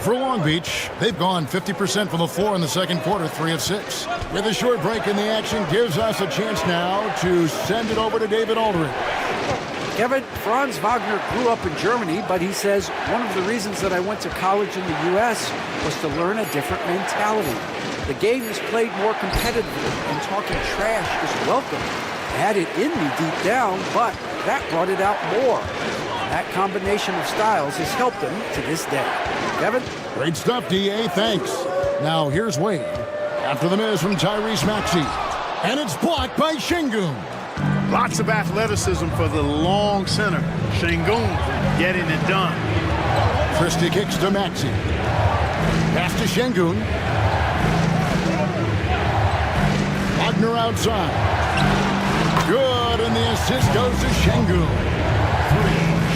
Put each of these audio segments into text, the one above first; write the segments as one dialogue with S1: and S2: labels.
S1: For Long Beach, they've gone 50% from the floor in the second quarter, 3 of 6. With a short break in the action, gives us a chance now to send it over to David Aldridge.
S2: Kevin, Franz Wagner grew up in Germany, but he says one of the reasons that I went to college in the U.S. was to learn a different mentality. The game is played more competitively, and talking trash is welcome. I had it in me deep down, but that brought it out more. That combination of styles has helped him to this day. Kevin?
S1: Great stuff, D.A. Thanks. Now here's Wade. After the miss from Tyrese Maxey. And it's blocked by Şengün.
S3: Lots of athleticism for the long center. Şengün getting it done.
S1: Christie kicks to Maxey. Pass to Şengün. Wagner outside. Good, and the assist goes to Şengün.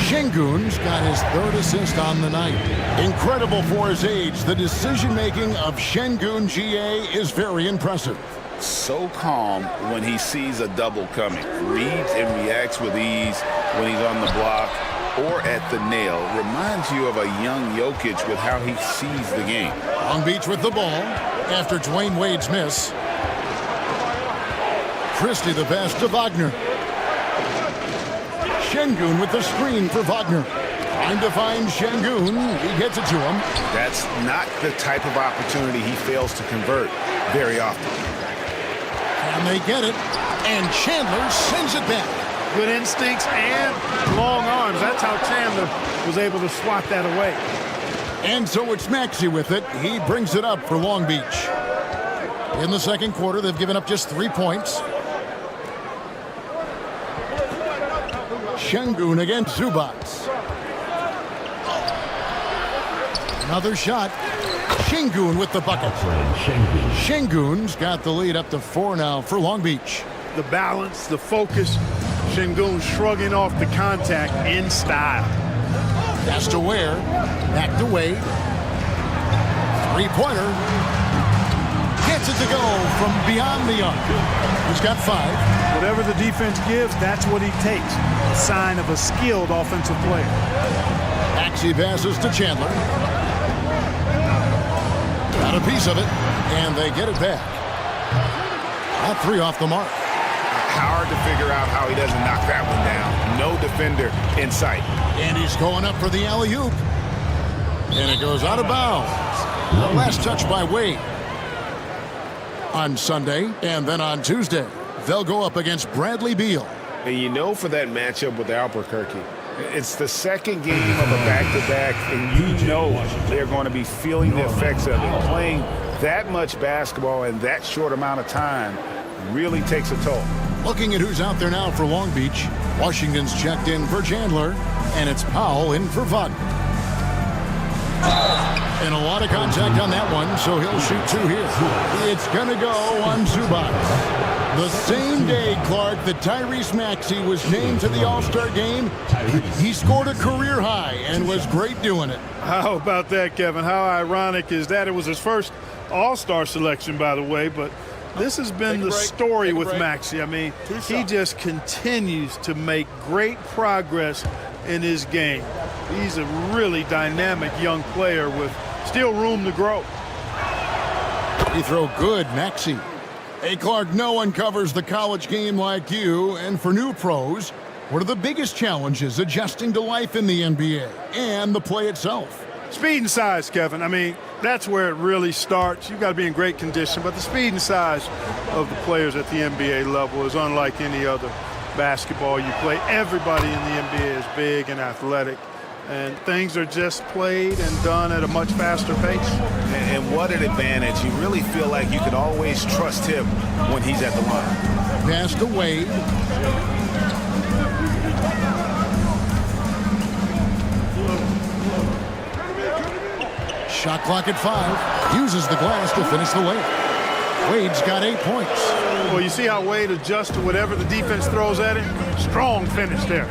S1: Şengün's got his 3rd assist on the night. Incredible for his age. The decision-making of Şengün GA is very impressive.
S4: So calm when he sees a double coming. Reads and reacts with ease when he's on the block or at the nail. Reminds you of a young Jokic with how he sees the game.
S1: Long Beach with the ball after Dwayne Wade's miss. Christie the pass to Wagner. Şengün with the screen for Wagner. Trying to find Şengün. He gets it to him.
S4: That's not the type of opportunity he fails to convert very often.
S1: And they get it. And Chandler sends it back.
S3: Good instincts and long arms. That's how Chandler was able to swat that away.
S1: And so it's Maxey with it. He brings it up for Long Beach. In the second quarter, they've given up just 3 points. Şengün against Zubac. Another shot. Şengün with the bucket. Şengün's got the lead up to 4 now for Long Beach.
S3: The balance, the focus. Şengün shrugging off the contact in style.
S1: Pass to Ware. Back to Wade. 3-pointer. Gets it to go from beyond the arc. He's got 5.
S3: Whatever the defense gives, that's what he takes. A sign of a skilled offensive player.
S1: Maxey passes to Chandler. Got a piece of it, and they get it back. That 3 off the mark.
S4: Hard to figure out how he doesn't knock that one down. No defender in sight.
S1: And he's going up for the alley-oop. And it goes out of bounds. Last touch by Wade. On Sunday, and then on Tuesday, they'll go up against Bradley Beal.
S4: And you know, for that matchup with Albuquerque, it's the second game of a back-to-back, and you know they're going to be feeling the effects of it. Playing that much basketball in that short amount of time really takes a toll.
S1: Looking at who's out there now for Long Beach, Washington's checked in for Chandler, and it's Powell in for Vaughn. And a lot of contact on that one, so he'll shoot 2 here. It's going to go on Zubac. The same day, Clark, that Tyrese Maxey was named to the All-Star game, he scored a career high and was great doing it.
S3: How about that, Kevin? How ironic is that? It was his first All-Star selection, by the way, but this has been the story with Maxey. I mean, he just continues to make great progress in his game. He's a really dynamic young player with still room to grow.
S1: He throw good, Maxey. Hey, Clark, no one covers the college game like you. And for new pros, what are the biggest challenges adjusting to life in the NBA and the play itself?
S3: Speed and size, Kevin. I mean, that's where it really starts. You've got to be in great condition, but the speed and size of the players at the NBA level is unlike any other basketball you play. Everybody in the NBA is big and athletic, and things are just played and done at a much faster pace.
S4: And what an advantage. You really feel like you can always trust him when he's at the line.
S1: Pass to Wade. Shot clock at 5. Uses the glass to finish the layup. Wade's got 8 points.
S3: Well, you see how Wade adjusts to whatever the defense throws at him? Strong finish there.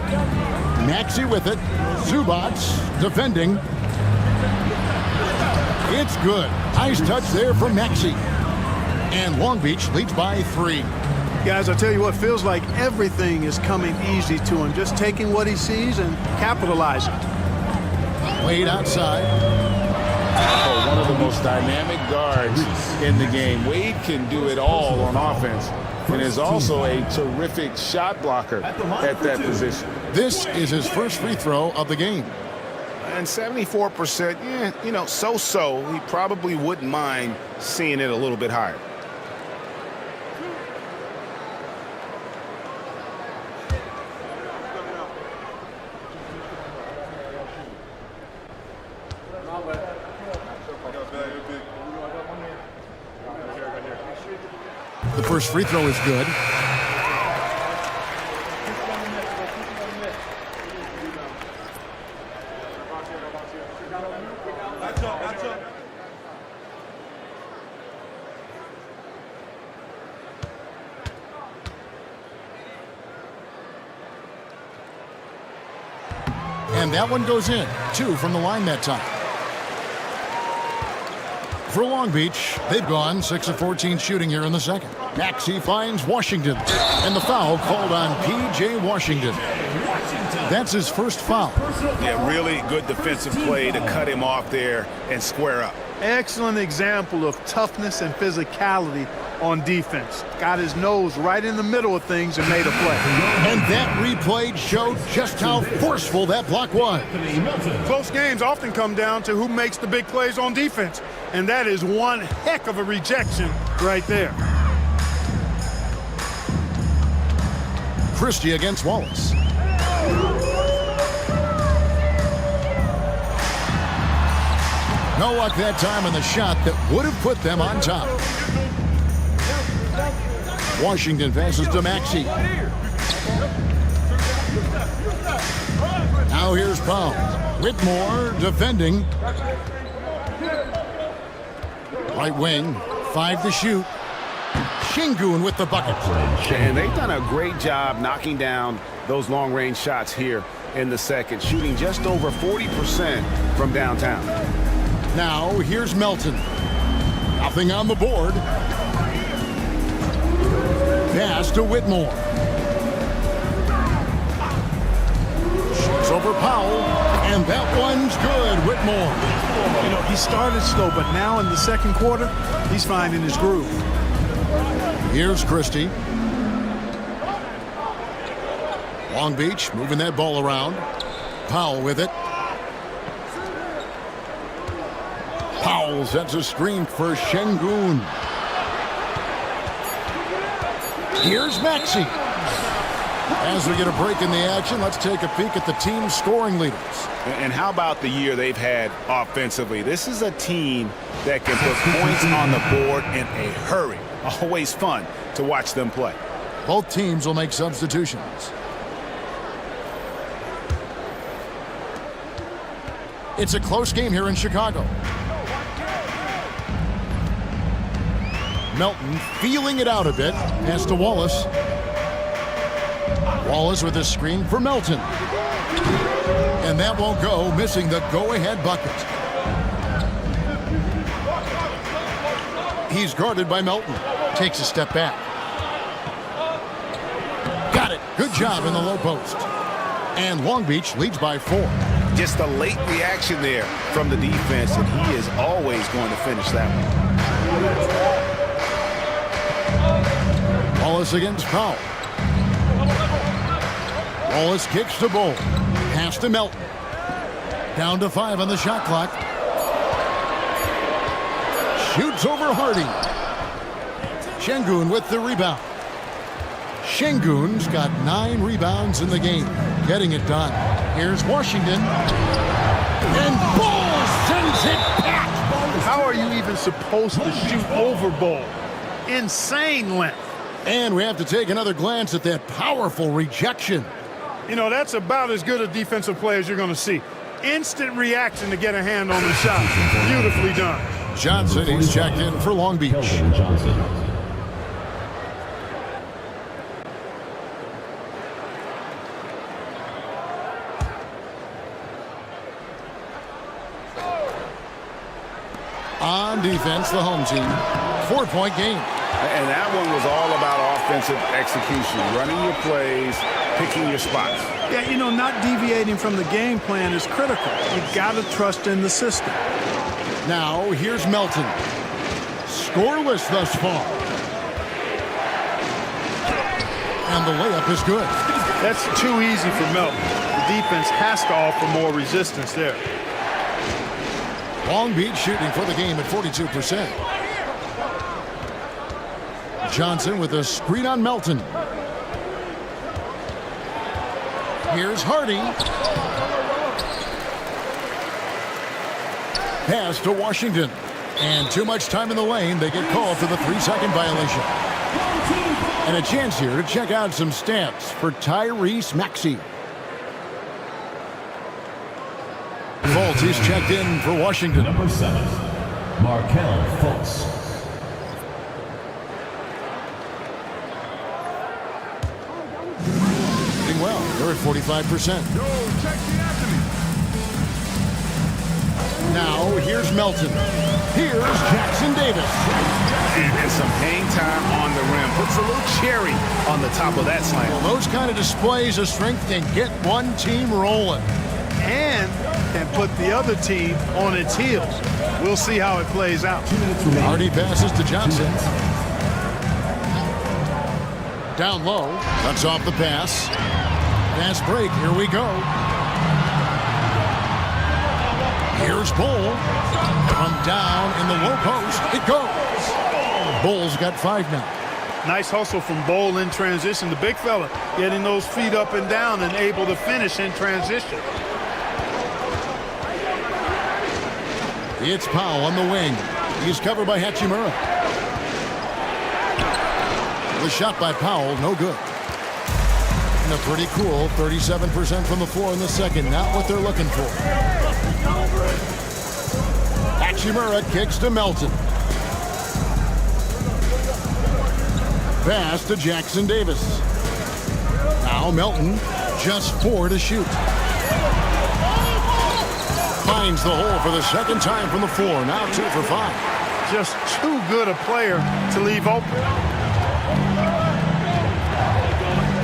S1: Maxey with it. Zubac defending. It's good. Nice touch there from Maxey. And Long Beach leads by 3.
S3: Guys, I tell you what, feels like everything is coming easy to him. Just taking what he sees and capitalizing.
S1: Wade outside.
S4: most dynamic guards in the game. Wade can do it all on offense and is also a terrific shot blocker at that position.
S1: This is his first free throw of the game.
S4: And 74%, so-so. He probably wouldn't mind seeing it a little bit higher.
S1: The first free throw is good. And that one goes in. 2 from the line that time. For Long Beach, they've gone 6 of 14 shooting here in the second. Maxey finds Washington. And the foul called on P.J. Washington. That's his first foul.
S4: Yeah, really good defensive play to cut him off there and square up.
S3: Excellent example of toughness and physicality on defense. Got his nose right in the middle of things and made a play.
S1: And that replay showed just how forceful that block was.
S3: Close games often come down to who makes the big plays on defense. And that is one heck of a rejection right there.
S1: Christie against Wallace. No luck that time on the shot that would have put them on top. Washington passes to Maxey. Now here's Powell. Whitmore defending. Right wing, 5 to shoot. Shingun with the bucket.
S4: And they've done a great job knocking down those long-range shots here in the second, shooting just over 40% from downtown.
S1: Now here's Melton. Nothing on the board. Pass to Whitmore. Shoots over Powell, and that one's good. Whitmore.
S3: He started slow, but now in the second quarter, he's finding his groove.
S1: Here's Christie. Long Beach moving that ball around. Powell with it. Powell sets a screen for Shingun. Here's Maxey. As we get a break in the action, let's take a peek at the team's scoring leaders.
S4: And how about the year they've had offensively? This is a team that can put points on the board in a hurry. Always fun to watch them play.
S1: Both teams will make substitutions. It's a close game here in Chicago. Melton feeling it out a bit. Pass to Wallace. Wallace with a screen for Melton. And that won't go, missing the go-ahead bucket. He's guarded by Melton. Takes a step back. Got it. Good job in the low post. And Long Beach leads by 4.
S4: Just a late reaction there from the defense, and he is always going to finish that one.
S1: Wallace against Powell. Wallace kicks to Bull. Pass to Melton. Down to 5 on the shot clock. Shoots over Hardy. Shingun with the rebound. Shingun's got 9 rebounds in the game. Getting it done. Here's Washington. And Bull sends it back.
S3: How are you even supposed to shoot over Bull? Insane length.
S1: And we have to take another glance at that powerful rejection.
S3: That's about as good a defensive play as you're going to see. Instant reaction to get a hand on the shot. Beautifully done.
S1: Johnson, he's checked in for Long Beach. On defense, the home team. 4-point game.
S4: And that one was all about offensive execution, running your plays, picking your spots.
S3: Yeah, not deviating from the game plan is critical. You got to trust in the system.
S1: Now, here's Melton. Scoreless thus far. And the layup is good.
S3: That's too easy for Melton. The defense has to offer more resistance there.
S1: Long Beach shooting for the game at 42%. Johnson with a screen on Melton. Here's Hardy. Pass to Washington. And too much time in the lane. They get called for the 3-second violation. And a chance here to check out some stats for Tyrese Maxey. Fultz, he's checked in for Washington.
S5: Number 7, Markelle Fultz.
S1: Doing well. They're at 45%. Now, here's Melton. Here's Jackson Davis.
S4: And some hang time on the rim. Puts a little cherry on the top of that slam.
S1: Well, those kind of displays of strength can get one team rolling.
S3: And can put the other team on its heels. We'll see how it plays out.
S1: Hardy passes to Johnson. Down low. Cuts off the pass. Fast break. Here we go. Here's Bull. From down in the low post. It goes. Bull's got 5 now.
S3: Nice hustle from Bull in transition. The big fella getting those feet up and down and able to finish in transition.
S1: It's Powell on the wing. He's covered by Hachimura. The shot by Powell, no good. And a pretty cool 37% from the floor in the second. Not what they're looking for. Hachimura kicks to Melton. Pass to Jackson Davis. Now Melton, just 4 to shoot. Finds the hole for the second time from the floor. Now 2 for 5.
S3: Just too good a player to leave open.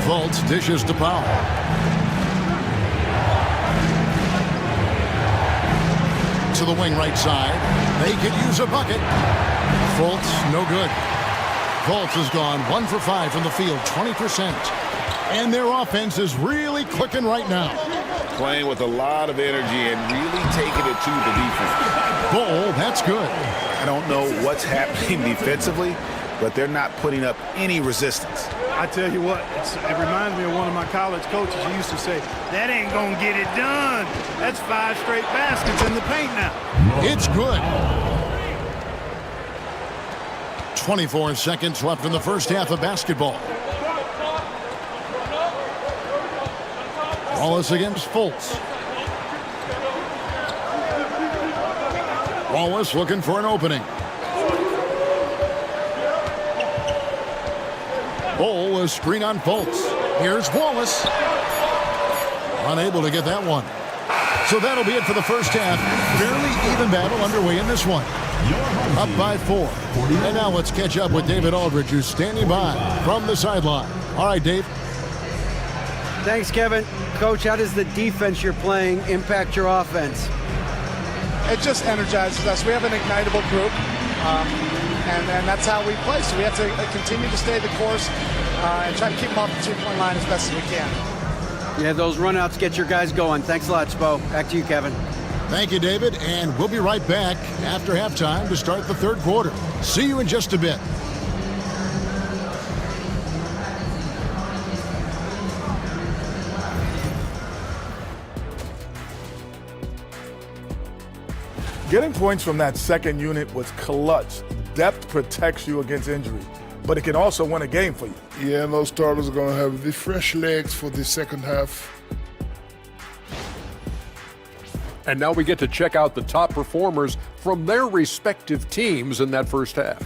S1: Fultz dishes to Powell. To the wing right side. They could use a bucket. Fultz, no good. Fultz has gone 1 for 5 from the field, 20%. And their offense is really clicking right now.
S4: Playing with a lot of energy and really taking it to the defense.
S1: Bull, that's good.
S4: I don't know what's happening defensively, but they're not putting up any resistance.
S3: I tell you what, it reminds me of one of my college coaches who used to say, that ain't gonna get it done. That's 5 straight baskets in the paint now.
S1: It's good. 24 seconds left in the first half of basketball. Wallace against Fultz. Wallace looking for an opening. Bull is screen on Fultz. Here's Wallace. Unable to get that one. So that'll be it for the first half. Fairly even battle underway in this one. Up by 4. And now let's catch up with David Aldridge, who's standing by from the sideline. All right, Dave.
S2: Thanks, Kevin. Coach, how does the defense you're playing impact your offense?
S6: It just energizes us. We have an ignitable group, and that's how we play. So we have to continue to stay the course and try to keep them off the 2-point line as best as we can.
S2: Yeah, those runouts get your guys going. Thanks a lot, Spo. Back to you, Kevin.
S1: Thank you, David. And we'll be right back after halftime to start the third quarter. See you in just a bit.
S7: Getting points from that second unit was clutch. Depth protects you against injury, but it can also win a game for you.
S8: Yeah, and those starters are going to have the fresh legs for the second half.
S9: And now we get to check out the top performers from their respective teams in that first half.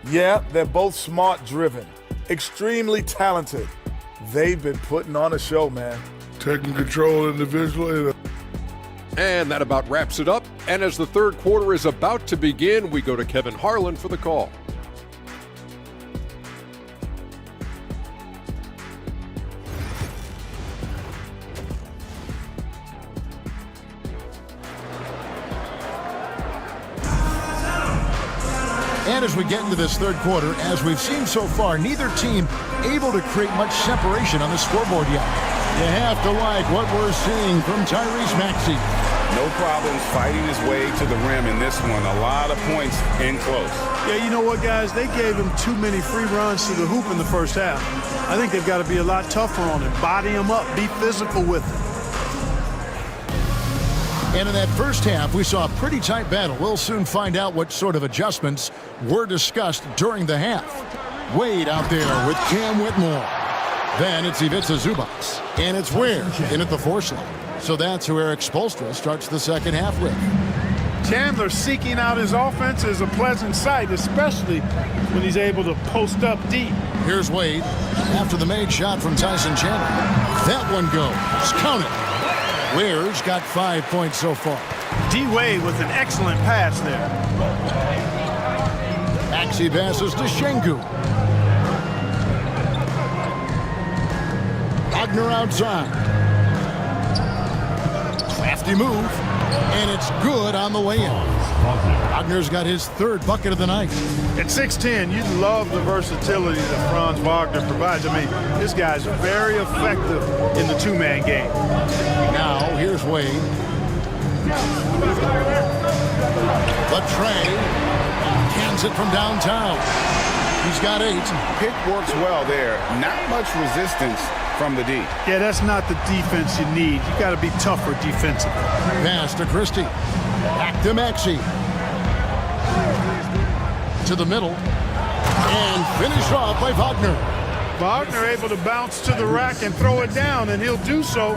S7: Yeah, they're both smart-driven, extremely talented. They've been putting on a show, man.
S8: Taking control individually.
S9: And that about wraps it up. And as the third quarter is about to begin, we go to Kevin Harlan for the call.
S1: And as we get into this third quarter, as we've seen so far, neither team able to create much separation on the scoreboard yet. You have to like what we're seeing from Tyrese Maxey.
S4: No problems fighting his way to the rim in this one. A lot of points in close.
S3: Yeah, you know what, guys? They gave him too many free runs to the hoop in the first half. I think they've got to be a lot tougher on him. Body him up. Be physical with him.
S1: And in that first half, we saw a pretty tight battle. We'll soon find out what sort of adjustments were discussed during the half. Wade out there with Cam Whitmore. Then it's Ivica Zubac. And it's Ware in at the 4 slot. So that's who Eric Spoelstra starts the second half with.
S3: Chandler seeking out his offense is a pleasant sight, especially when he's able to post up deep.
S1: Here's Wade after the made shot from Tyson Chandler. That one goes. Count it. Ware's got 5 points so far.
S3: D-Wade with an excellent pass there.
S1: Maxey passes to Şengün. Wagner outside. Crafty move. And it's good on the way in. Wagner's got his 3rd bucket of the night.
S3: At 6'10", you love the versatility that Franz Wagner provides. I mean, this guy's very effective in the 2-man game.
S1: Now, here's Wade. Latrey cans it from downtown. He's got 8.
S4: Pick works well there. Not much resistance from the D.
S3: Yeah, that's not the defense you need. You got to be tougher defensively.
S1: Pass to Christie. Back to Maxey. To the middle. And finished off by Wagner.
S3: Wagner able to bounce to the rack and throw it down, and he'll do so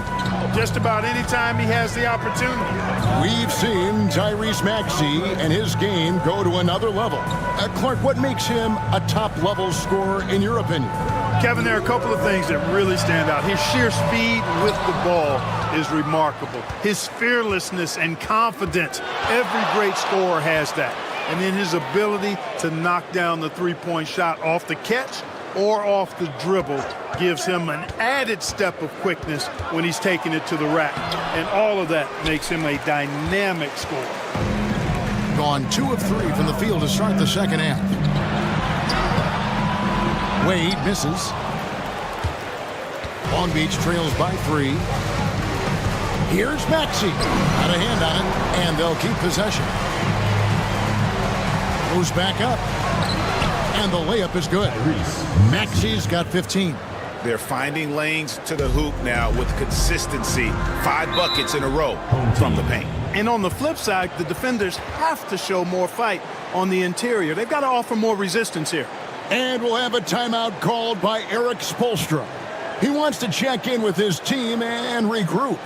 S3: just about any time he has the opportunity.
S1: We've seen Tyrese Maxey and his game go to another level. Clark, what makes him a top-level scorer in your opinion?
S3: Kevin, there are a couple of things that really stand out. His sheer speed with the ball is remarkable. His fearlessness and confidence, every great scorer has that. And then his ability to knock down the three-point shot off the catch or off the dribble gives him an added step of quickness when he's taking it to the rack. And all of that makes him a dynamic scorer.
S1: Gone 2 of 3 from the field to start the second half. Wade misses. Long Beach trails by 3. Here's Maxey. Got a hand on it, and they'll keep possession. Goes back up. And the layup is good. Maxey's got 15.
S4: They're finding lanes to the hoop now with consistency. 5 buckets in a row from the paint.
S3: And on the flip side, the defenders have to show more fight on the interior. They've got to offer more resistance here.
S1: And we'll have a timeout called by Eric Spoelstra. He wants to check in with his team and regroup.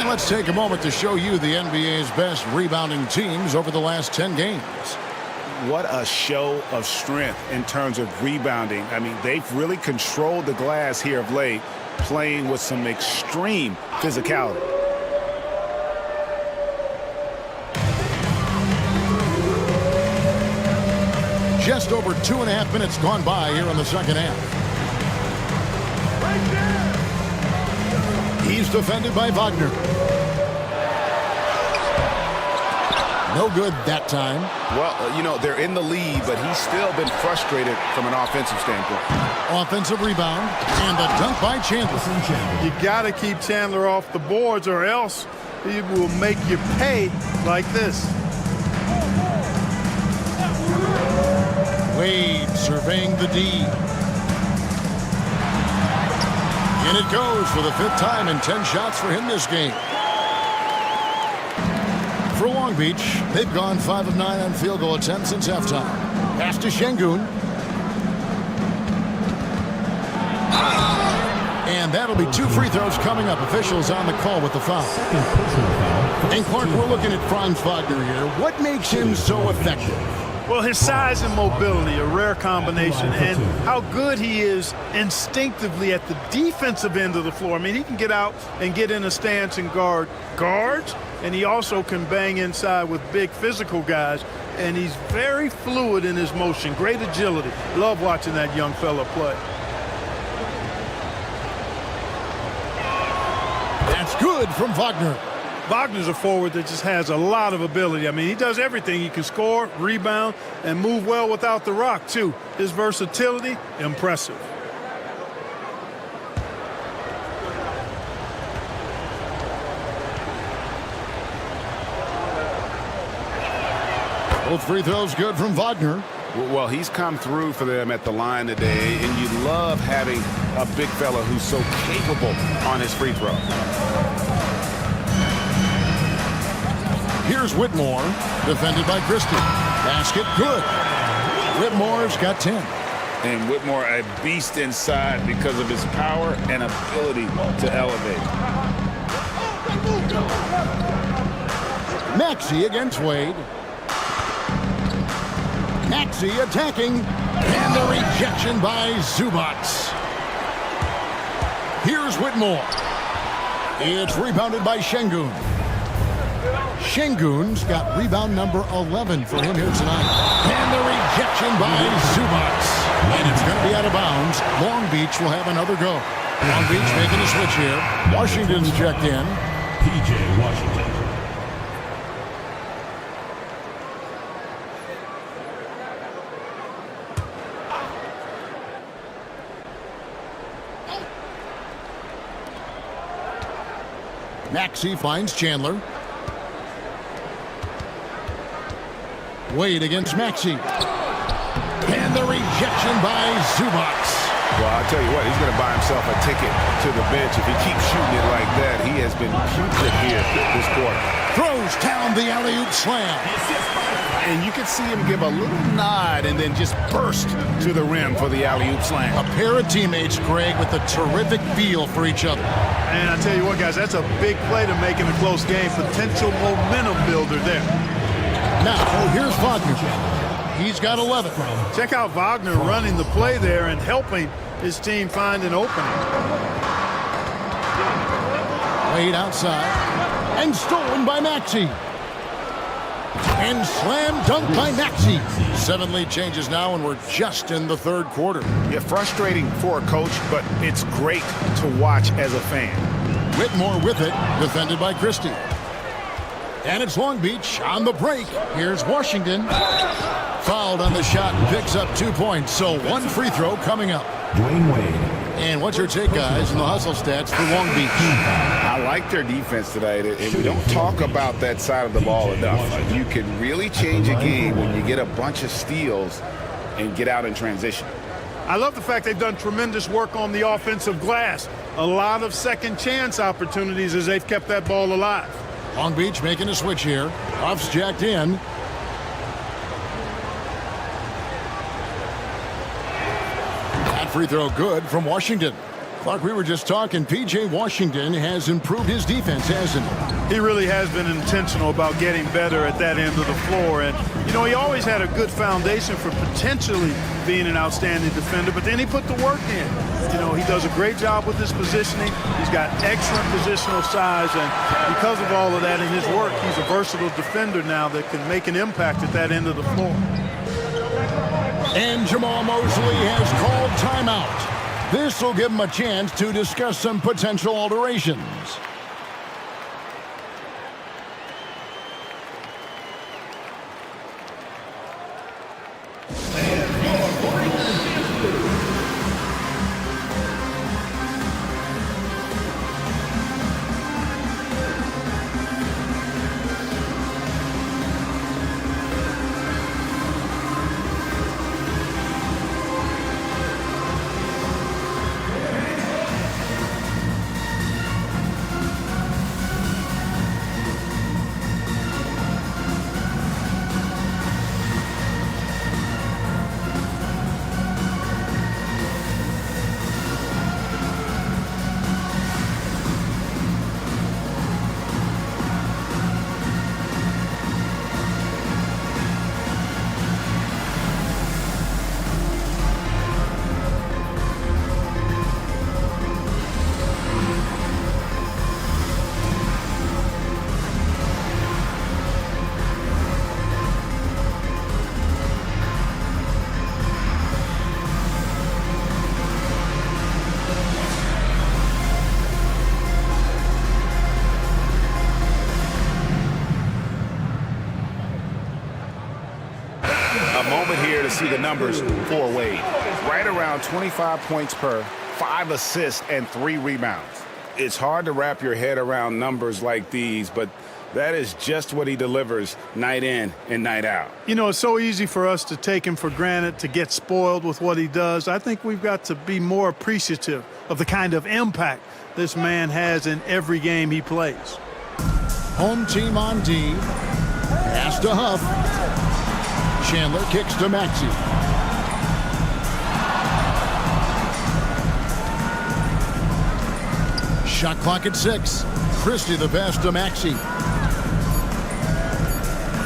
S1: Let's take a moment to show you the NBA's best rebounding teams over the last 10 games.
S4: What a show of strength in terms of rebounding. I mean, they've really controlled the glass here of late, playing with some extreme physicality.
S1: Just over 2.5 minutes gone by here in the second half. He's defended by Wagner. No good that time.
S4: Well, they're in the lead, but he's still been frustrated from an offensive standpoint.
S1: Offensive rebound, and the dunk by Chandler.
S3: You got to keep Chandler off the boards, or else he will make you pay like this.
S1: Wade surveying the D. In it goes for the 5th time, and 10 shots for him this game. For Long Beach, they've gone 5 of 9 on field goal attempts since halftime. Pass to Şengün. And that'll be 2 free throws coming up. Officials on the call with the foul. And Clark, we're looking at Franz Wagner here. What makes him so effective?
S3: Well, his size and mobility, a rare combination, and how good he is instinctively at the defensive end of the floor. I mean, he can get out and get in a stance and guard guards, and he also can bang inside with big physical guys, and he's very fluid in his motion, great agility. Love watching that young fella play.
S1: That's good from Wagner.
S3: Wagner's a forward that just has a lot of ability. I mean, he does everything. He can score, rebound, and move well without the rock, too. His versatility, impressive.
S1: Both free throws good from Wagner.
S4: Well, he's come through for them at the line today, and you love having a big fella who's so capable on his free throw.
S1: Here's Whitmore, defended by Christie. Basket good. Whitmore's got 10.
S4: And Whitmore a beast inside because of his power and ability to elevate.
S1: Maxey against Wade. Maxey attacking. And the rejection by Zubac. Here's Whitmore. It's rebounded by Şengün. Şengün's got rebound number 11 for him here tonight. And the rejection by Zubac. And it's going to be out of bounds. Long Beach will have another go. Long Beach making a switch here. Washington's checked in.
S5: P.J. Washington.
S1: Maxey finds Chandler. Wade against Maxey. And the rejection by Zubac.
S4: Well, I'll tell you what, he's going to buy himself a ticket to the bench. If he keeps shooting it like that, he has been putrid here this quarter.
S1: Throws down the alley-oop slam.
S4: And you can see him give a little nod and then just burst to the rim for the alley-oop slam.
S1: A pair of teammates, Greg, with a terrific feel for each other.
S3: And I tell you what, guys, that's a big play to make in a close game. Potential momentum builder there.
S1: Now, here's Wagner. He's got 11.
S3: Check out Wagner running the play there and helping his team find an opening.
S1: Wade outside. And stolen by Maxey. And slam dunk by Maxey. 7 lead changes now, and we're just in the 3rd quarter.
S4: Yeah, frustrating for a coach, but it's great to watch as a fan.
S1: Whitmore with it, defended by Christie. And it's Long Beach on the break. Here's Washington. Fouled on the shot and picks up 2 points. So 1 free throw coming up.
S5: Dwayne Wade.
S1: And what's your take, guys, in the hustle stats for Long Beach?
S4: I like their defense tonight, and we don't talk about that side of the ball enough. You can really change a game when you get a bunch of steals and get out in transition.
S3: I love the fact they've done tremendous work on the offensive glass. A lot of second chance opportunities as they've kept that ball alive.
S1: Long Beach making a switch here. Ruff's jacked in. That free throw good from Washington. Clark, we were just talking. P.J. Washington has improved his defense, hasn't he?
S3: He really has been intentional about getting better at that end of the floor. And, you know, he always had a good foundation for potentially being an outstanding defender, but then he put the work in. You know, he does a great job with his positioning. He's got excellent positional size, and because of all of that in his work, he's a versatile defender now that can make an impact at that end of the floor.
S1: And Jamal Mosley has called timeout. This will give him a chance to discuss some potential alterations.
S4: A moment here to see the numbers for Wade. Right around 25 points per, 5 assists, and 3 rebounds. It's hard to wrap your head around numbers like these, but that is just what he delivers night in and night out.
S3: You know, it's so easy for us to take him for granted, to get spoiled with what he does. I think we've got to be more appreciative of the kind of impact this man has in every game he plays.
S1: Home team on D. Pass to Huff. Chandler kicks to Maxey. Shot clock at 6. Christie the pass to Maxey.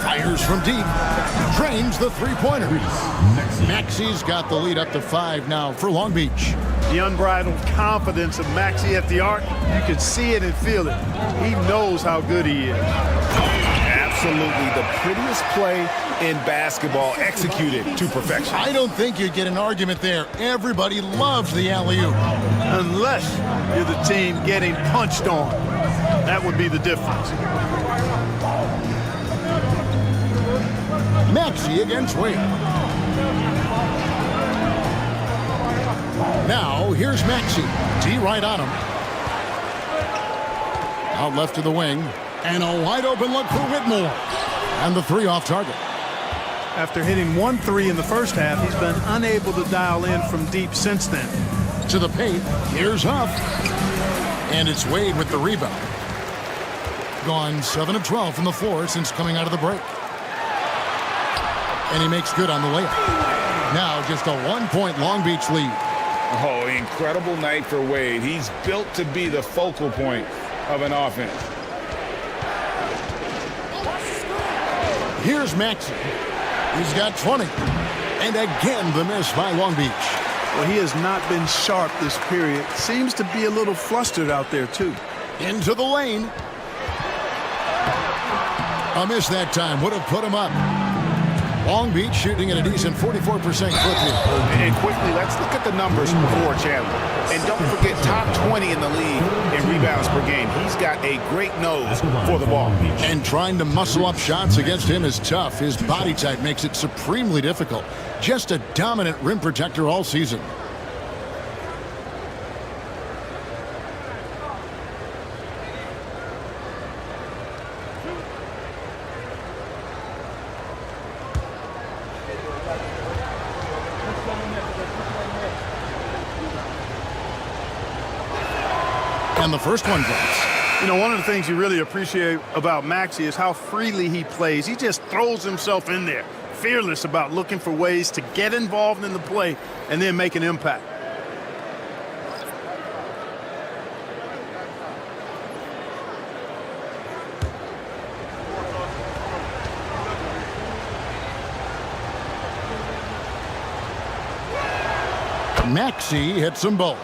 S1: Fires from deep. Drains the three-pointer. Maxey's got the lead up to 5 now for Long Beach.
S3: The unbridled confidence of Maxey at the arc, you can see it and feel it. He knows how good he is.
S4: Absolutely the prettiest play in basketball, executed to perfection.
S1: I don't think you'd get an argument there. Everybody loves the alley-oop.
S3: Unless you're the team getting punched on. That would be the difference.
S1: Maxey against Wade. Now, here's Maxey. D right on him. Out left to the wing. And a wide open look for Whitmore. And the 3 off target.
S3: After hitting 1 3 in the first half, he's been unable to dial in from deep since then.
S1: To the paint. Here's Huff. And it's Wade with the rebound. Gone 7 of 12 from the floor since coming out of the break. And he makes good on the layup. Now just a 1-point Long Beach lead.
S4: Oh, incredible night for Wade. He's built to be the focal point of an offense.
S1: Here's Maxey. He's got 20. And again, the miss by Long Beach.
S3: Well, he has not been sharp this period. Seems to be a little flustered out there, too.
S1: Into the lane. A miss that time. Would have put him up. Long Beach shooting at a decent 44% clip here.
S4: And quickly, let's look at the numbers for Chandler. And don't forget, top 20 in the league in rebounds per game. He's got a great nose for the ball.
S1: And trying to muscle up shots against him is tough. His body type makes it supremely difficult. Just a dominant rim protector all season. And the first one drops.
S3: You know, one of the things you really appreciate about Maxey is how freely he plays. He just throws himself in there, fearless about looking for ways to get involved in the play and then make an impact.
S1: Maxey hits them both.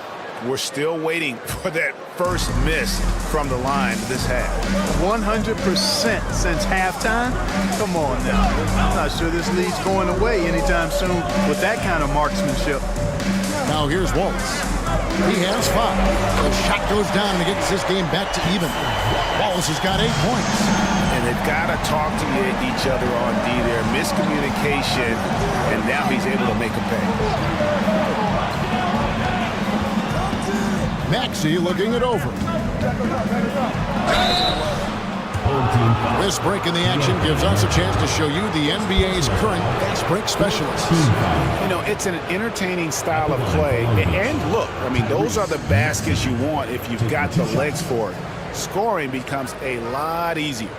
S4: We're still waiting for that first miss from the line this half.
S3: 100% since halftime? Come on now. I'm not sure this lead's going away anytime soon with that kind of marksmanship.
S1: Now here's Waltz. He has 5. The shot goes down and it gets this game back to even. Wallace has got 8 points.
S4: And they've got to talk to each other on D there. Miscommunication, and now he's able to make a pay.
S1: Maxey looking it over. This break in the action gives us a chance to show you the NBA's current fast break specialists.
S4: You know, it's an entertaining style of play. And look, I mean, those are the baskets you want if you've got the legs for it. Scoring becomes a lot easier.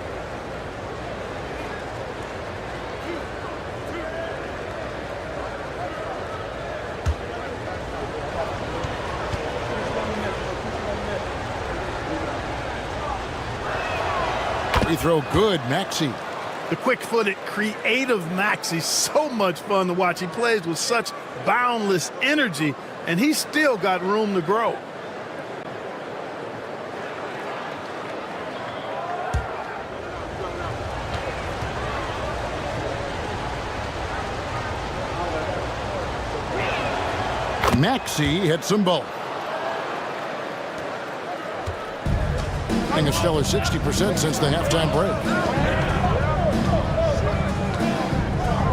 S1: Free throw good, Maxey.
S3: The quick-footed, creative Maxey, so much fun to watch. He plays with such boundless energy, and he's still got room to grow.
S1: Maxey hits them both. A stellar 60% since the halftime break.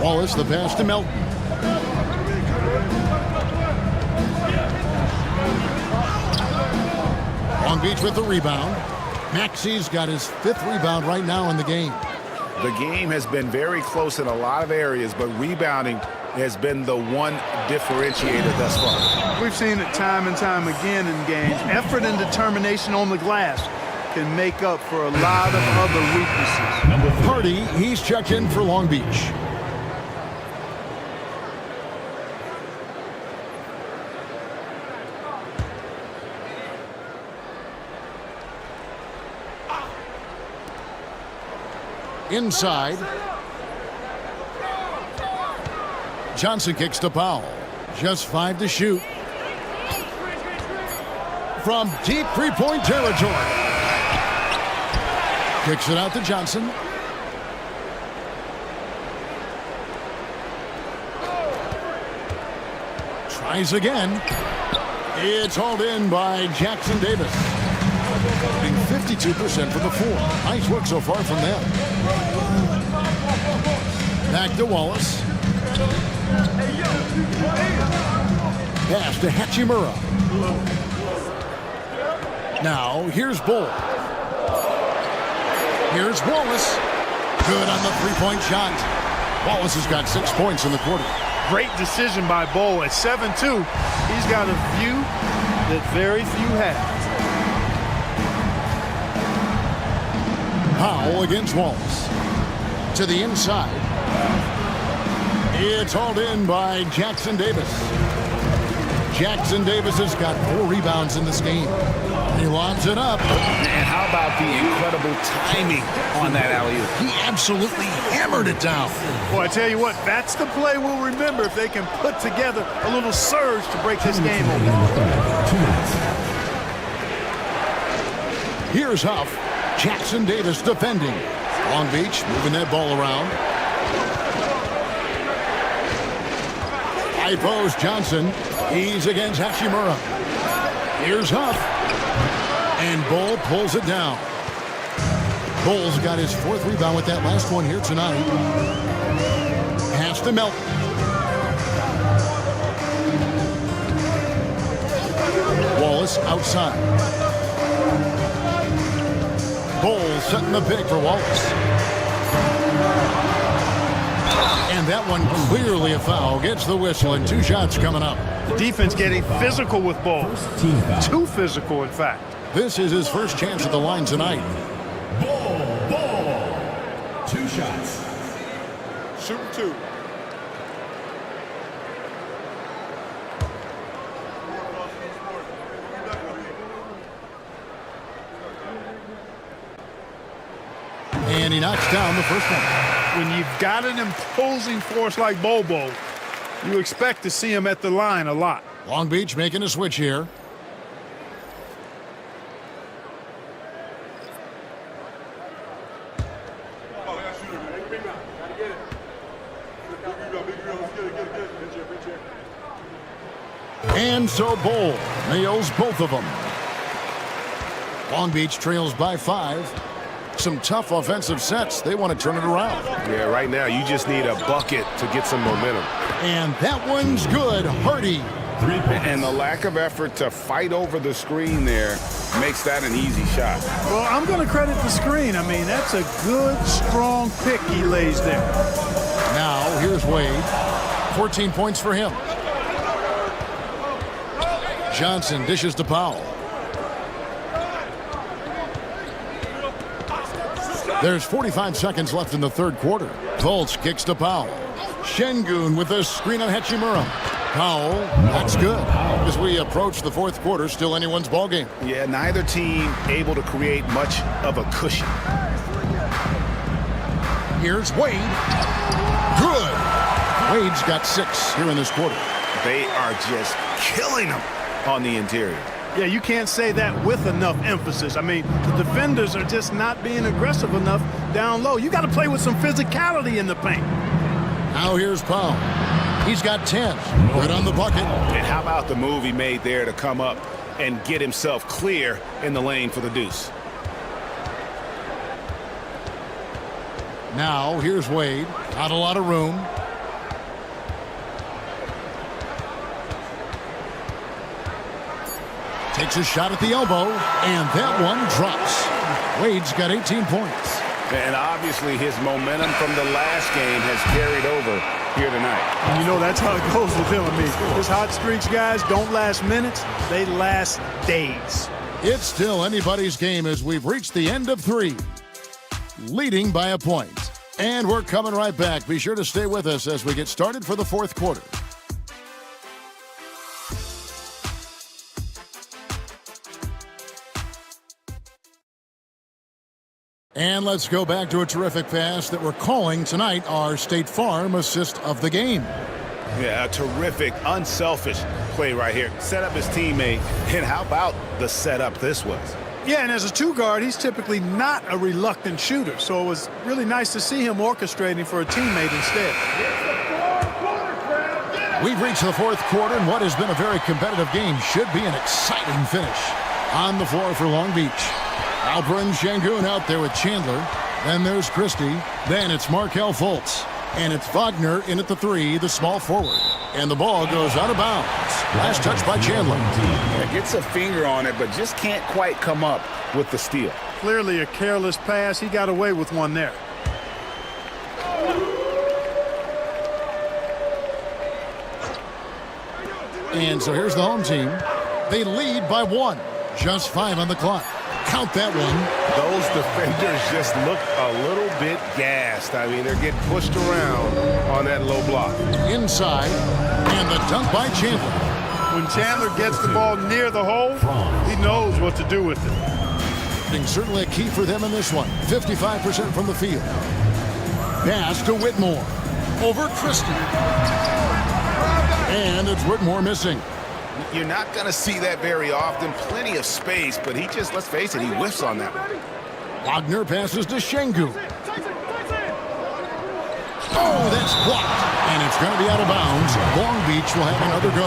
S1: Wallace, the pass to Melton. Long Beach with the rebound. Maxey's got his 5th rebound right now in the game.
S4: The game has been very close in a lot of areas, but rebounding has been the one differentiator thus far.
S3: We've seen it time and time again in games. Effort and determination on the glass can make up for a lot of other weaknesses.
S1: Hardy, he's checked in for Long Beach. Inside. Johnson kicks to Powell. Just 5 to shoot. From deep three-point territory. Kicks it out to Johnson. Tries again. It's hauled in by Jackson Davis. 52% from the floor. Nice work so far from them. Back to Wallace. Pass to Hachimura. Now here's Bull. Here's Wallace. Good on the three-point shot. Wallace has got 6 points in the quarter.
S3: Great decision by Bull at 7-2. He's got a view that very few have.
S1: Powell against Wallace. To the inside. It's hauled in by Jackson Davis. Jackson Davis has got 4 rebounds in this game. He lobs it up.
S4: And how about the incredible timing on that alley-oop?
S1: He absolutely hammered it down.
S3: Well, I tell you what, that's the play we'll remember if they can put together a little surge to break this game open.
S1: Here's Huff. Jackson Davis defending. Long Beach moving that ball around. High post Johnson. He's against Hachimura. Here's Huff. And Bull pulls it down. Bull's got his 4th rebound with that last one here tonight. Pass to Melton. Wallace outside. Bull setting the pick for Wallace. And that one clearly a foul. Gets the whistle and 2 shots coming up.
S3: The defense getting physical with Bull. Too physical, in fact.
S1: This is his first chance at the line tonight.
S5: Ball. 2 shots.
S9: Shoot 2.
S1: And he knocks down the first one.
S3: When you've got an imposing force like Bobo, you expect to see him at the line a lot.
S1: Long Beach making a switch here. And so Bowl nails both of them. Long Beach trails by 5. Some tough offensive sets. They want to turn it around.
S4: Yeah, right now you just need a bucket to get some momentum.
S1: And that one's good. Hardy.
S4: And the lack of effort to fight over the screen there makes that an easy shot.
S3: Well, I'm going to credit the screen. I mean, that's a good, strong pick he lays there.
S1: Now, here's Wade. 14 points for him. Johnson dishes to Powell. There's 45 seconds left in the third quarter. Fultz kicks to Powell. Şengün with a screen on Hachimura. Powell, that's good. As we approach the fourth quarter, still anyone's ballgame.
S4: Yeah, neither team able to create much of a cushion.
S1: Here's Wade. Good. Wade's got 6 here in this quarter.
S4: They are just killing them on the interior.
S3: Yeah, you can't say that with enough emphasis. I mean, the defenders are just not being aggressive enough down low. You got to play with some physicality in the paint.
S1: Now here's Powell. He's got 10. Right on the bucket.
S4: And how about the move he made there to come up and get himself clear in the lane for the deuce?
S1: Now here's Wade. Not a lot of room. Takes a shot at the elbow, and that one drops. Wade's got 18 points.
S4: And obviously his momentum from the last game has carried over here tonight.
S3: And you know that's how it goes with him. I mean, his hot streaks, guys, don't last minutes. They last days.
S1: It's still anybody's game as we've reached the end of 3. Leading by a point. And we're coming right back. Be sure to stay with us as we get started for the fourth quarter. And let's go back to a terrific pass that we're calling tonight our State Farm assist of the game.
S4: Yeah, a terrific, unselfish play right here. Set up his teammate, and how about the setup this was?
S3: Yeah, and as a two-guard, he's typically not a reluctant shooter, so it was really nice to see him orchestrating for a teammate instead.
S1: We've reached the fourth quarter, and what has been a very competitive game should be an exciting finish. On the floor for Long Beach. Alper and Şengün out there with Chandler. Then there's Christie. Then it's Markelle Fultz. And it's Wagner in at the 3, the small forward. And the ball goes out of bounds. Last touch by Chandler.
S4: Yeah, gets a finger on it, but just can't quite come up with the steal.
S3: Clearly a careless pass. He got away with one there.
S1: And so here's the home team. They lead by 1. Just 5 on the clock. Count that one.
S4: Those defenders just look a little bit gassed. I mean, they're getting pushed around on that low block.
S1: Inside, and the dunk by Chandler.
S3: When Chandler gets the ball near the hole, he knows what to do with it.
S1: And certainly a key for them in this one. 55% from the field. Pass to Whitmore. Over Christie. And it's Whitmore missing.
S4: You're not going to see that very often. Plenty of space, but he just, let's face it, he whiffs on that one.
S1: Wagner passes to Şengün. Oh, that's blocked. And it's going to be out of bounds. Long Beach will have another go.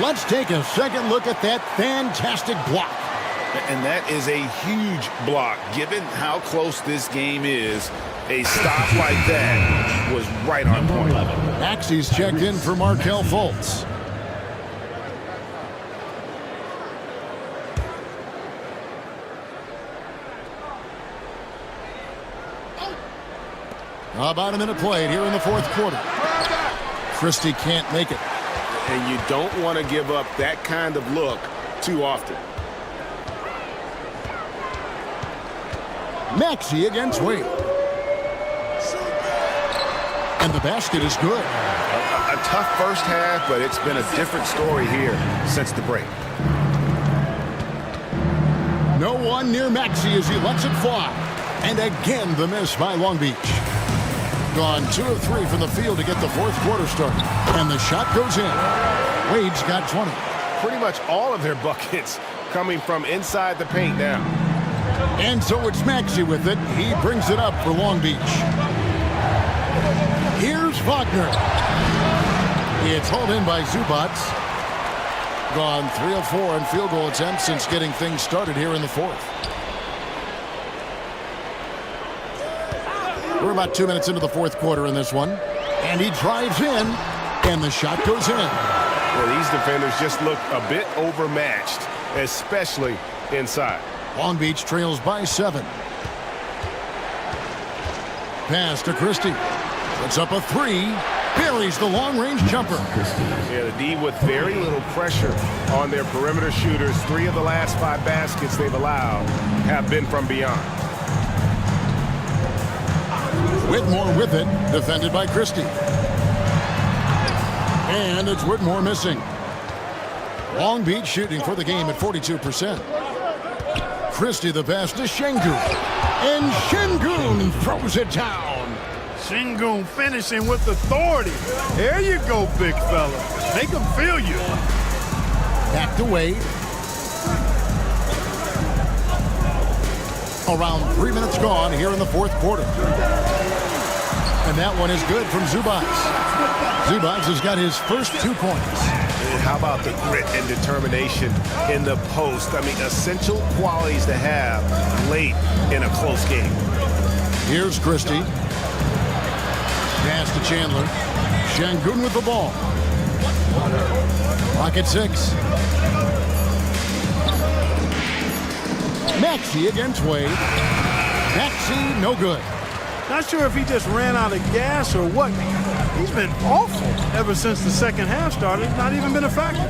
S1: Let's take a second look at that fantastic block.
S4: And that is a huge block. Given how close this game is, a stop like that was right on point.
S1: Maxey's checked in for Markelle Fultz. About a minute played here in the fourth quarter. Christie can't make it.
S4: And you don't want to give up that kind of look too often.
S1: Maxey against Wade. And the basket is good.
S4: A tough first half, but it's been a different story here since the break.
S1: No one near Maxey as he lets it fly. And again, the miss by Long Beach. Gone 2 of 3 from the field to get the fourth quarter started. And the shot goes in. Wade's got 20.
S4: Pretty much all of their buckets coming from inside the paint now.
S1: And so it's Maxey with it. He brings it up for Long Beach. Here's Wagner. It's hauled in by Zubats. Gone 3 of 4 on field goal attempts since getting things started here in the fourth. We're about 2 minutes into the fourth quarter in this one. And he drives in, and the shot goes in.
S4: Well, these defenders just look a bit overmatched, especially inside.
S1: Long Beach trails by 7. Pass to Christie. Puts up a 3. Buries the long-range jumper.
S4: Yeah, the D with very little pressure on their perimeter shooters. 3 of the last 5 baskets they've allowed have been from beyond.
S1: Whitmore with it, defended by Christie. And it's Whitmore missing. Long Beach shooting for the game at 42%. Christie the pass to Şengün. And Şengün throws it down.
S3: Şengün finishing with authority. There you go, big fella. Make them feel you.
S1: Back to Wade. Around 3 minutes gone here in the fourth quarter. And that one is good from Zubats. Zubats has got his first 2 points.
S4: And how about the grit and determination in the post? I mean, essential qualities to have late in a close game.
S1: Here's Christie. Pass to Chandler. Şengün with the ball. Clock at 6. Maxey against Wade. Maxey, no good.
S3: Not sure if he just ran out of gas or what. He's been awful ever since the second half started. Not even been a factor.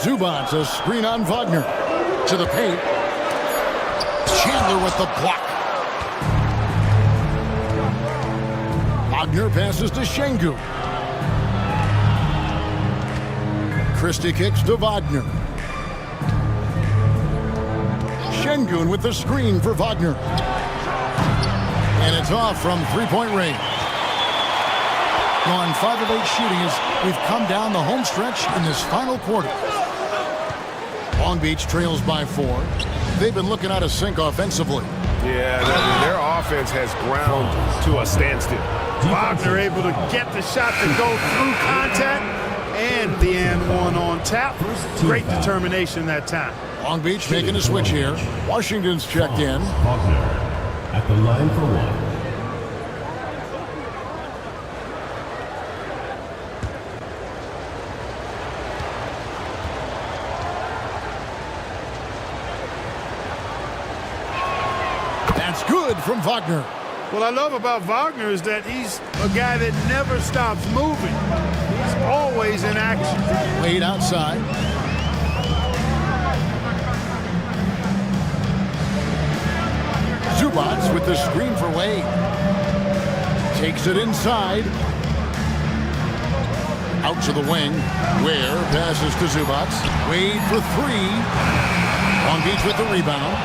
S1: Zubats, a screen on Wagner. To the paint. Chandler with the block. Wagner passes to Şengün. Christie kicks to Wagner. Şengün with the screen for Wagner. And it's off from three-point range. Gone 5 of 8 shooting as we've come down the home stretch in this final quarter. Long Beach trails by 4. They've been looking out of sync offensively.
S4: Yeah, their offense has ground to a standstill.
S3: Wagner able to get the shot to go through contact and the and one on tap. Great determination that time.
S1: Long Beach making a switch here. Washington's checked in.
S5: Wagner at the line for 1.
S1: That's good from Wagner.
S3: What I love about Wagner is that he's a guy that never stops moving. He's always in action.
S1: Wade outside. Zubats with the screen for Wade. Takes it inside. Out to the wing. Ware passes to Zubats. Wade for 3. Long Beach with the rebound.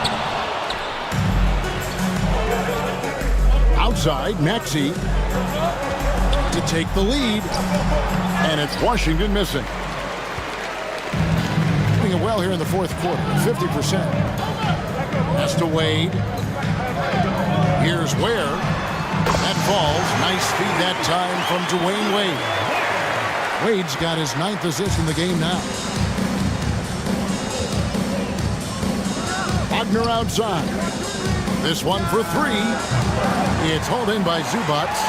S1: Outside, Maxey to take the lead. And it's Washington missing. Doing it well here in the fourth quarter, 50%. That's to Wade. Here's Ware. That falls. Nice feed that time from Dwayne Wade. Wade's got his 9th assist in the game now. Wagner outside. This one for 3. It's hauled in by Zubats.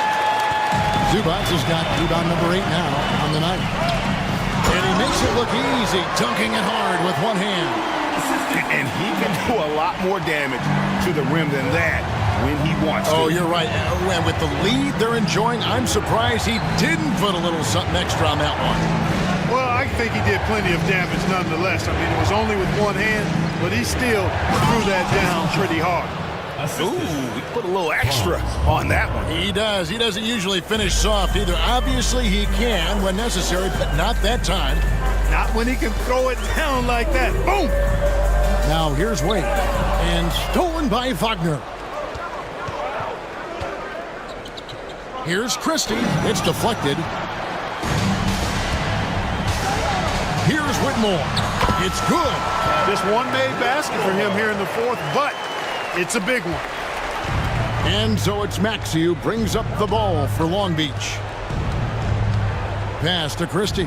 S1: Zubats has got rebound number 8 now on the night. And he makes it look easy, dunking it hard with one hand.
S4: And he can do a lot more damage to the rim than that when he wants to.
S1: Oh, you're right. And with the lead they're enjoying, I'm surprised he didn't put a little something extra on that one.
S3: Well, I think he did plenty of damage nonetheless. I mean, it was only with one hand, but he still threw that down pretty hard.
S4: Ooh, he put a little extra on that one.
S1: He does. He doesn't usually finish soft either. Obviously, he can when necessary, but not that time.
S3: Not when he can throw it down like that. Boom!
S1: Now here's Wade. And stolen by Wagner. Here's Christie. It's deflected. Here's Whitmore. It's good.
S3: Just one made basket for him here in the fourth, but it's a big one.
S1: And so it's Maxey who brings up the ball for Long Beach. Pass to Christie.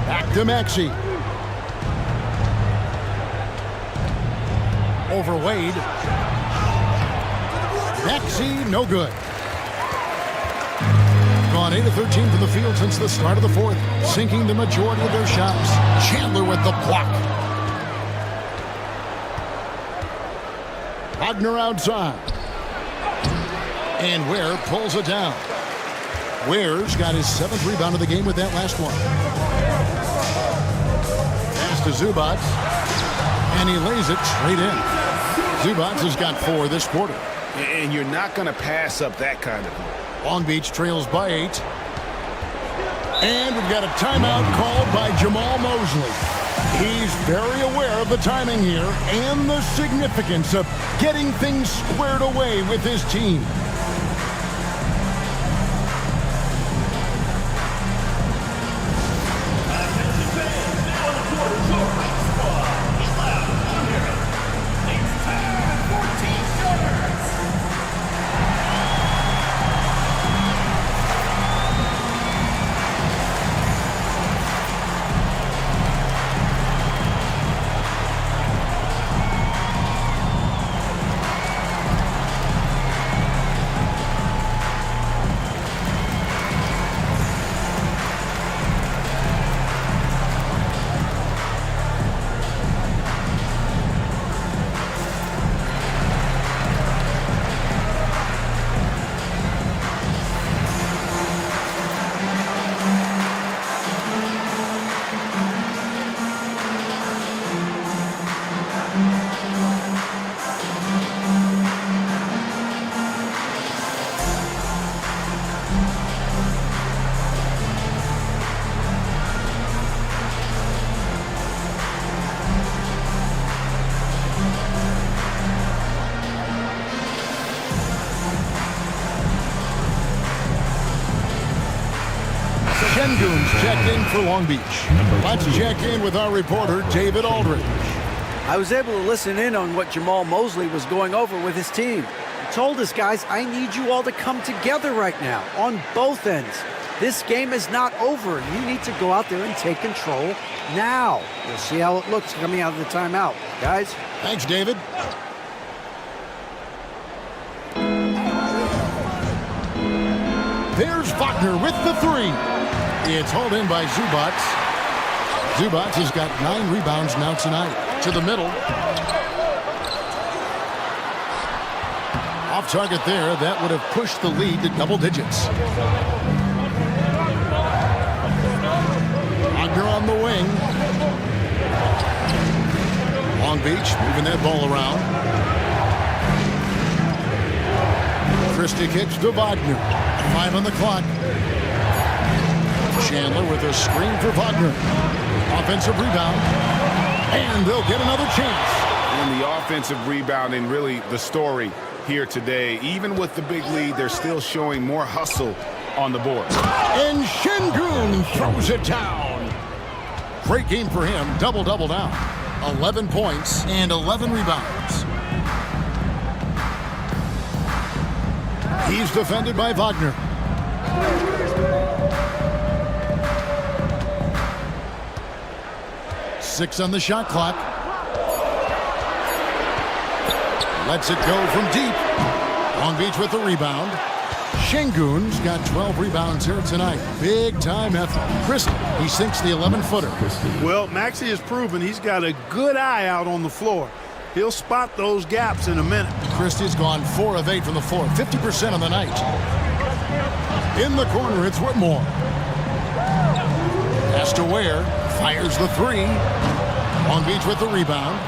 S1: Back to Maxey. Over Wade. Maxey, no good. Gone 8 of 13 from the field since the start of the fourth, sinking the majority of their shots. Chandler with the block. Wagner outside. And Ware pulls it down. Ware's got his 7th rebound of the game with that last one. Pass to Zubac. And he lays it straight in. Zubac has got 4 this quarter.
S4: And you're not going to pass up that kind of thing.
S1: Long Beach trails by 8. And we've got a timeout called by Jamal Mosley. He's very aware of the timing here and the significance of getting things squared away with his team. Shengun's checked in for Long Beach. Let's check in with our reporter, David Aldridge.
S2: I was able to listen in on what Jamal Mosley was going over with his team. He told his guys, I need you all to come together right now on both ends. This game is not over. You need to go out there and take control now. You'll see how it looks coming out of the timeout. Guys?
S1: Thanks, David. There's Wagner with the 3. It's hauled in by Zubac. Zubac has got 9 rebounds now tonight. To the middle. Off target there. That would have pushed the lead to double digits. Wagner on the wing. Long Beach moving that ball around. Christie kicks to Wagner. 5 on the clock. Chandler with a screen for Wagner. Offensive rebound. And they'll get another chance.
S4: And the offensive rebound and really the story here today. Even with the big lead, they're still showing more hustle on the board.
S1: And Shengun throws it down. Great game for him. Double-double now. 11 points and 11 rebounds. He's defended by Wagner. Six on the shot clock. Lets it go from deep. Long Beach with the rebound. Shengun's got 12 rebounds here tonight. Big time effort. Christie, he sinks the 11-footer.
S3: Well, Maxey has proven he's got a good eye out on the floor. He'll spot those gaps in a minute.
S1: Christie's gone 4 of 8 from the floor, 50% on the night. In the corner, it's Whitmore. Pass to Ware, fires the 3. Long Beach with the rebound.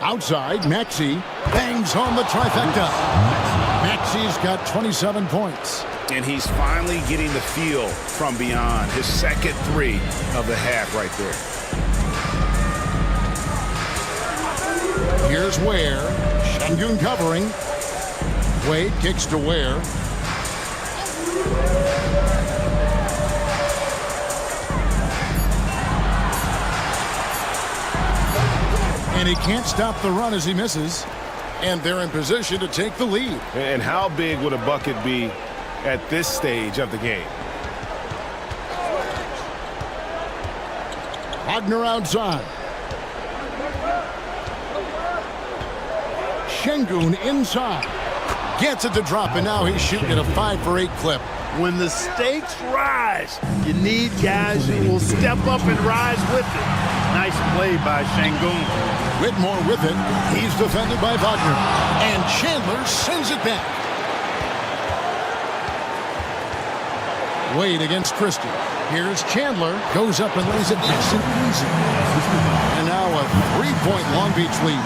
S1: Outside, Maxey bangs home the trifecta. Maxey's got 27 points.
S4: And he's finally getting the feel from beyond. His second 3 of the half right there.
S1: Here's Ware. Shengun covering. Wade kicks to Ware. And he can't stop the run as he misses. And they're in position to take the lead.
S4: And how big would a bucket be at this stage of the game?
S1: Wagner outside. Şengün inside. Gets it to drop, and now he's shooting at a 5 for 8 clip.
S3: When the stakes rise, you need guys who will step up and rise with it. Nice play by Şengün.
S1: Whitmore with it. He's defended by Wagner. And Chandler sends it back. Wade against Christie. Here's Chandler. Goes up and lays it nice and easy. And now a 3-point Long Beach lead.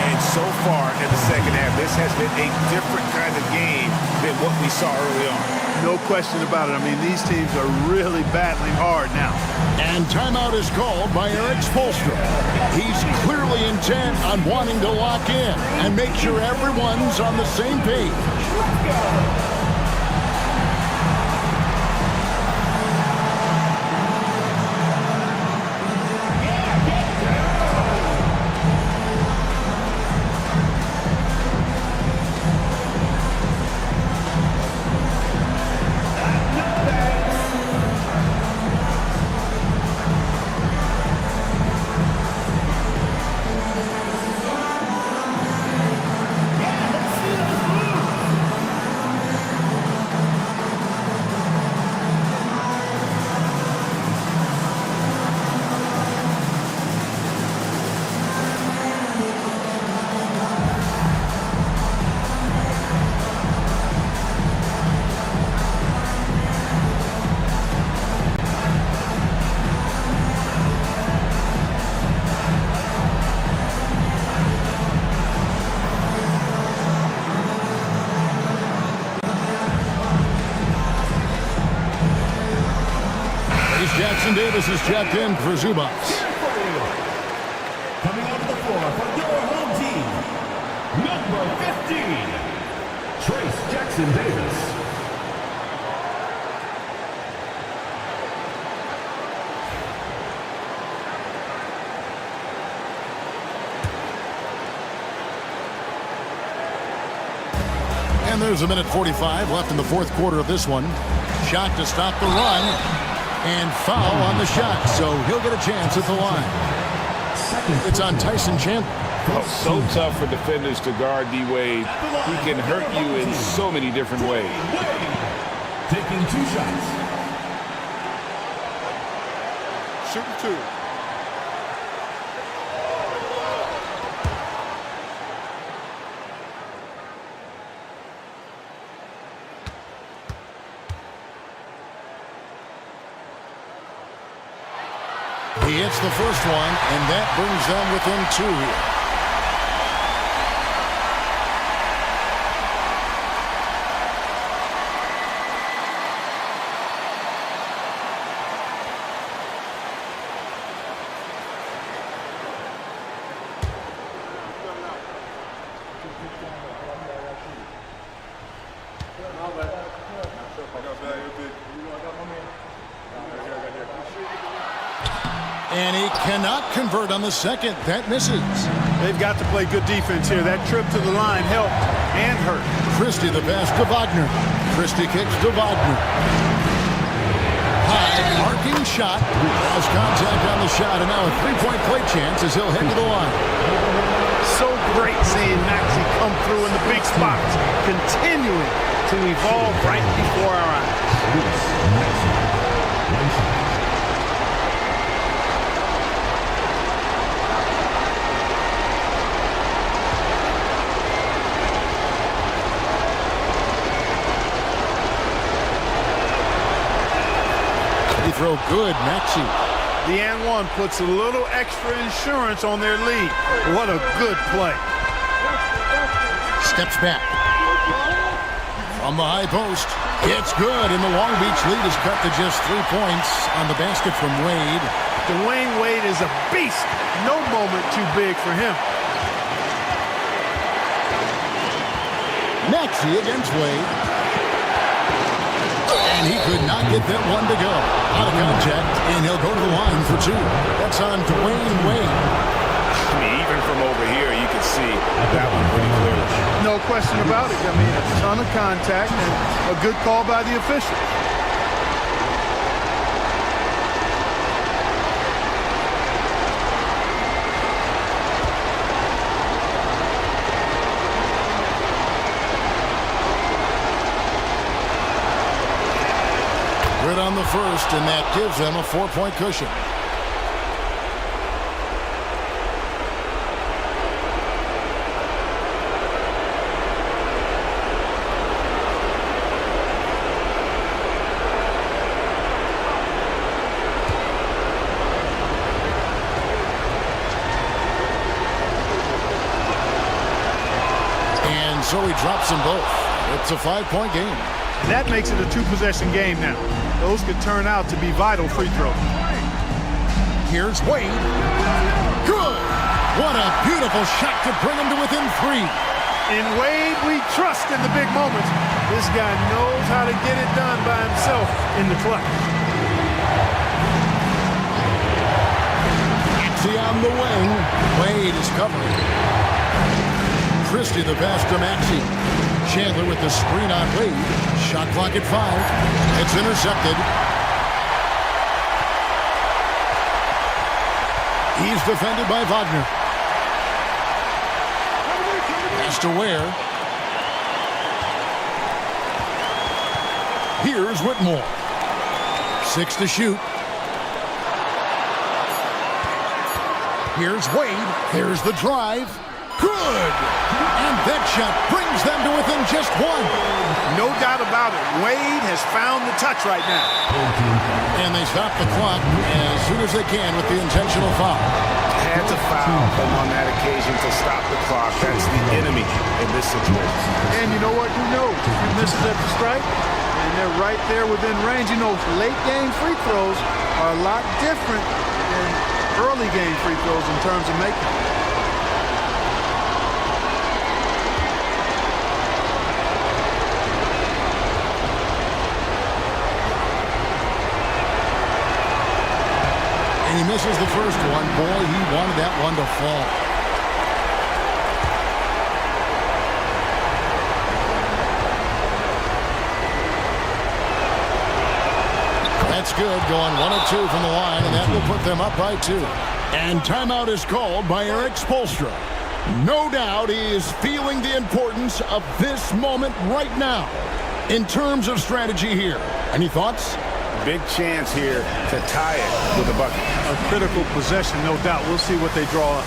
S4: And so far in the second half, this has been a different kind of game than what we saw early on.
S3: No question about it. I mean, these teams are really battling hard now.
S1: And timeout is called by Eric Spoelstra. He's clearly intent on wanting to lock in and make sure everyone's on the same page. Jackson Davis is checked in for Zubac.
S5: Coming onto the floor for your home team, number 15, Trace Jackson Davis.
S1: And there's a minute 45 left in the fourth quarter of this one. Shot to stop the run. And foul on the shot, so he'll get a chance at the line. It's on Tyson Chandler.
S4: Oh, so tough for defenders to guard D-Wade. He can hurt you in so many different ways.
S5: Taking 2 shots.
S1: Shooting 2. He hits the first one, and that brings them within 2 here. And he cannot convert on the second. That misses.
S3: They've got to play good defense here. That trip to the line helped and hurt.
S1: Christie the pass to Wagner. Christie kicks to Wagner. High arcing shot. Has contact on the shot, and now a 3-point play chance as he'll head to the line.
S3: So great seeing Maxey come through in the big spots, continuing to evolve right before our eyes.
S1: Throw good, Maxey.
S3: The and one puts a little extra insurance on their lead. What a good play.
S1: Steps back. From the high post. It's good, and the Long Beach lead is cut to just 3 points on the basket from Wade.
S3: Dwayne Wade is a beast. No moment too big for him.
S1: Maxey against Wade. And he could not get that one to go. Out of contact, and he'll go to the line for 2. That's on Dwayne Wade.
S4: I mean, even see that one pretty clearly.
S3: No question about it. I mean, a ton of contact and a good call by the official.
S1: Good on the first, and that gives them a 4-point cushion. And so he drops them both. It's a 5-point game.
S3: That makes it a 2-possession game now. Those could turn out to be vital free throws.
S1: Here's Wade. Good! What a beautiful shot to bring him to within 3.
S3: In Wade, we trust in the big moments. This guy knows how to get it done by himself in the clutch.
S1: Maxey on the wing. Wade is covering. Christie the pass to Maxey. Chandler with the screen on Wade. Shot clock at 5. It's intercepted. He's defended by Wagner. Pass to Ware. Here's Whitmore. 6 to shoot. Here's Wade. Here's the drive. Good! And that shot brings them to within just 1.
S3: No doubt about it. Wade has found the touch right now.
S1: And they stop the clock as soon as they can with the intentional foul.
S4: Had to foul them on that occasion to stop the clock. That's the enemy in this situation.
S3: And you know what? Who knows? If he misses at the strike, and they're right there within range. You know, late game free throws are a lot different than early game free throws in terms of making them.
S1: And he misses the first one. Boy, he wanted that one to fall. That's good. Going 1 of 2 from the line, and that will put them up by 2. And timeout is called by Eric Spoelstra. No doubt he is feeling the importance of this moment right now in terms of strategy here. Any thoughts?
S4: Big chance here to tie it with a bucket.
S3: A critical possession, no doubt. We'll see what they draw up.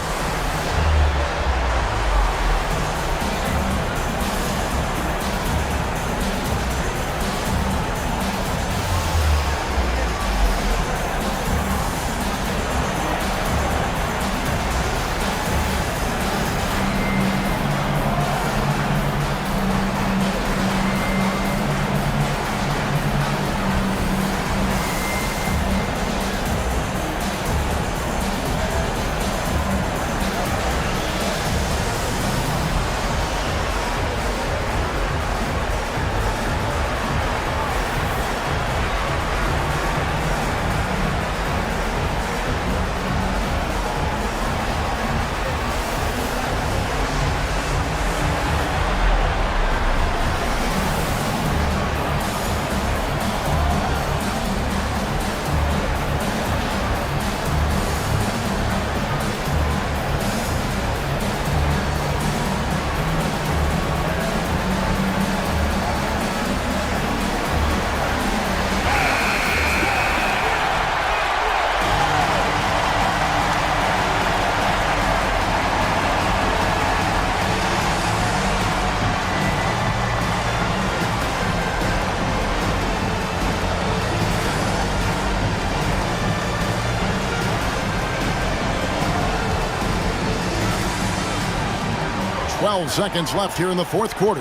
S1: Seconds left here in the fourth quarter.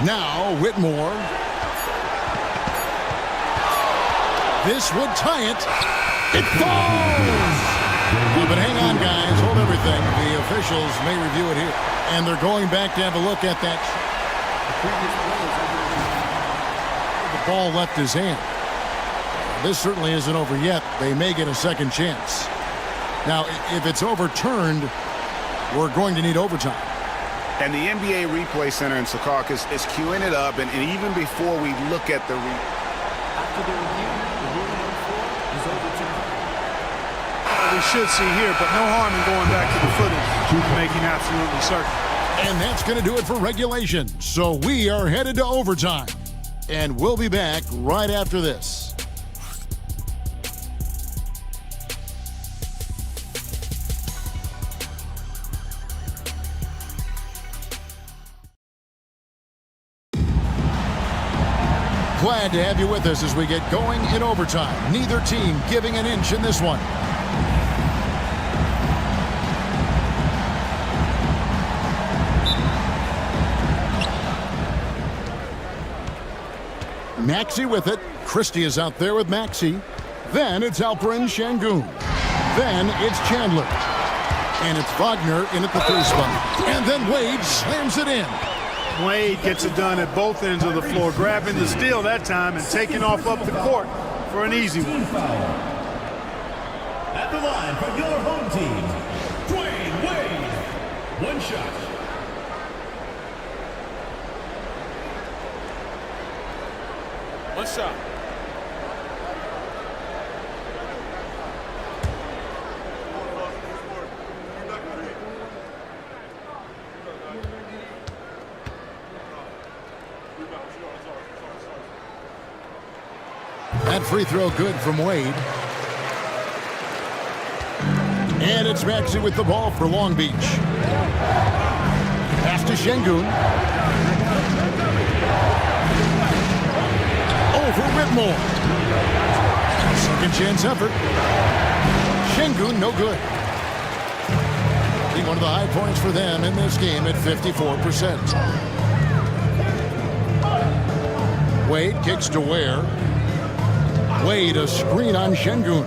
S1: Now Whitmore. This would tie it. It falls! Well, but hang on, guys. Hold everything. The officials may review it here. And they're going back to have a look at that. The ball left his hand. This certainly isn't over yet. They may get a second chance. Now, if it's overturned, we're going to need overtime.
S4: And the NBA Replay Center in Secaucus is queuing it up, and even before we look at the
S2: After the review, the ruling on the floor is overturned.
S3: We should see here, but no harm in going back to the footage, making absolutely certain.
S1: And that's going to do it for regulation. So we are headed to overtime. And we'll be back right after this. Glad to have you with us as we get going in overtime. Neither team giving an inch in this one. Maxey with it. Christie is out there with Maxey. Then it's Alperen Şengün. Then it's Chandler. And it's Wagner in at the 3 spot. And then Wade slams it in.
S3: Wade gets it done at both ends of the floor, grabbing the steal that time and taking off up the court for an easy one.
S5: At the line for your home team, Dwayne Wade. One shot.
S3: One shot.
S1: That free throw good from Wade. And it's Maxey with the ball for Long Beach. Pass to Şengün. Over Whitmore. Second chance effort. Şengün no good. Being one of the high points for them in this game at 54%. Wade kicks to Ware. Wade a screen on Şengün.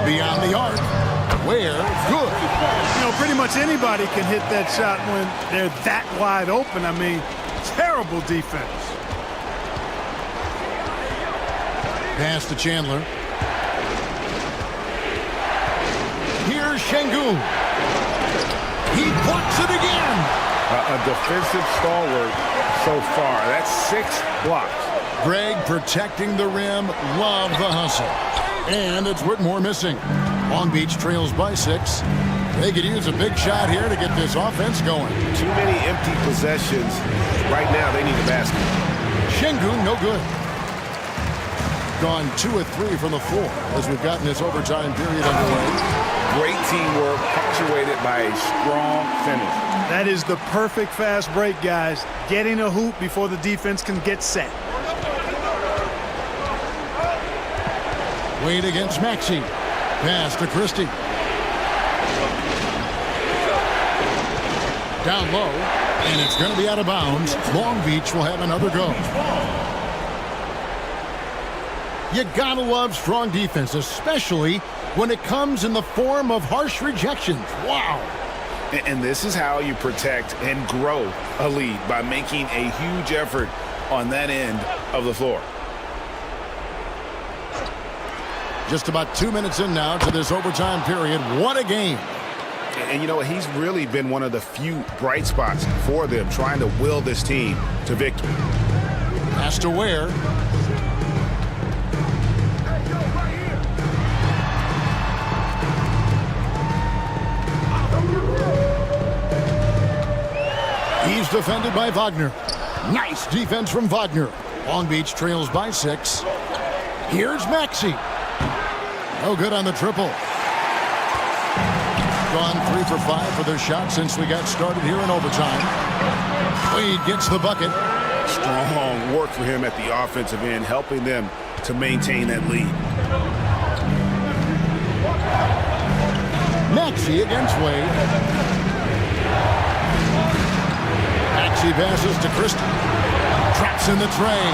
S1: Beyond the arc. Ware good.
S3: You know, pretty much anybody can hit that shot when they're that wide open. I mean, terrible defense.
S1: Pass to Chandler. Here's Şengün. He blocks it again.
S4: a defensive stalwart so far. That's 6 blocks.
S1: Greg protecting the rim. Love the hustle. And it's Whitmore missing. Long Beach trails by 6. They could use a big shot here to get this offense going.
S4: Too many empty possessions. Right now, they need a basket.
S1: Şengün, no good. Gone 2 of 3 from the floor as we've gotten this overtime period underway.
S4: Great teamwork, punctuated by a strong finish.
S3: That is the perfect fast break, guys. Getting a hoop before the defense can get set.
S1: Wade against Maxey. Pass to Christie. Down low, and it's going to be out of bounds. Long Beach will have another go. You gotta love strong defense, especially when it comes in the form of harsh rejections. Wow.
S4: And this is how you protect and grow a lead, by making a huge effort on that end of the floor.
S1: Just about 2 minutes in now to this overtime period. What a game.
S4: And you know, he's really been one of the few bright spots for them, trying to will this team to victory.
S1: Pass to Ware. He's defended by Wagner. Nice defense from Wagner. Long Beach trails by 6. Here's Maxey. No good on the triple. Gone 3 for 5 for their shot since we got started here in overtime. Wade gets the bucket.
S4: Strong work for him at the offensive end, helping them to maintain that lead.
S1: Maxey against Wade. Maxey passes to Christie. Traps in the tray.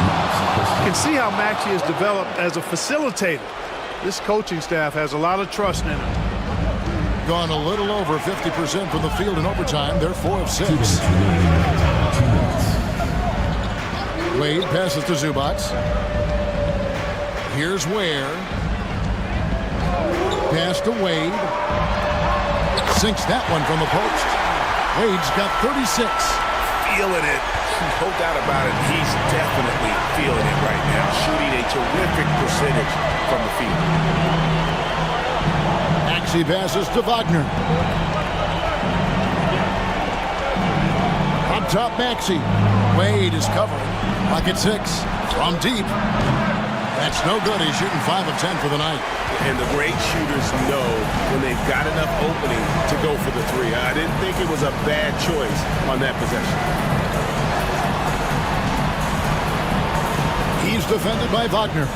S3: You can see how Maxey has developed as a facilitator. This coaching staff has a lot of trust in him.
S1: Gone a little over 50% from the field in overtime. They're 4 of 6. Wade passes to Zubac. Here's Ware. Pass to Wade. Sinks that one from the post. Wade's got 36.
S4: Feeling it. No doubt about it. He's definitely feeling it right now. Shooting a terrific percentage from the field.
S1: Maxey passes to Wagner. Up top, Maxey. Wade is covering. Pocket 6. From deep. That's no good. He's shooting 5 of 10 for the night.
S4: And the great shooters know when they've got enough opening to go for the 3. I didn't think it was a bad choice on that possession.
S1: He's defended by Wagner.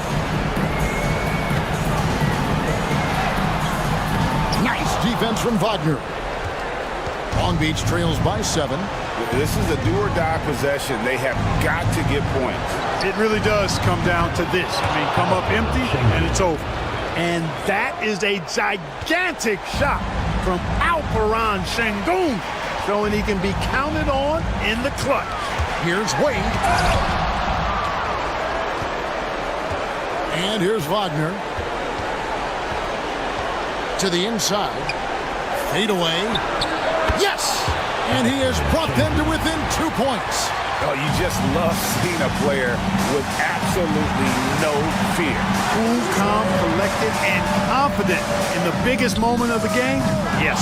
S1: Nice defense from Wagner. Long Beach trails by 7.
S4: This is a do-or-die possession. They have got to get points.
S3: It really does come down to this. I mean, come up empty, and it's over. And that is a gigantic shot from Alperon Sengun, showing he can be counted on in the clutch.
S1: Here's Wade. And here's Wagner. To the inside. Fade away. Yes! And he has brought them to within 2 points.
S4: Oh, you just love seeing a player with absolutely no fear.
S3: Cool, calm, collected, and confident in the biggest moment of the game? Yes.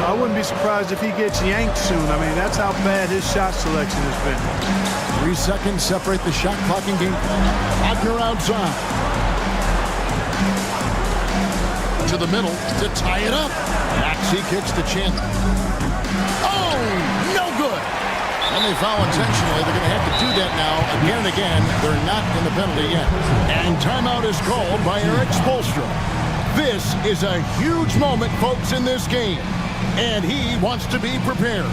S3: I wouldn't be surprised if he gets yanked soon. I mean, that's how bad his shot selection has been.
S1: 3 seconds separate the shot clock and game. Wagner outside. To the middle to tie it up. Maxey kicks to Chin. Oh, no good. And they foul intentionally. They're going to have to do that now again and again. They're not in the penalty yet. And timeout is called by Eric Spoelstra. This is a huge moment, folks, in this game. And he wants to be prepared.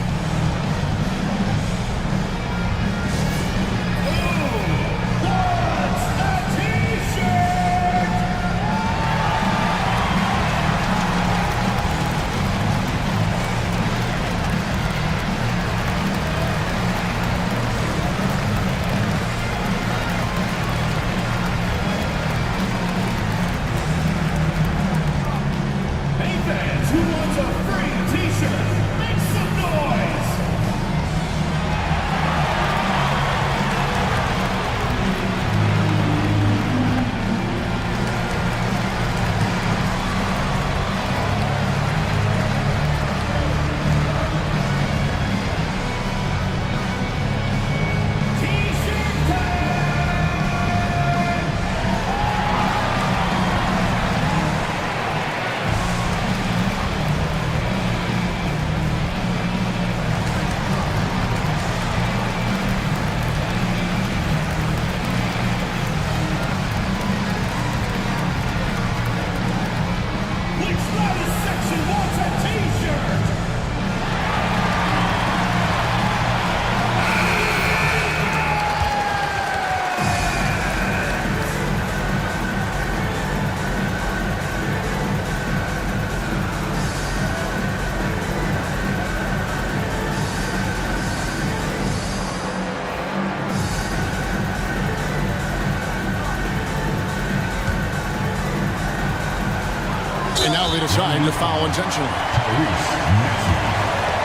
S1: And now they decide to foul intentionally.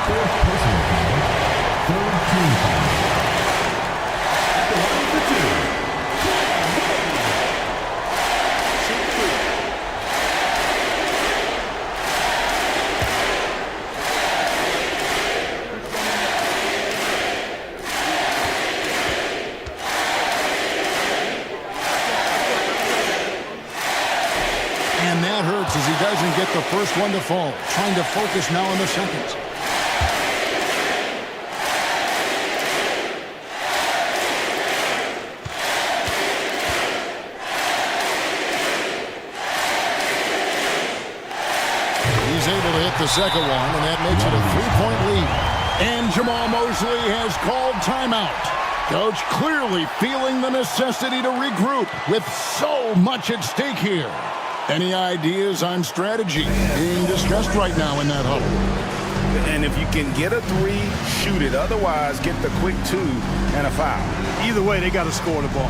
S5: Fourth personal foul. Third team foul. At the line for 2.
S1: And that hurts as he doesn't get the first one to fall. Trying to focus now on the second. He's able to hit the second one, and that makes it a 3-point lead. And Jamal Mosley has called timeout. Coach clearly feeling the necessity to regroup with so much at stake here. Any ideas on strategy being discussed right now in that huddle?
S4: And if you can get a 3, shoot it. Otherwise, get the quick 2 and a foul.
S3: Either way, they got to score the ball.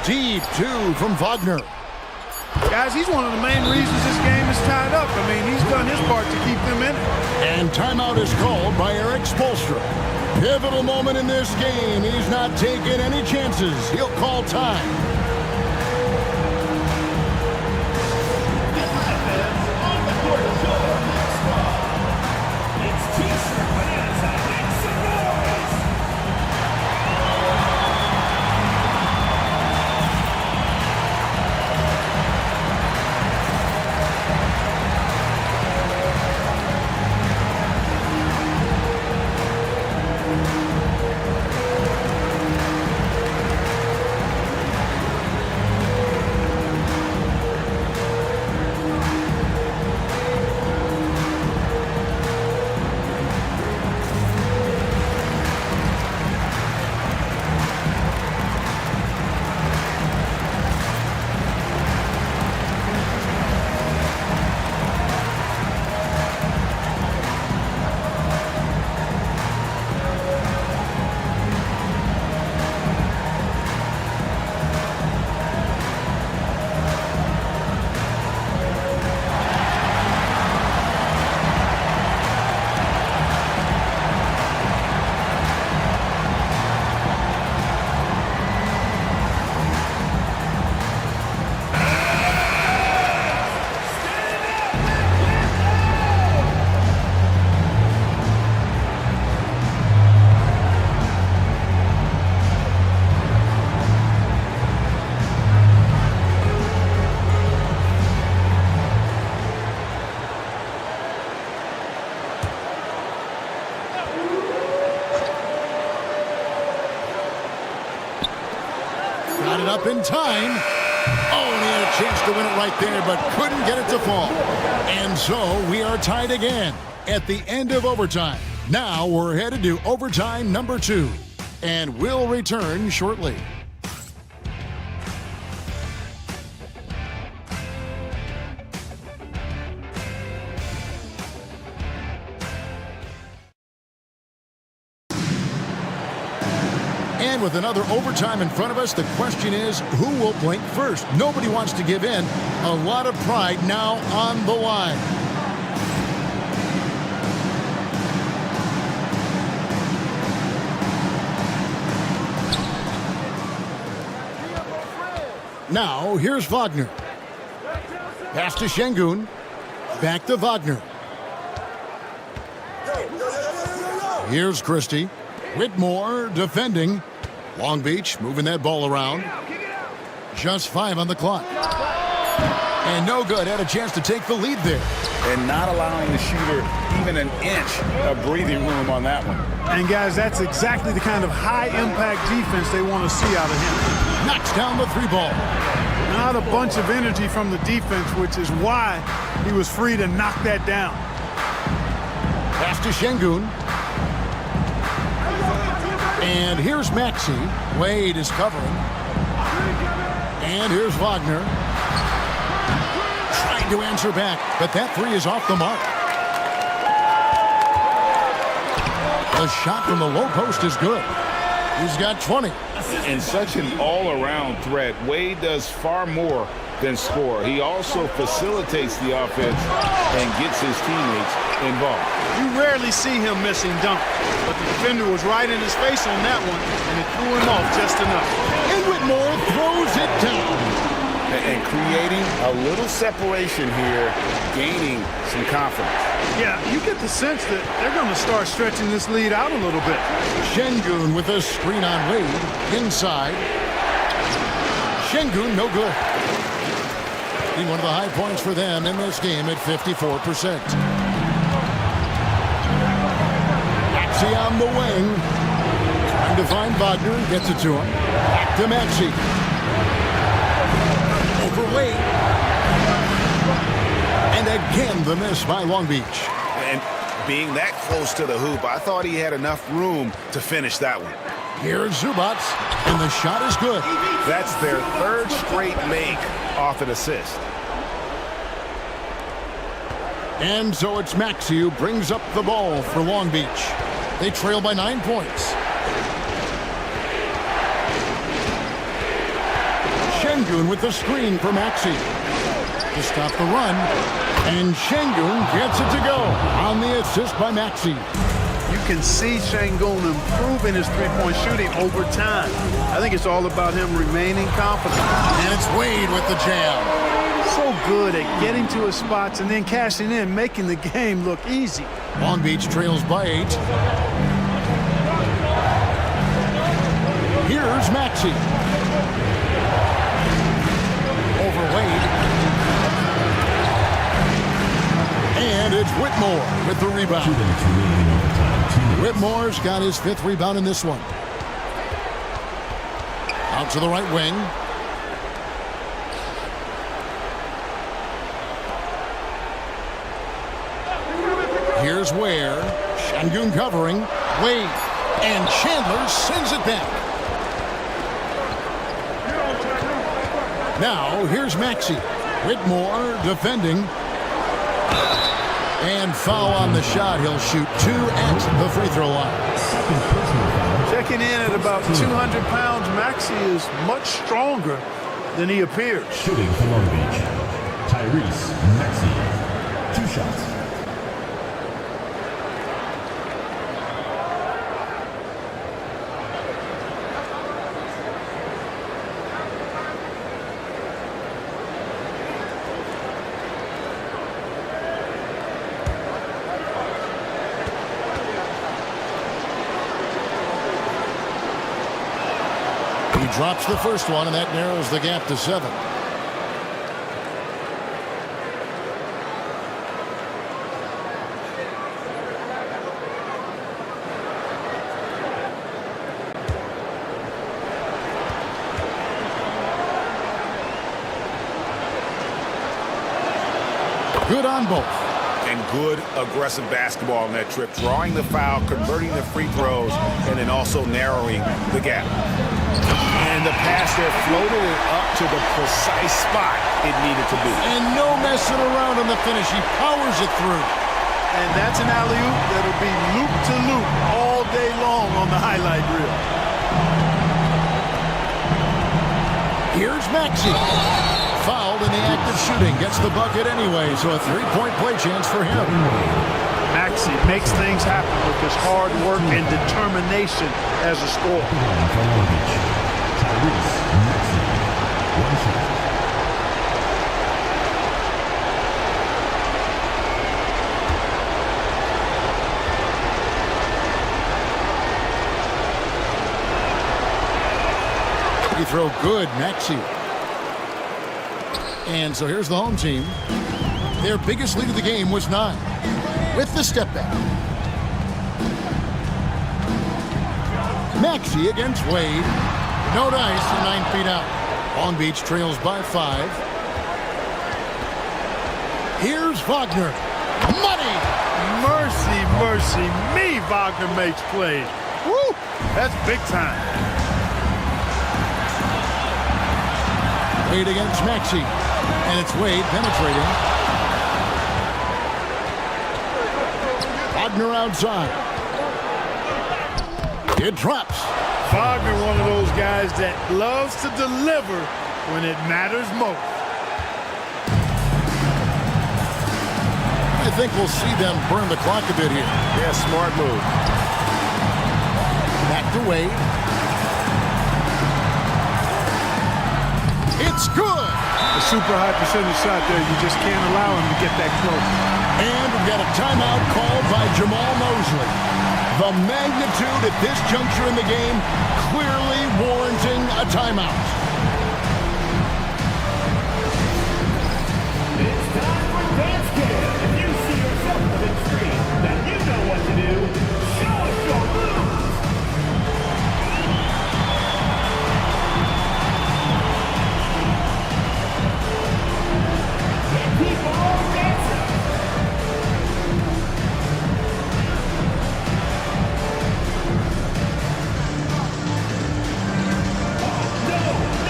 S1: Deep two from Wagner.
S3: Guys, he's one of the main reasons this game is tied up. I mean, he's done his part to keep them in it.
S1: And timeout is called by Eric Spoelstra. Pivotal moment in this game. He's not taking any chances. He'll call time. Got it up in time. Oh, and he had a chance to win it right there, but couldn't get it to fall. And so we are tied again at the end of overtime. Now we're headed to overtime number 2, and we'll return shortly. And with another overtime in front of us, the question is, who will blink first? Nobody wants to give in. A lot of pride now on the line. Now, here's Wagner. Pass to Şengün. Back to Wagner. Here's Christie. Whitmore defending. Long Beach moving that ball around. Just 5 on the clock. And no good. Had a chance to take the lead there.
S4: And not allowing the shooter even an inch of breathing room on that one.
S3: And, guys, that's exactly the kind of high-impact defense they want to see out of him.
S1: Knocks down the 3 ball.
S3: Not a bunch of energy from the defense, which is why he was free to knock that down.
S1: Pass to Şengün. And here's Maxey. Wade is covering. And here's Wagner. Trying to answer back, but that 3 is off the mark. The shot from the low post is good. He's got 20.
S4: And such an all-around threat. Wade does far more than score. He also facilitates the offense and gets his teammates involved.
S3: You rarely see him missing dunks, but the defender was right in his face on that one, and it threw him off just enough.
S1: And Whitmore throws it down.
S4: And creating a little separation here, gaining some confidence.
S3: Yeah, you get the sense that they're going to start stretching this lead out a little bit.
S1: Şengün with a screen on Wade. Inside. Şengün, no good. One of the high points for them in this game at 54%. Maxey on the wing. Trying to find Wagner. Gets it to him. Back to Maxey. Over Wade. And again, the miss by Long Beach.
S4: And being that close to the hoop, I thought he had enough room to finish that one.
S1: Here's Zubac, and the shot is good.
S4: That's their 3rd straight make off an assist.
S1: And so it's Maxey who brings up the ball for Long Beach. They trail by 9 points. Şengün with the screen for Maxey. To stop the run, and Şengün gets it to go on the assist by Maxey.
S3: You can see Şengün improving his three-point shooting over time. I think it's all about him remaining confident.
S1: And it's Wade with the jam.
S3: So good at getting to his spots and then cashing in, making the game look easy.
S1: Long Beach trails by 8. Here's Maxey. Over Wade. And it's Whitmore with the rebound. Whitmore's got his 5th rebound in this one. Out to the right wing. Here's Ware. Şengün covering. Wade. And Chandler sends it back. Now, here's Maxey. Whitmore defending. And foul on the shot. He'll shoot 2 at the free throw line.
S3: Checking in at about 200 pounds, Maxey is much stronger than he appears.
S5: Shooting for Long Beach, Tyrese Maxey. 2 shots.
S1: He drops the first one, and that narrows the gap to 7. Good on both.
S4: And good aggressive basketball on that trip, drawing the foul, converting the free throws, and then also narrowing the gap. And the pass there floated it up to the precise spot it needed to be.
S1: And no messing around on the finish. He powers it through.
S3: And that's an alley-oop that'll be loop-to-loop all day long on the highlight reel.
S1: Here's Maxey. Fouled in the act of shooting. Gets the bucket anyway, so a 3-point play chance for him.
S3: Maxey makes things happen with his hard work and determination as a scorer.
S1: He throw good, Maxey. And so here's the home team. Their biggest lead of the game was 9. With the step back. Maxey against Wade. No dice and 9 feet out. Long Beach trails by 5. Here's Wagner. Money!
S3: Mercy, mercy me, Wagner makes plays. Woo! That's big time.
S1: Wade against Maxey. And it's Wade penetrating. Wagner outside. It drops.
S3: Wagner, one of those guys that loves to deliver when it matters most.
S1: I think we'll see them burn the clock a bit here.
S4: Yeah, smart move.
S1: Back to Wade. It's good.
S3: A super high percentage shot there. You just can't allow him to get that close.
S1: And we've got a timeout called by Jamal Mosley. The magnitude at this juncture in the game clearly warranting a timeout.
S5: It's time for dance cam. If you see yourself on the screen, then you know what to do. Show us your moves. And keep on dancing. Oh, no.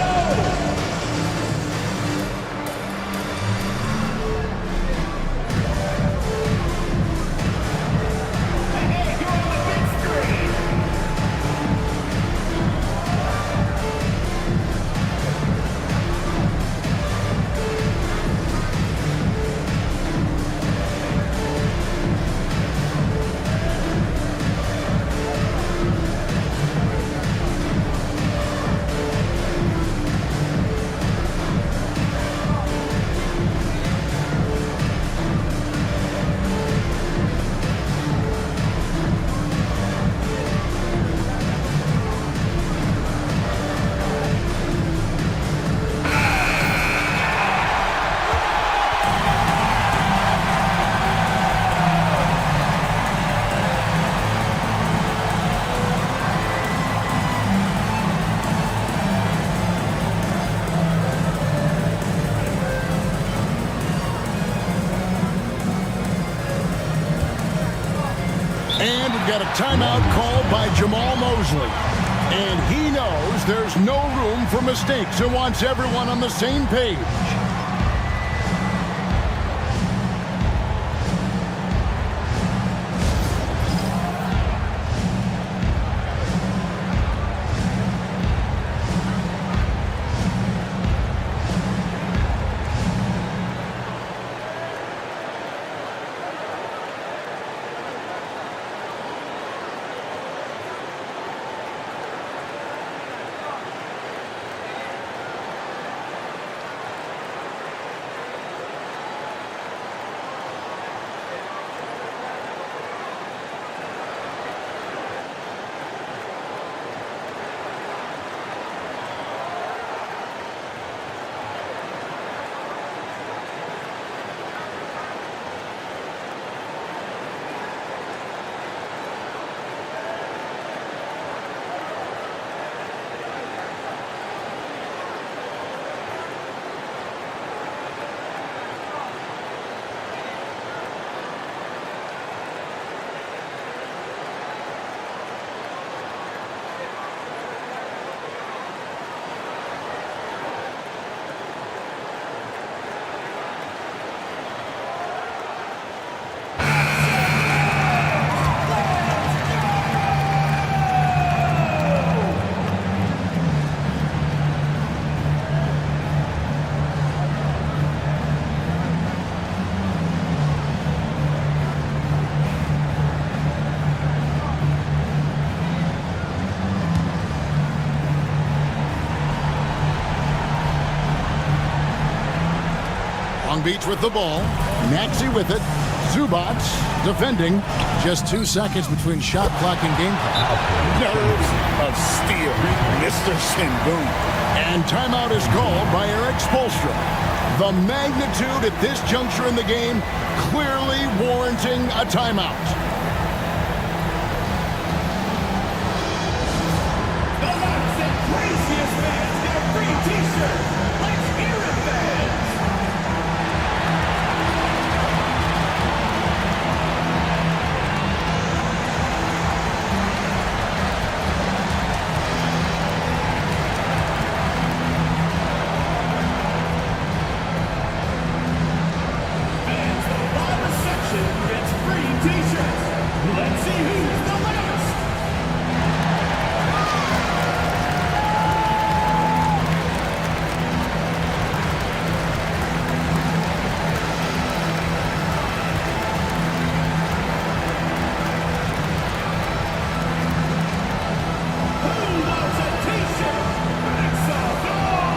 S1: got a timeout called by Jamal Mosley. And he knows there's no room for mistakes and wants everyone on the same page. Long Beach with the ball. Maxey with it. Zubats defending. Just 2 seconds between shot clock and game clock.
S4: Nerves of steel, Mr. Shinboom.
S1: And timeout is called by Eric Spoelstra. The magnitude at this juncture in the game clearly warranting a timeout.
S5: The loudest and craziest fans get a free t-shirt. Let's hear it, fans. Fans, the loudest section gets free t-shirts. Let's see who's the loudest. Who wants a t-shirt? Make some noise.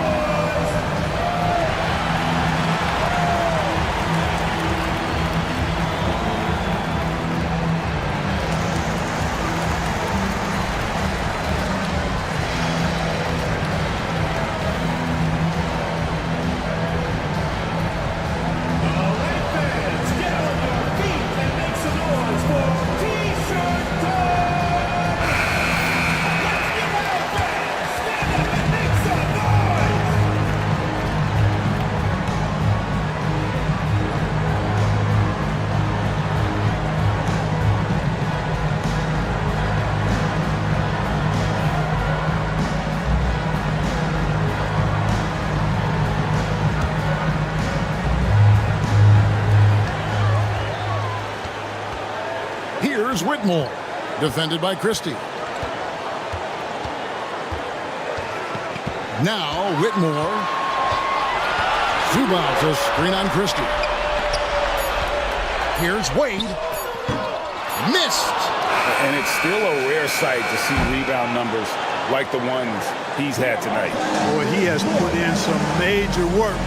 S5: All right, fans, get on your feet and make some noise for t-shirt time. Let's get out, fans. Stand up and make some noise.
S1: Here's Whitmore. Defended by Christie. Now Whitmore. Zubats a screen on Christie. Here's Wade. Missed.
S4: And it's still a rare sight to see rebound numbers like the ones he's had tonight.
S3: Boy, he has put in some major work.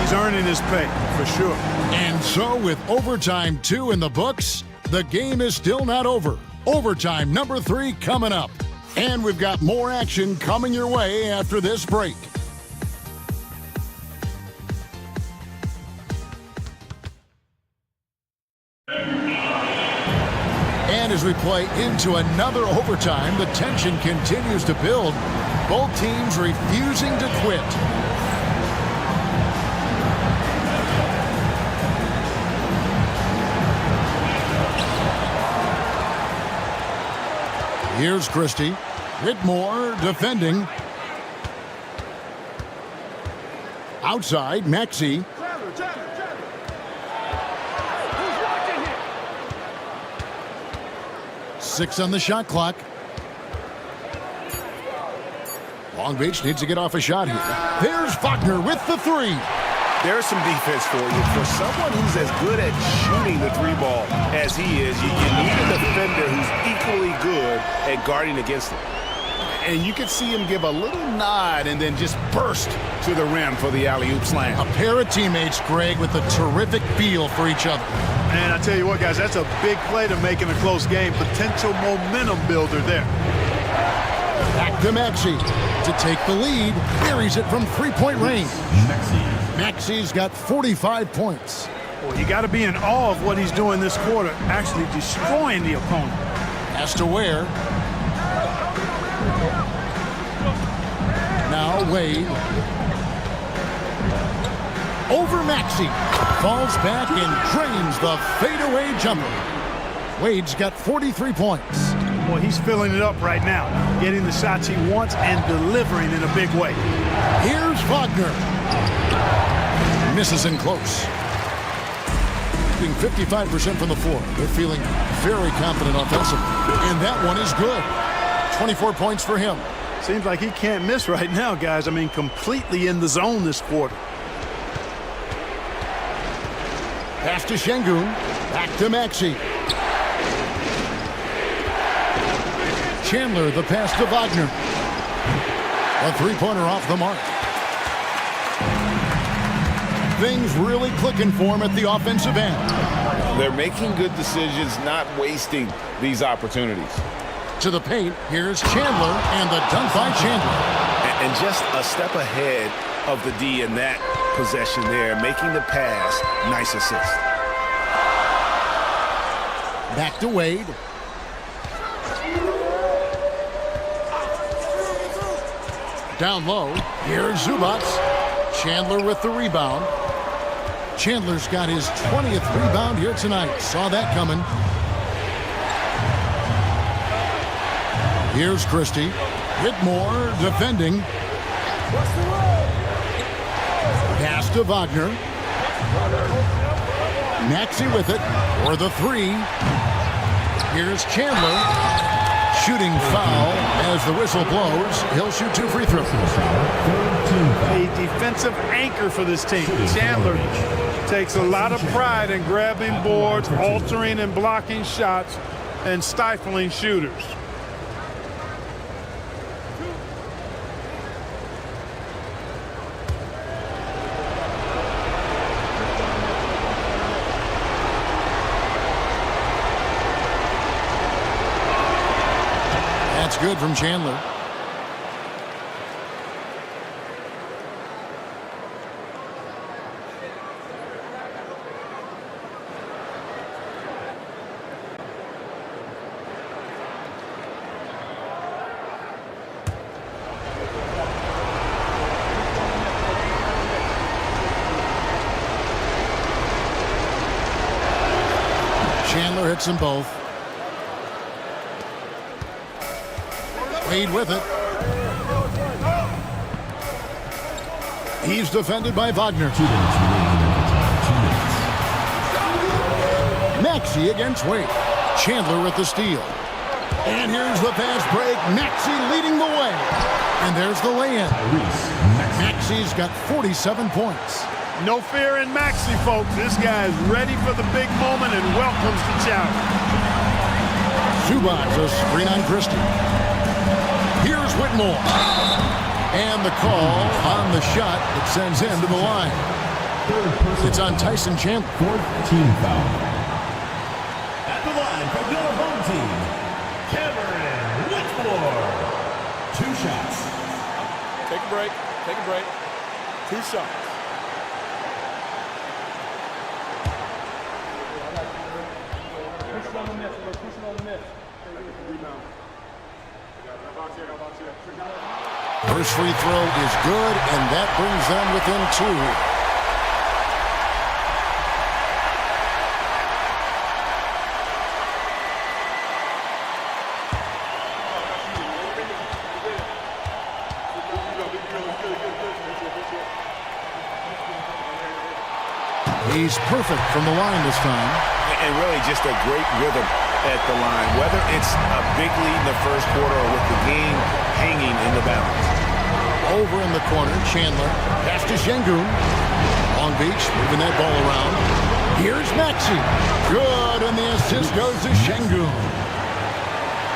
S3: He's earning his pay, for sure.
S1: And so with overtime 2 in the books, the game is still not over. Overtime number 3 coming up. And we've got more action coming your way after this break. And as we play into another overtime, the tension continues to build. Both teams refusing to quit. Here's Christie. Whitmore defending. Outside, Maxey. 6 on the shot clock. Long Beach needs to get off a shot here. There's Faulkner with the 3.
S4: There's some defense for you. For someone who's as good at shooting the 3 ball as he is, you need a defender who's equally good at guarding against him. And you can see him give a little nod and then just burst to the rim for the alley-oop slam.
S1: A pair of teammates, Greg, with a terrific feel for each other.
S3: And I tell you what, guys, that's a big play to make in a close game. Potential momentum builder there.
S1: Back to Maxey to take the lead. Buries it from 3-point range. Maxey's got 45 points.
S3: Well, you got to be in awe of what he's doing this quarter, actually destroying the opponent.
S1: Has to wear. Now Wade. Over Maxey. Falls back and drains the fadeaway jumper. Wade's got 43 points.
S3: Boy, he's filling it up right now, getting the shots he wants and delivering in a big way.
S1: Here's Wagner. Misses in close. Shooting 55% from the floor. They're feeling very confident offensively. And that one is good. 24 points for him.
S3: Seems like he can't miss right now, guys. I mean, completely in the zone this quarter.
S1: Pass to Şengün. Back to Maxey. Chandler, the pass to Wagner. A 3-pointer off the mark. Things really clicking for him at the offensive end.
S4: They're making good decisions, not wasting these opportunities.
S1: To the paint, here's Chandler, and the dunk by Chandler.
S4: And just a step ahead of the D in that possession there, making the pass. Nice assist.
S1: Back to Wade. Down low, here's Zubats. Chandler with the rebound. Chandler's got his 20th rebound here tonight. Saw that coming. Here's Christie. Whitmore defending. Pass to Wagner. Maxey with it for the 3. Here's Chandler. Shooting foul as the whistle blows. He'll shoot 2 free throws.
S3: A defensive anchor for this team. Chandler takes a lot of pride in grabbing boards, altering and blocking shots, and stifling shooters.
S1: That's good from Chandler. Chandler hits them both. Wade with it. He's defended by Wagner. Maxey against Wade. Chandler with the steal. And here's the fast break. Maxey leading the way. And there's the lay-in. Maxey's got 47 points.
S3: No fear in Maxey, folks. This guy is ready for the big moment and welcomes the challenge.
S1: Zubats a screen on Christie. Here's Whitmore. And the call on the shot that sends him to the line. It's on Tyson Chandler.
S5: 4th team foul. At the line for your home team, Cameron Whitmore. 2 shots.
S9: Take a break. Take a break. 2 shots.
S1: First free throw is good, and that brings them within 2. He's perfect from the line this time.
S4: And really just a great rhythm at the line, whether it's a big lead in the first quarter or with the game hanging in the balance.
S1: Over in the corner, Chandler. Pass to Şengün. Long Beach moving that ball around. Here's Maxey. Good, and the assist goes to Şengün.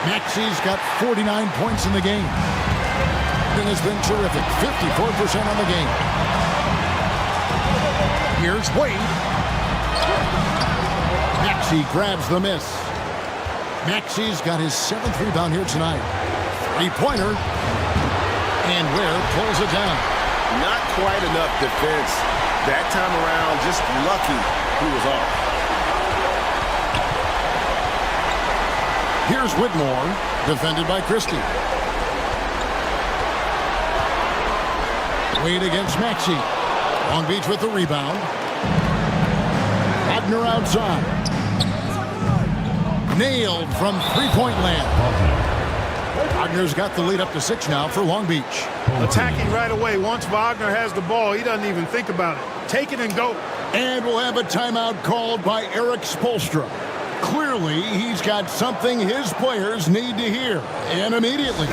S1: Maxey's got 49 points in the game. And has been terrific. 54% on the game. Here's Wade. Maxey grabs the miss. Maxey's got his 7th rebound here tonight. Three-pointer. And Ware pulls it down.
S4: Not quite enough defense that time around. Just lucky he was off.
S1: Here's Whitmore, defended by Christie. Wade against Maxey. Long Beach with the rebound. Wagner outside. Nailed from three-point land. Wagner's got the lead up to 6 now for Long Beach.
S3: Attacking right away. Once Wagner has the ball, he doesn't even think about it. Take it and go.
S1: And we'll have a timeout called by Eric Spoelstra. Clearly, he's got something his players need to hear, and immediately.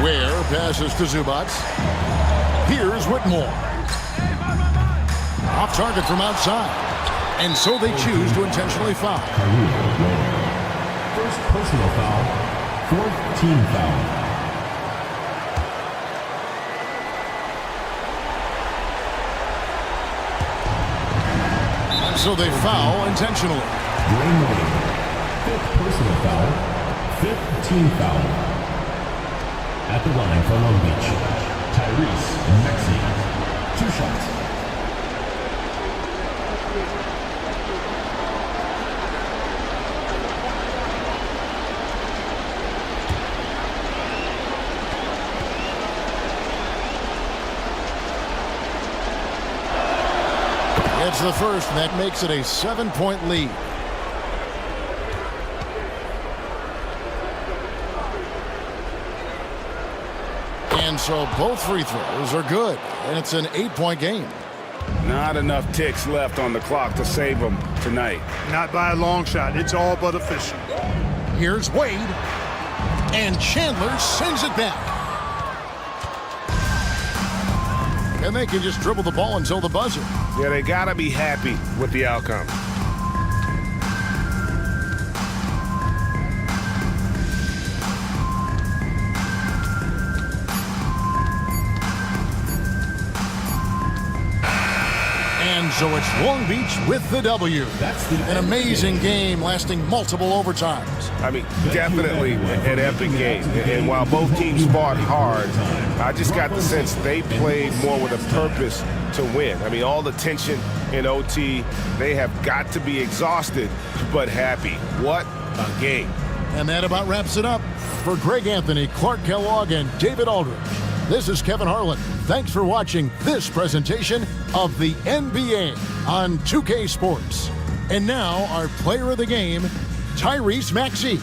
S1: Ware passes to Zubac. Here's Whitmore. Off target from outside. And so they choose to intentionally foul.
S10: First personal foul. 4th team foul.
S1: And so they foul intentionally.
S10: Dwayne Wade. 5th personal foul. 5th team foul. At the line for Long Beach, Tyrese Maxey. 2 shots.
S1: It's the first, and that makes it a 7-point lead. And so both free throws are good, and it's an 8-point game.
S4: Not enough ticks left on the clock to save them tonight.
S3: Not by a long shot. It's all but official.
S1: Here's Wade, and Chandler sends it back. And they can just dribble the ball until the buzzer.
S4: Yeah, they got to be happy with the outcome.
S1: And so it's Long Beach with the W. An amazing game lasting multiple overtimes.
S4: I mean, definitely an epic game. And while both teams fought hard, I just got the sense they played more with a purpose to win. I mean, all the tension in OT, they have got to be exhausted but happy. What a game.
S1: And that about wraps it up. For Greg Anthony, Clark Kellogg, and David Aldridge, this is Kevin Harlan. Thanks for watching this presentation of the NBA on 2K Sports. And now, our player of the game, Tyrese Maxey.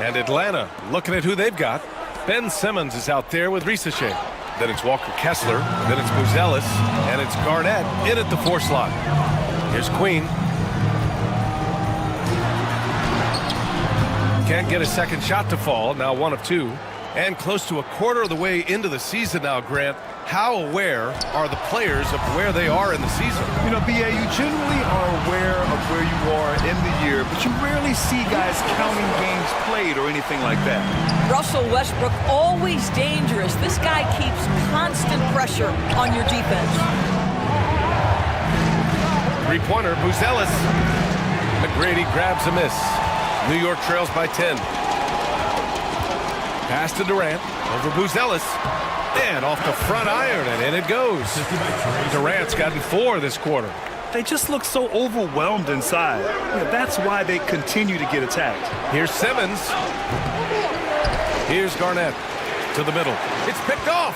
S11: And Atlanta looking at who they've got. Ben Simmons is out there with Risache. Then it's Walker Kessler. Then it's Buzelis. And it's Garnett in at the 4 slot. Here's Queen. Can't get a second shot to fall. Now 1 of 2. And close to a quarter of the way into the season now, Grant. How aware are the players of where they are in the season?
S12: You know, BA, you generally are aware of where you are in the year, but you rarely see guys counting games played or anything like that.
S13: Russell Westbrook, always dangerous. This guy keeps constant pressure on your defense.
S11: Three-pointer, Buzelis. McGrady grabs a miss. New York trails by 10. Pass to Durant, over Buzelis. And off the front iron, and in it goes. Durant's gotten 4 this quarter.
S12: They just look so overwhelmed inside. That's why they continue to get attacked.
S11: Here's Simmons. Here's Garnett to the middle. It's picked off.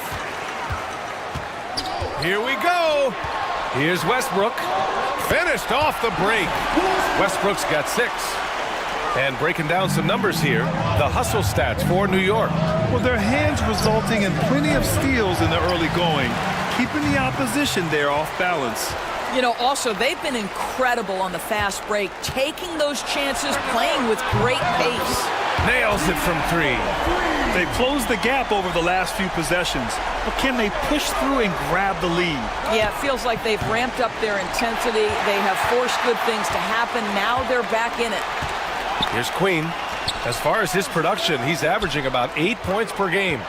S11: Here we go. Here's Westbrook. Finished off the break. Westbrook's got 6. And breaking down some numbers here, the hustle stats for New York.
S12: Well, their hands resulting in plenty of steals in the early going, keeping the opposition there off balance.
S13: You know, also, they've been incredible on the fast break, taking those chances, playing with great pace.
S11: Nails it from 3.
S12: They've closed the gap over the last few possessions, but can they push through and grab the lead?
S13: Yeah, it feels like they've ramped up their intensity. They have forced good things to happen. Now they're back in it.
S11: Here's Queen. As far as his production, he's averaging about 8 points per game.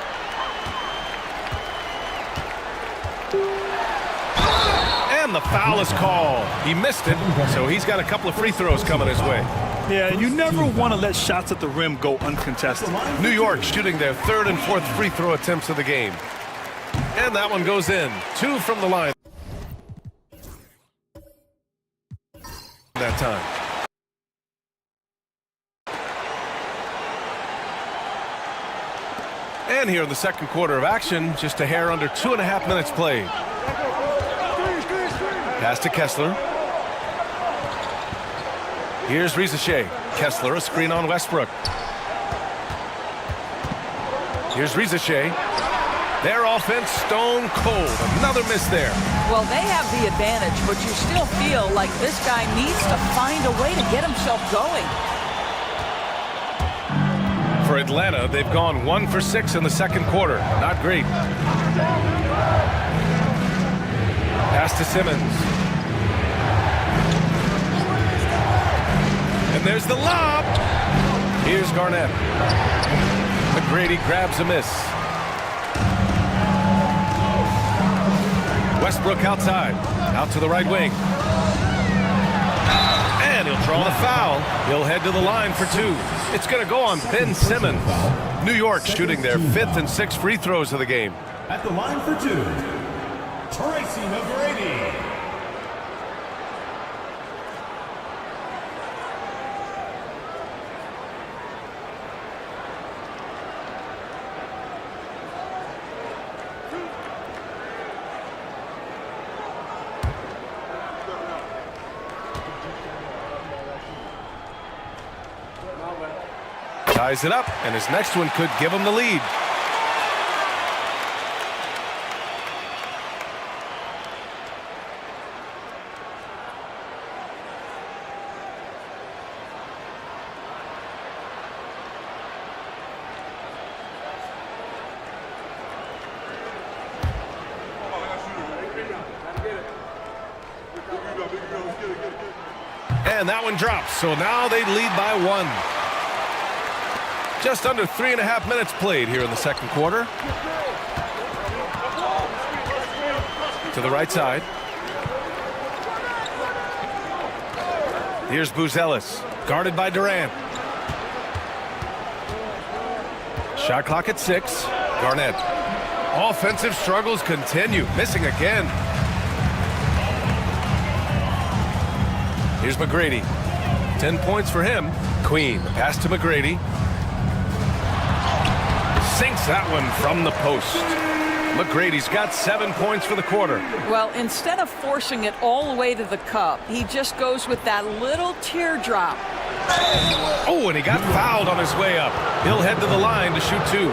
S11: And the foul is called. He missed it, so he's got a couple of free throws coming his way.
S12: Yeah, and you never want to let shots at the rim go uncontested.
S11: New York shooting their 3rd and 4th free throw attempts of the game. And that one goes in. 2 from the line. That time. And here in the second quarter of action, just a hair under 2.5 minutes played. Pass to Kessler. Here's Risache. Kessler, a screen on Westbrook. Here's Risache. Their offense stone cold. Another miss there.
S13: Well, they have the advantage, but you still feel like this guy needs to find a way to get himself going.
S11: For Atlanta, they've gone 1 for 6 in the second quarter. Not great. Pass to Simmons. And there's the lob. Here's Garnett. McGrady grabs a miss. Westbrook outside. Out to the right wing. And he'll draw the foul. He'll head to the line for 2. It's going to go on Ben Simmons. New York shooting their 5th and 6th free throws of the game.
S10: At the line for 2, Tracy McGrady.
S11: Ties it up, and his next one could give him the lead. And that one drops, so now they lead by 1. Just under 3.5 minutes played here in the second quarter. To the right side. Here's Buzelis, guarded by Durant. Shot clock at 6. Garnett. Offensive struggles continue, missing again. Here's McGrady. 10 points for him. Queen, pass to McGrady. Sinks that one from the post. McGrady's got 7 points for the quarter.
S13: Well, instead of forcing it all the way to the cup, he just goes with that little teardrop.
S11: Oh, and he got fouled on his way up. He'll head to the line to shoot 2.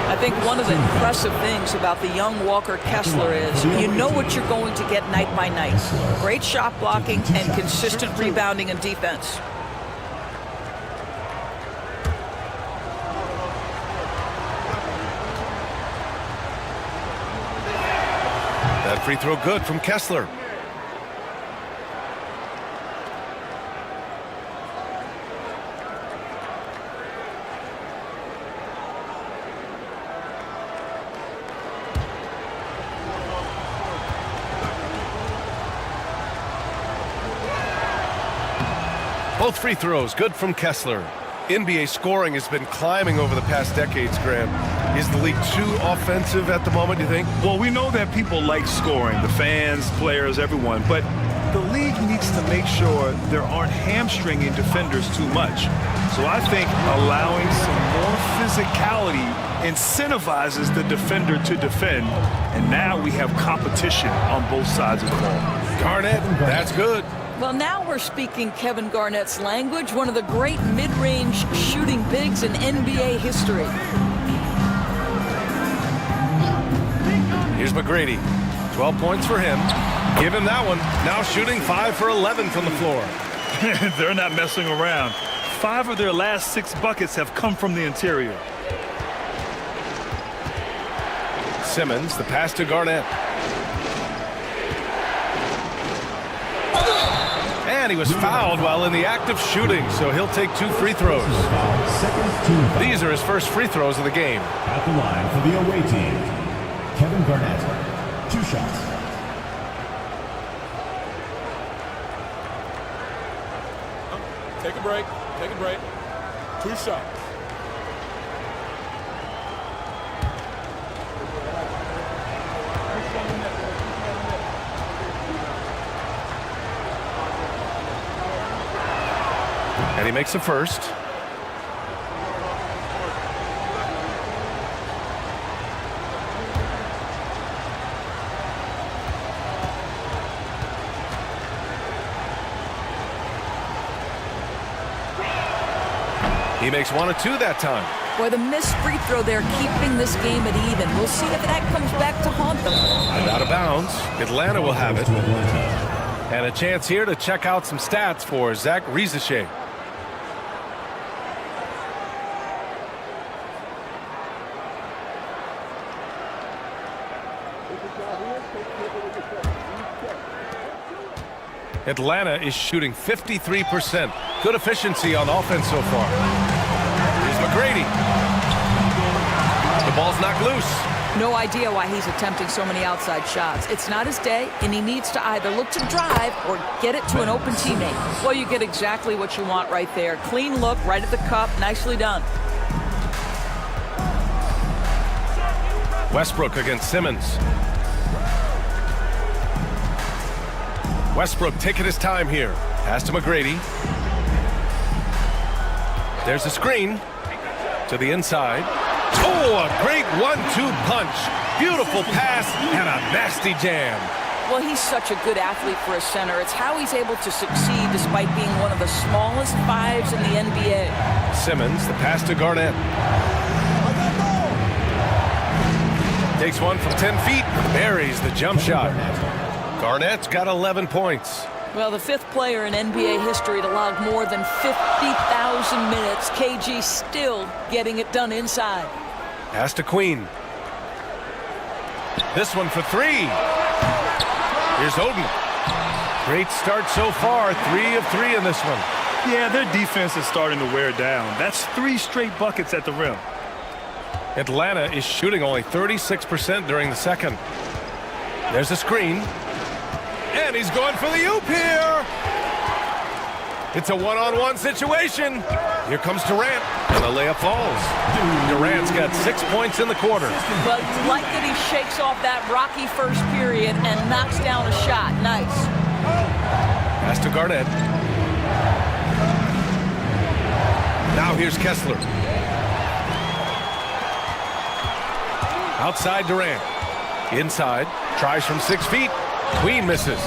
S13: I think one of the impressive things about the young Walker Kessler is you know what you're going to get night by night. Great shot blocking and consistent rebounding and defense.
S11: That free throw good from Kessler. Both free throws good from Kessler. NBA scoring has been climbing over the past decades, Graham. Is the league too offensive at the moment, do you think?
S12: Well, we know that people like scoring, the fans, players, everyone, but the league needs to make sure there aren't hamstringing defenders too much. So I think allowing some more physicality incentivizes the defender to defend, and now we have competition on both sides of the ball.
S11: Garnett, that's good.
S13: Well, now we're speaking Kevin Garnett's language, one of the great mid-range shooting bigs in NBA history.
S11: Here's McGrady. 12 points for him. Give him that one. Now shooting 5 for 11 from the floor.
S12: They're not messing around. 5 of their last 6 buckets have come from the interior.
S11: Simmons, the pass to Garnett. And he was fouled while in the act of shooting, so he'll take 2 free throws. These are his first free throws of the game.
S10: At the line for the away team, Kevin Garnett, 2 shots.
S7: Take a break. Take a break. 2 shots.
S11: And he makes the first. He makes 1 of 2 that time.
S13: Boy, the missed free throw there keeping this game at even. We'll see if that comes back to haunt them.
S11: And out of bounds. Atlanta will have it. And a chance here to check out some stats for Zach Rizachet. Atlanta is shooting 53%. Good efficiency on offense so far. Here's McGrady. The ball's knocked loose.
S13: No idea why he's attempting so many outside shots. It's not his day, and he needs to either look to drive or get it to an open teammate. Well, you get exactly what you want right there. Clean look, right at the cup. Nicely done.
S11: Westbrook against Simmons. Westbrook taking his time here. Pass to McGrady. There's a screen to the inside. Oh, a great 1-2 punch. Beautiful pass and a nasty jam.
S13: Well, he's such a good athlete for a center. It's how he's able to succeed despite being one of the smallest 5s in the NBA.
S11: Simmons, the pass to Garnett. Takes one from 10 feet. Buries the jump shot. Garnett's got 11 points.
S13: Well, the 5th player in NBA history to log more than 50,000 minutes. KG still getting it done inside.
S11: Pass to Queen. This one for 3. Here's Oden. Great start so far. 3 of 3 in this one.
S12: Yeah, their defense is starting to wear down. That's 3 straight buckets at the rim.
S11: Atlanta is shooting only 36% during the second. There's a screen. And he's going for the oop here. It's a one-on-one situation. Here comes Durant, and the layup falls. Durant's got 6 points in the quarter.
S13: But like that he shakes off that rocky first period and knocks down a shot. Nice.
S11: Pass to Garnett. Now here's Kessler. Outside Durant. Inside. Tries from 6 feet. Queen misses.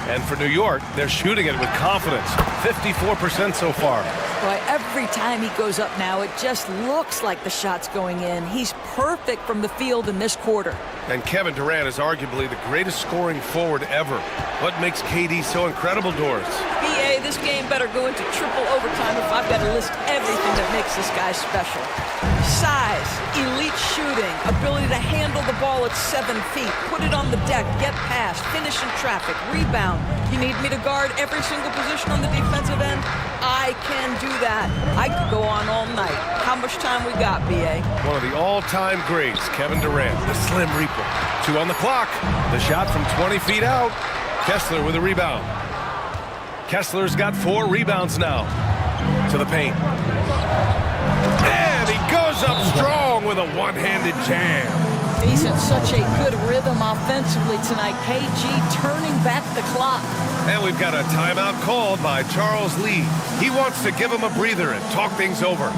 S11: And for New York, they're shooting it with confidence. 54% so far.
S13: Boy, every time he goes up now, it just looks like the shot's going in. He's perfect from the field in this quarter.
S11: And Kevin Durant is arguably the greatest scoring forward ever. What makes KD so incredible, Doris?
S13: BA, this game better go into triple overtime if I've got to list everything that makes this guy special. Size, elite shooting, ability to handle the ball at 7 feet, put it on the deck, get past, finish in traffic, rebound. You need me to guard every single position on the defensive end? I can do that. I could go on all night. How much time we got, BA?
S11: One of the all-time greats, Kevin Durant, the Slim Reaper. 2 on the clock. The shot from 20 feet out. Kessler with a rebound. Kessler's got 4 rebounds now. To the paint. And he goes up strong with a one-handed jam.
S13: He's in such a good rhythm offensively tonight. KG turning back the clock.
S11: And we've got a timeout called by Charles Lee. He wants to give him a breather and talk things over.
S5: All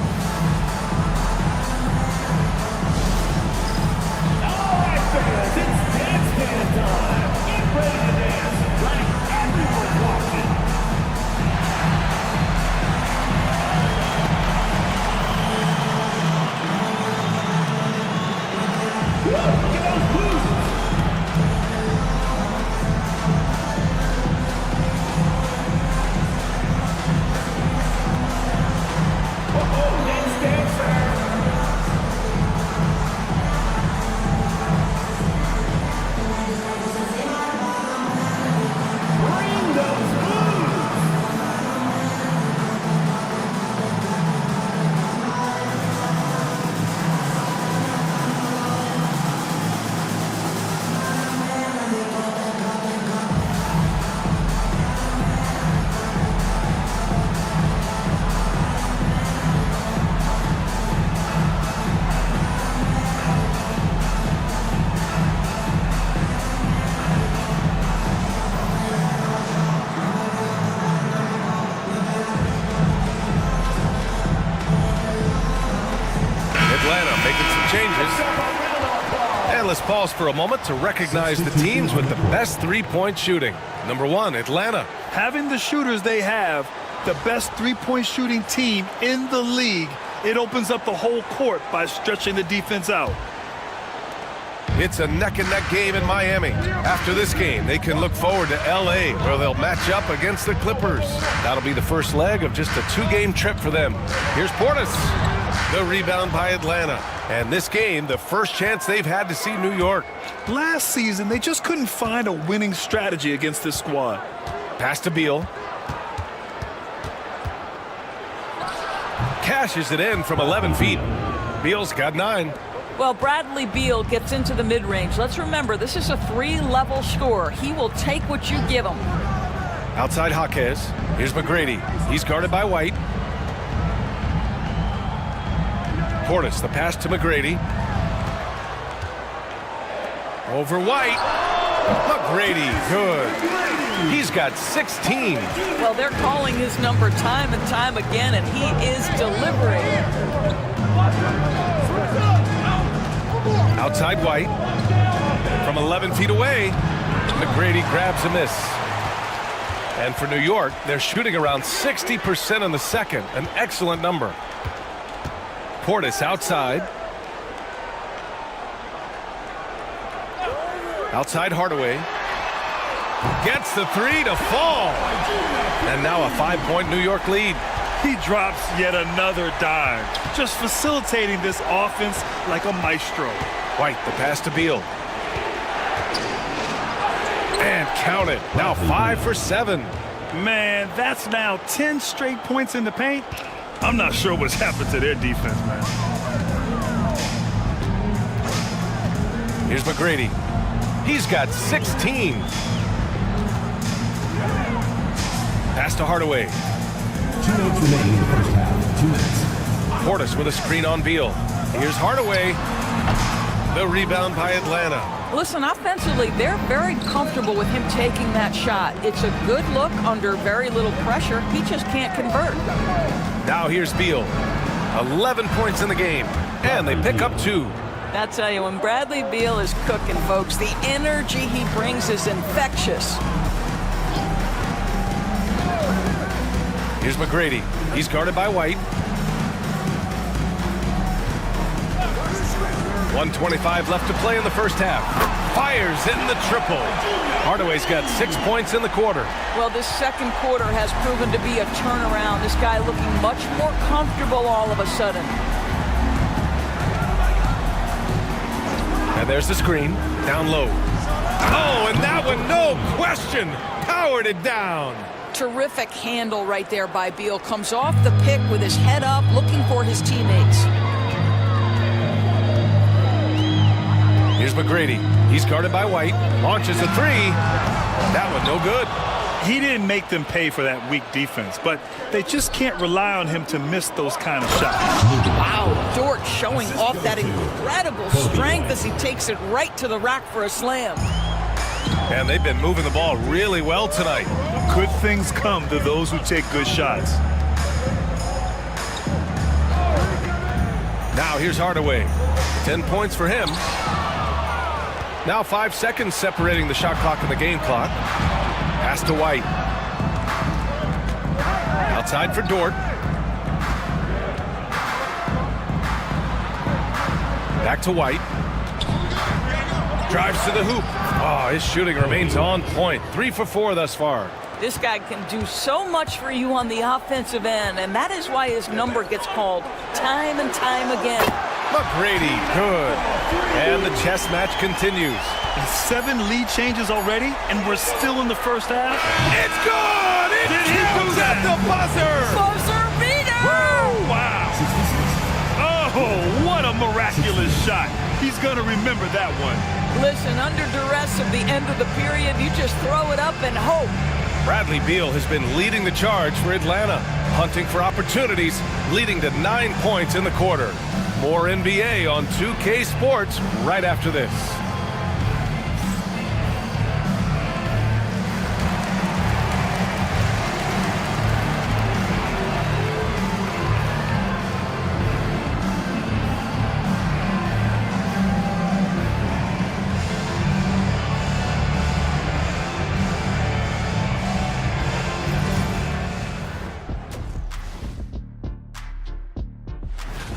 S5: right, fans, it's dance time. Get ready to dance like everyone's watching. Look at those moves. Oh, next dancer. Bring those moves.
S11: Atlanta making some changes. And let's pause for a moment to recognize the teams with the best three-point shooting. Number 1, Atlanta.
S12: Having the shooters they have, the best three-point shooting team in the league, it opens up the whole court by stretching the defense out.
S11: It's a neck-and-neck game in Miami. After this game, they can look forward to L.A., where they'll match up against the Clippers. That'll be the first leg of just a 2-game trip for them. Here's Portis. The rebound by Atlanta. And this game, the first chance they've had to see New York.
S12: Last season, they just couldn't find a winning strategy against this squad.
S11: Pass to Beal. Cashes it in from 11 feet. Beal's got 9.
S13: Well, Bradley Beal gets into the mid-range. Let's remember, this is a 3-level scorer. He will take what you give him.
S11: Outside Jaquez. Here's McGrady. He's guarded by White. Portis, the pass to McGrady. Over White. McGrady, good. He's got 16.
S13: Well, they're calling his number time and time again, and he is delivering.
S11: Outside White. From 11 feet away, McGrady grabs a miss. And for New York, they're shooting around 60% in the second, an excellent number. Portis outside. Outside Hardaway. Gets the 3 to fall. And now a 5-point New York lead.
S12: He drops yet another dime, just facilitating this offense like a maestro.
S11: White, the pass to Beal. And count it. Now 5 for 7.
S12: Man, that's now 10 straight points in the paint. I'm not sure what's happened to their defense, man.
S11: Here's McGrady. He's got 16. Pass to Hardaway.
S10: 2 minutes remaining in the first half. 2 minutes.
S11: Portis with a screen on Beal. Here's Hardaway. The rebound by Atlanta.
S13: Listen, offensively, they're very comfortable with him taking that shot. It's a good look under very little pressure. He just can't convert.
S11: Now here's Beal. 11 points in the game. And they pick up 2.
S13: I tell you, when Bradley Beal is cooking, folks, the energy he brings is infectious.
S11: Here's McGrady. He's guarded by White. 1:25 left to play in the first half. Fires in the triple. Hardaway's got 6 points in the quarter.
S13: Well, this second quarter has proven to be a turnaround. This guy looking much more comfortable all of a sudden.
S11: And there's the screen. Down low. Oh, and that one, no question, powered it down.
S13: Terrific handle right there by Beal. Comes off the pick with his head up, looking for his teammates.
S11: Here's McGrady. He's guarded by White. Launches a three. That one no good.
S12: He didn't make them pay for that weak defense, but they just can't rely on him to miss those kind of shots.
S13: Wow, Dort showing off that incredible strength as he takes it right to the rack for a slam.
S11: And they've been moving the ball really well tonight.
S12: Good things come to those who take good shots.
S11: Now here's Hardaway. 10 points for him. Now 5 seconds separating the shot clock and the game clock. Pass to White. Outside for Dort. Back to White. Drives to the hoop. Oh, his shooting remains on point. 3 for 4 thus far.
S13: This guy can do so much for you on the offensive end, and that is why his number gets called time and time again.
S11: McGrady, good. And the chess match continues.
S12: 7 lead changes already, and we're still in the first half.
S11: It's good! It comes at the buzzer!
S13: Buzzer beater!
S12: Woo! Wow! Oh, what a miraculous shot. He's going to remember that one.
S13: Listen, under duress of the end of the period, you just throw it up and hope.
S11: Bradley Beal has been leading the charge for Atlanta, hunting for opportunities, leading to 9 points in the quarter. More NBA on 2K Sports right after this.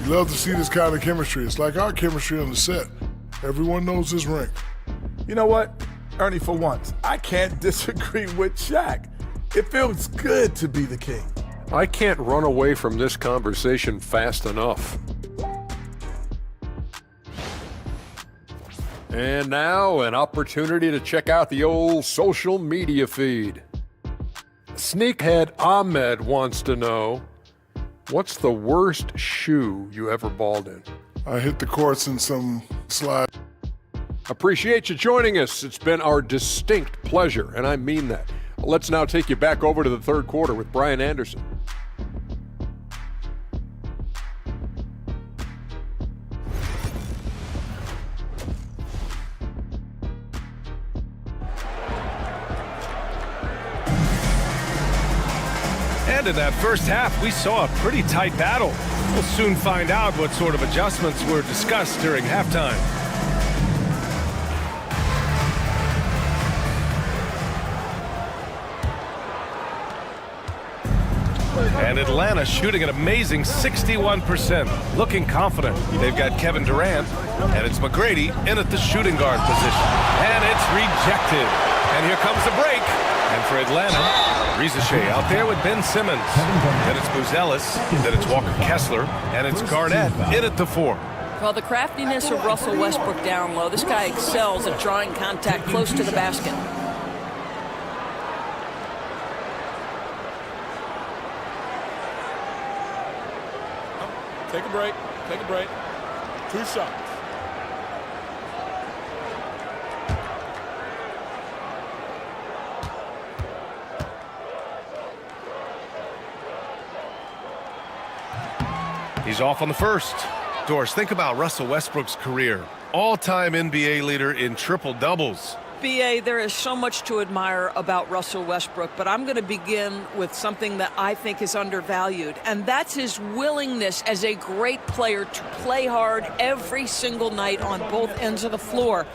S8: You love to see this kind of chemistry. It's like our chemistry on the set. Everyone knows his rank.
S7: You know what, Ernie, for once, I can't disagree with Shaq. It feels good to be the king.
S9: I can't run away from this conversation fast enough. And now, an opportunity to check out the old social media feed. Sneakhead Ahmed wants to know, what's the worst shoe you ever balled in?
S8: I hit the courts in some slide.
S9: Appreciate you joining us. It's been our distinct pleasure, and I mean that. Let's now take you back over to the third quarter with Brian Anderson.
S11: And in that first half, we saw a pretty tight battle. We'll soon find out what sort of adjustments were discussed during halftime. And Atlanta shooting an amazing 61%, looking confident. They've got Kevin Durant, and it's McGrady in at the shooting guard position. And it's rejected. And here comes the break. And for Atlanta, Rizachet out there with Ben Simmons. Then it's Buzelis. Then it's Walker Kessler. And it's Garnett in at the 4.
S13: Well, the craftiness of Russell Westbrook down low. This guy excels at drawing contact close to the basket.
S7: Take a break. Take a break. 2 shots.
S11: He's off on the first. Doris, think about Russell Westbrook's career. All-time NBA leader in triple-doubles.
S13: BA, there is so much to admire about Russell Westbrook, but I'm going to begin with something that I think is undervalued, and that's his willingness as a great player to play hard every single night on both ends of the floor.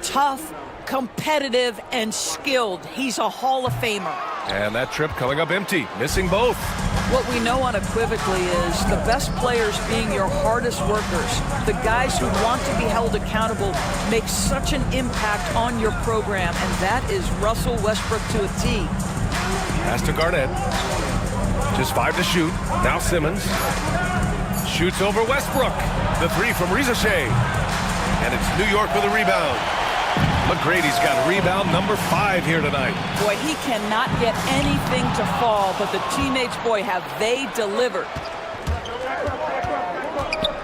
S13: Tough, competitive, and skilled. He's a Hall of Famer.
S11: And that trip coming up empty, missing both.
S13: What we know unequivocally is the best players being your hardest workers, the guys who want to be held accountable, make such an impact on your program, and that is Russell Westbrook to a T.
S11: Pass to Garnett. Just 5 to shoot. Now Simmons. Shoots over Westbrook. The three from Rizashé. And it's New York with a rebound. McGrady's got rebound number 5 here tonight.
S13: Boy, he cannot get anything to fall, but the teammates, boy, have they delivered.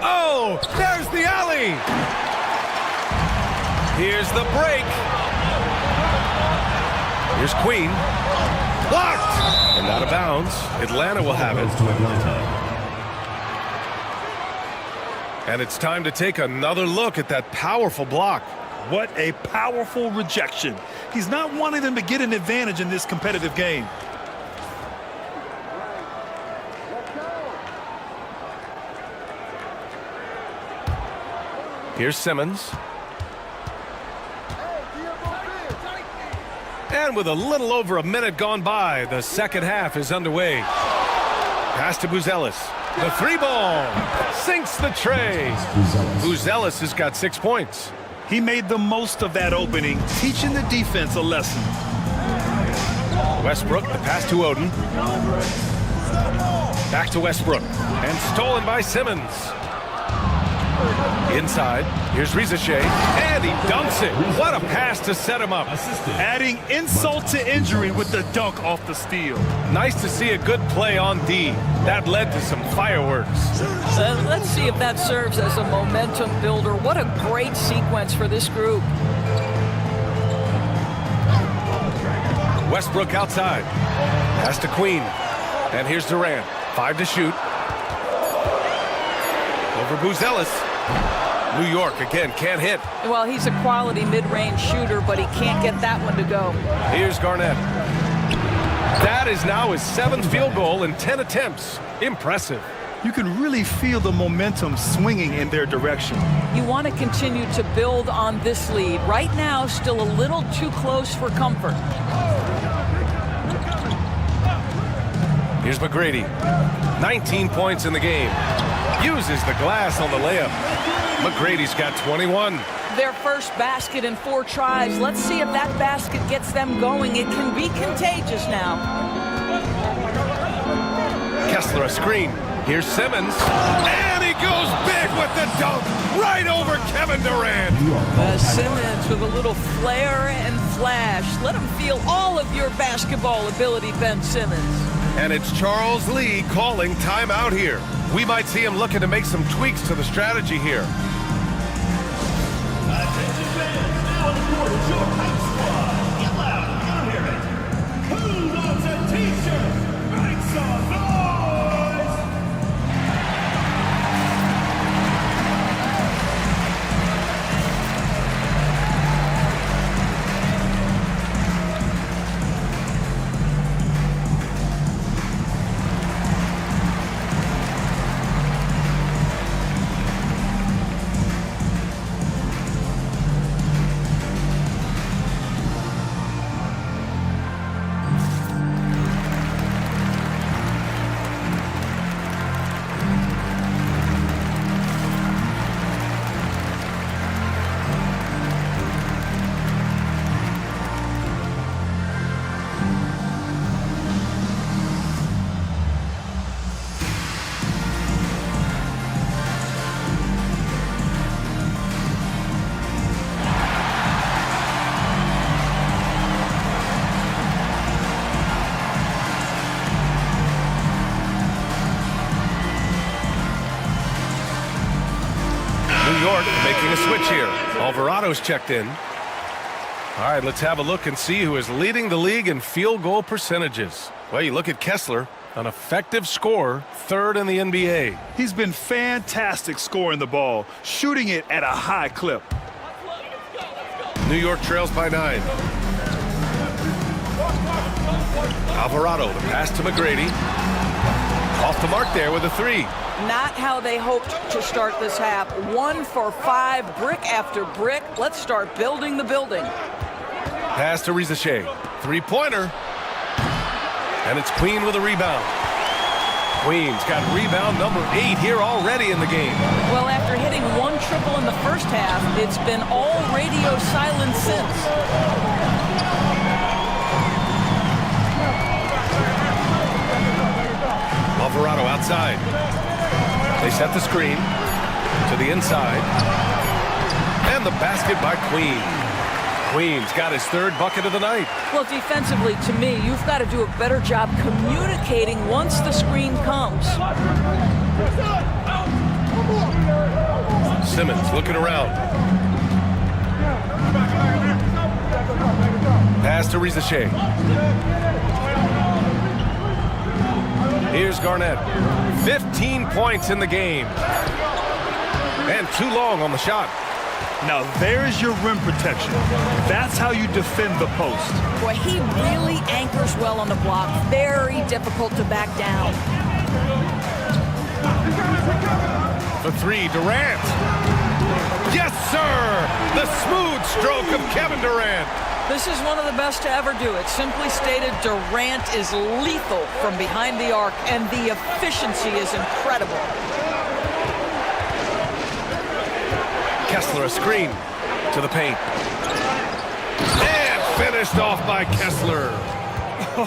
S11: Oh, there's the alley. Here's the break. Here's Queen. Blocked. And out of bounds. Atlanta will have it. And it's time to take another look at that powerful block.
S12: What a powerful rejection. He's not wanting them to get an advantage in this competitive game.
S11: Here's Simmons. And with a little over a minute gone by, the second half is underway. Pass to Buzelis. The 3-ball sinks the tray. Buzelis has got 6 points.
S12: He made the most of that opening, teaching the defense a lesson.
S11: Westbrook, the pass to Oden. Back to Westbrook. And stolen by Simmons. Inside, here's Rizashé. And he dunks it. What a pass to set him up.
S12: Adding insult to injury with the dunk off the steal.
S11: Nice to see a good play on D. That led to some fireworks.
S13: Let's see if that serves as a momentum builder. What a great sequence for this group.
S11: Westbrook outside. Pass to Queen. And here's Durant. 5 to shoot. Over Buzelis. New York again can't hit.
S13: Well, he's a quality mid-range shooter, but he can't get that one to go.
S11: Here's Garnett. That is now his 7th field goal in 10 attempts. Impressive.
S12: You can really feel the momentum swinging in their direction.
S13: You want to continue to build on this lead. Right now, still a little too close for comfort.
S11: Here's McGrady. 19 points in the game. Uses the glass on the layup. McGrady's got 21.
S13: Their first basket in 4 tries. Let's see if that basket gets them going. It can be contagious now.
S11: Kessler a screen. Here's Simmons. And he goes big with the dunk. Right over Kevin Durant.
S13: Simmons with a little flair and flash. Let him feel all of your basketball ability, Ben Simmons.
S11: And it's Charles Lee calling timeout here. We might see him looking to make some tweaks to the strategy here.
S5: Attention fans, now on the court is your hype squad. Get loud, you hear it. Who wants a t-shirt? Make some noise!
S11: New York making a switch here. Alvarado's checked in. All right, let's have a look and see who is leading the league in field goal percentages. Well, you look at Kessler, an effective scorer, 3rd in the NBA.
S12: He's been fantastic scoring the ball, shooting it at a high clip.
S11: New York trails by 9. Alvarado, the pass to McGrady. Off the mark there with a 3.
S13: Not how they hoped to start this half. 1 for 5, brick after brick. Let's start building the building.
S11: Pass to Rizashé. 3-pointer. And it's Queen with a rebound. Queen's got rebound number 8 here already in the game.
S13: Well, after hitting 1 triple in the first half, it's been all radio silence since.
S11: Alvarado outside. They set the screen to the inside. And the basket by Queen. Queen's got his 3rd bucket of the night.
S13: Well, defensively, to me, you've got to do a better job communicating once the screen comes.
S11: Simmons looking around. Pass to Rizachet. Here's Garnett. 15 points in the game. And too long on the shot.
S12: Now there's your rim protection. That's how you defend the post.
S13: Boy, he really anchors well on the block. Very difficult to back down.
S11: The 3, Durant. Yes, sir! The smooth stroke of Kevin Durant.
S13: This is one of the best to ever do it. Simply stated, Durant is lethal from behind the arc, and the efficiency is incredible.
S11: Kessler a screen to the paint. And finished off by Kessler.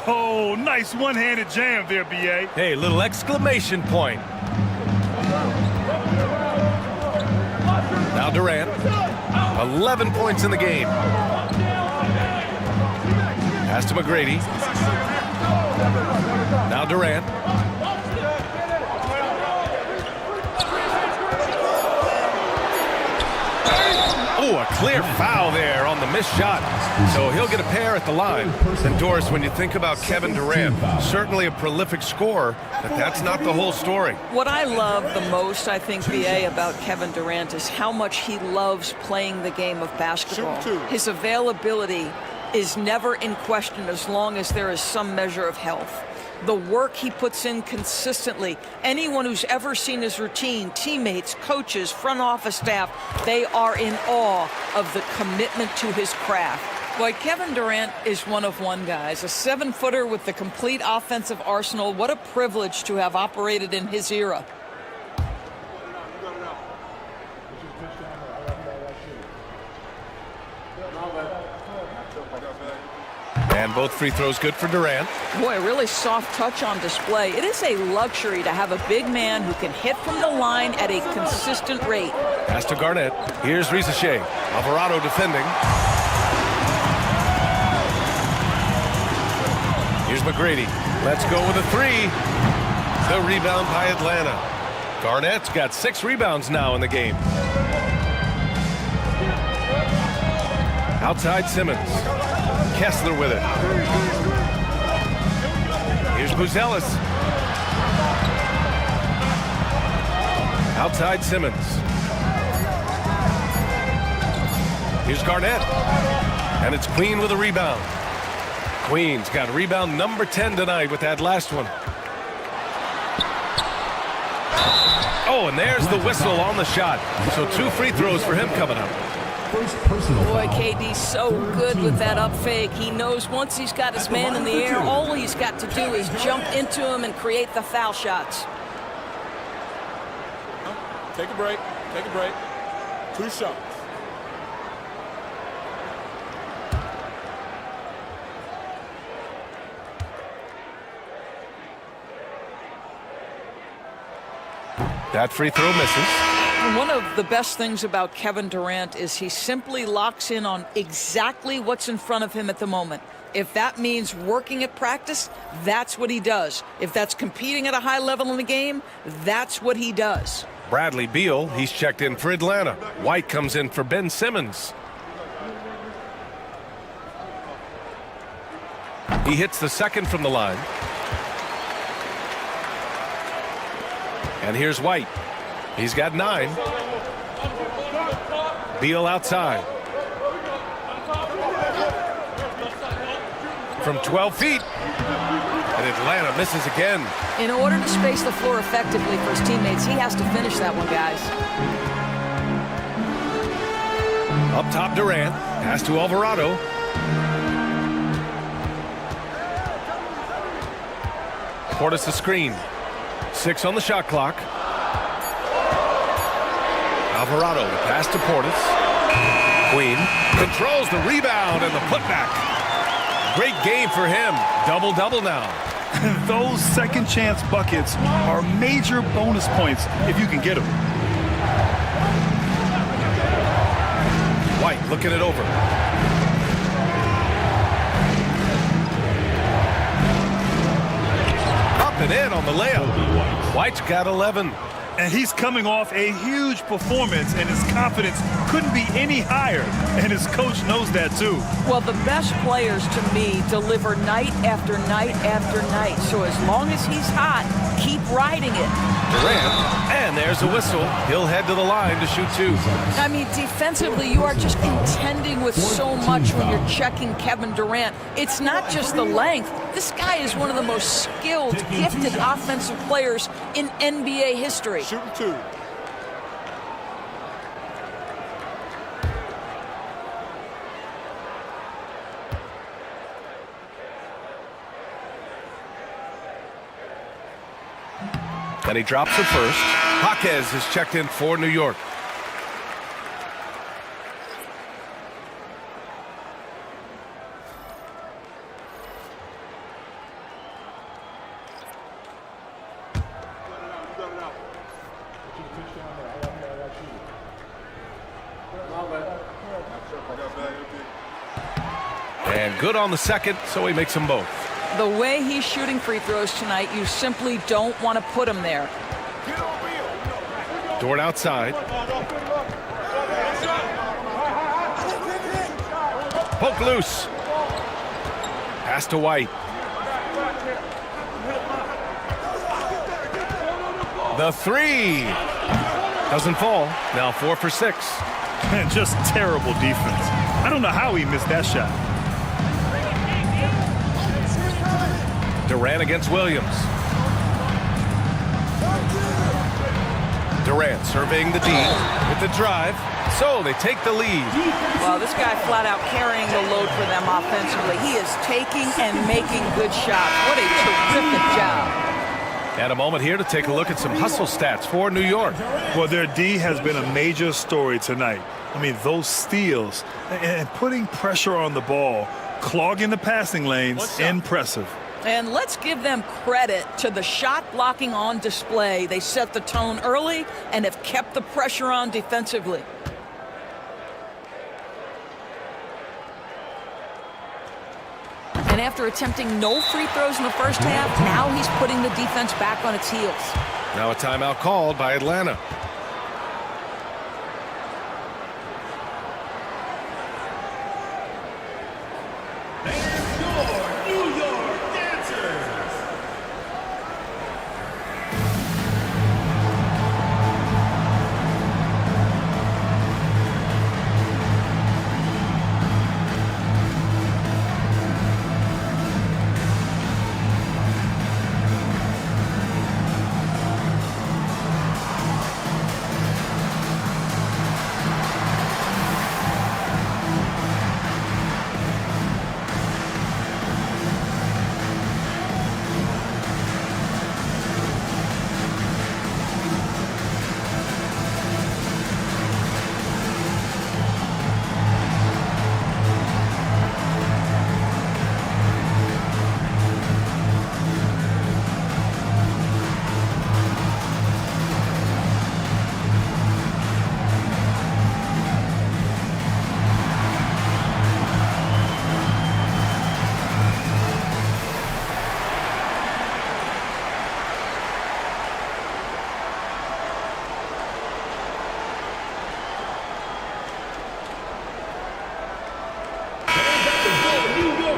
S12: Oh, nice one-handed jam there, B.A.
S11: Hey, little exclamation point. Now Durant. 11 points in the game. Pass to McGrady. Now Durant. Oh, a clear foul there on the missed shot. So he'll get a pair at the line. And Doris, when you think about Kevin Durant, certainly a prolific scorer, but that's not the whole story.
S13: What I love the most, I think, BA, about Kevin Durant is how much he loves playing the game of basketball. His availability is never in question as long as there is some measure of health. The work he puts in consistently. Anyone who's ever seen his routine, teammates, coaches, front office staff, they are in awe of the commitment to his craft. Boy, Kevin Durant is one of one, guys. A 7-footer with the complete offensive arsenal. What a privilege to have operated in his era.
S11: And both free throws good for Durant.
S13: Boy, a really soft touch on display. It is a luxury to have a big man who can hit from the line at a consistent rate.
S11: Pass to Garnett. Here's Rizachet. Alvarado defending. Here's McGrady. Let's go with a 3. The rebound by Atlanta. Garnett's got 6 rebounds now in the game. Outside Simmons. Kessler with it. Here's Buzelis. Outside Simmons. Here's Garnett. And it's Queen with a rebound. Queen's got rebound number 10 tonight with that last one. Oh, and there's the whistle on the shot. So 2 free throws for him coming up.
S13: Boy, KD's so good with that up fake. He knows once he's got his man in the air, all he's got to do is jump into him and create the foul shots.
S1: Take a break. Take a break. 2 shots.
S11: That free throw misses.
S13: One of the best things about Kevin Durant is he simply locks in on exactly what's in front of him at the moment. If that means working at practice, that's what he does. If that's competing at a high level in the game, that's what he does.
S11: Bradley Beal, he's checked in for Atlanta. White comes in for Ben Simmons. He hits the second from the line. And here's White. He's got 9. Beal outside. From 12 feet. And Atlanta misses again.
S13: In order to space the floor effectively for his teammates, he has to finish that one, guys.
S11: Up top, Durant. Pass to Alvarado. Portis the screen. 6 on the shot clock. Alvarado, the pass to Portis. Queen controls the rebound and the putback. Great game for him. Double-double now.
S12: Those second chance buckets are major bonus points if you can get them.
S11: White looking it over. Up and in on the layup. White's got 11.
S12: And he's coming off a huge performance, and his confidence couldn't be any higher. And his coach knows that, too.
S13: Well, the best players, to me, deliver night after night after night. So as long as he's hot, keep riding it.
S11: Durant, and there's a whistle. He'll head to the line to shoot 2.
S13: I mean, defensively, you are just contending with so much when you're checking Kevin Durant. It's not just the length. This guy is one of the most skilled, gifted offensive players in NBA history.
S1: Shooting 2.
S11: And he drops it first. Jaquez is checked in for New York. And good on the second, so he makes them both.
S13: The way he's shooting free throws tonight, you simply don't want to put him there.
S11: Dort outside. Poke loose. Pass to White. The 3. Doesn't fall. Now 4 for 6.
S12: Man, just terrible defense. I don't know how he missed that shot.
S11: Durant against Williams. Durant surveying the D with the drive. So they take the lead.
S13: Well, this guy flat out carrying the load for them offensively. He is taking and making good shots. What a terrific job.
S11: And a moment here to take a look at some hustle stats for New York.
S12: Well, their D has been a major story tonight. I mean, those steals and putting pressure on the ball, clogging the passing lanes, impressive.
S13: And let's give them credit to the shot blocking on display. They set the tone early and have kept the pressure on defensively. And after attempting no free throws in the first half, now he's putting the defense back on its heels.
S11: Now a timeout called by Atlanta.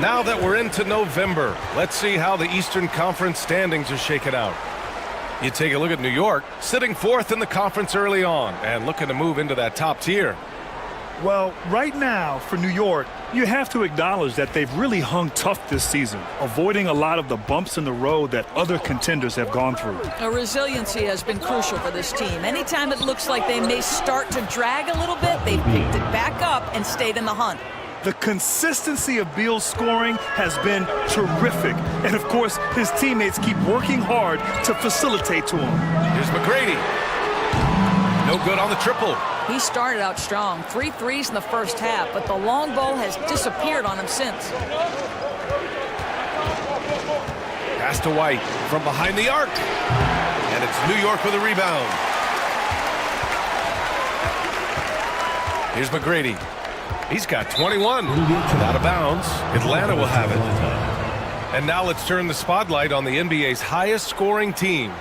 S11: Now that we're into November, let's see how the Eastern Conference standings are shaken out. You take a look at New York, sitting 4th in the conference early on and looking to move into that top tier.
S12: Well, right now, for New York, you have to acknowledge that they've really hung tough this season, avoiding a lot of the bumps in the road that other contenders have gone through.
S13: Resiliency has been crucial for this team. Anytime it looks like they may start to drag a little bit, they've picked it back up and stayed in the hunt.
S12: The consistency of Beal's scoring has been terrific. And, of course, his teammates keep working hard to facilitate to him.
S11: Here's McGrady. No good on the triple.
S13: He started out strong. 3 threes in the first half, but the long ball has disappeared on him since.
S11: Pass to White from behind the arc. And it's New York with a rebound. Here's McGrady. He's got 21. Out of bounds. Atlanta will have it. And now let's turn the spotlight on the NBA's highest scoring teams.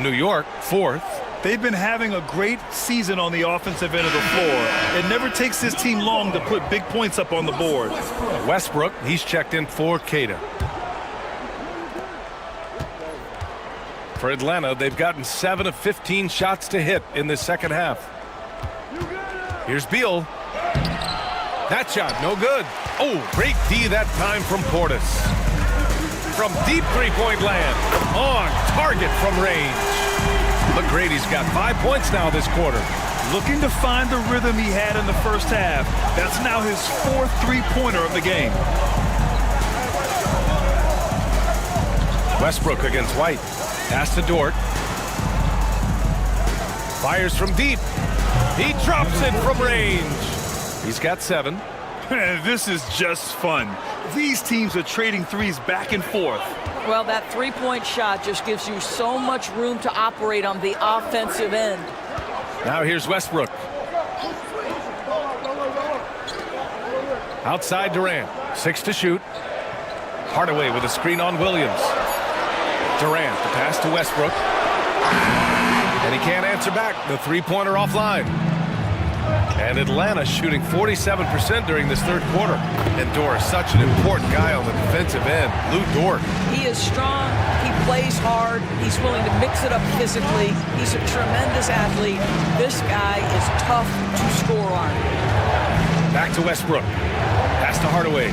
S11: New York, 4th.
S12: They've been having a great season on the offensive end of the floor. It never takes this team long to put big points up on the board.
S11: Westbrook, he's checked in for Cada. For Atlanta, they've gotten 7 of 15 shots to hit in this second half. Here's Beal. That shot, no good. Oh, great D that time from Portis. From deep three-point land. On target from range. McGrady's got 5 points now this quarter.
S12: Looking to find the rhythm he had in the first half. That's now his 4th three-pointer of the game.
S11: Westbrook against White. Pass to Dort. Fires from deep. He drops it from range. He's got 7.
S12: This is just fun. These teams are trading threes back and forth.
S13: Well, that three-point shot just gives you so much room to operate on the offensive end.
S11: Now here's Westbrook. Outside Durant. 6 to shoot. Hardaway with a screen on Williams. Durant, the pass to Westbrook. And he can't answer back. The three-pointer offline. And Atlanta shooting 47% during this third quarter. And Dort is such an important guy on the defensive end. Lou Dort.
S13: He is strong. He plays hard. He's willing to mix it up physically. He's a tremendous athlete. This guy is tough to score on.
S11: Back to Westbrook. Pass to Hardaway.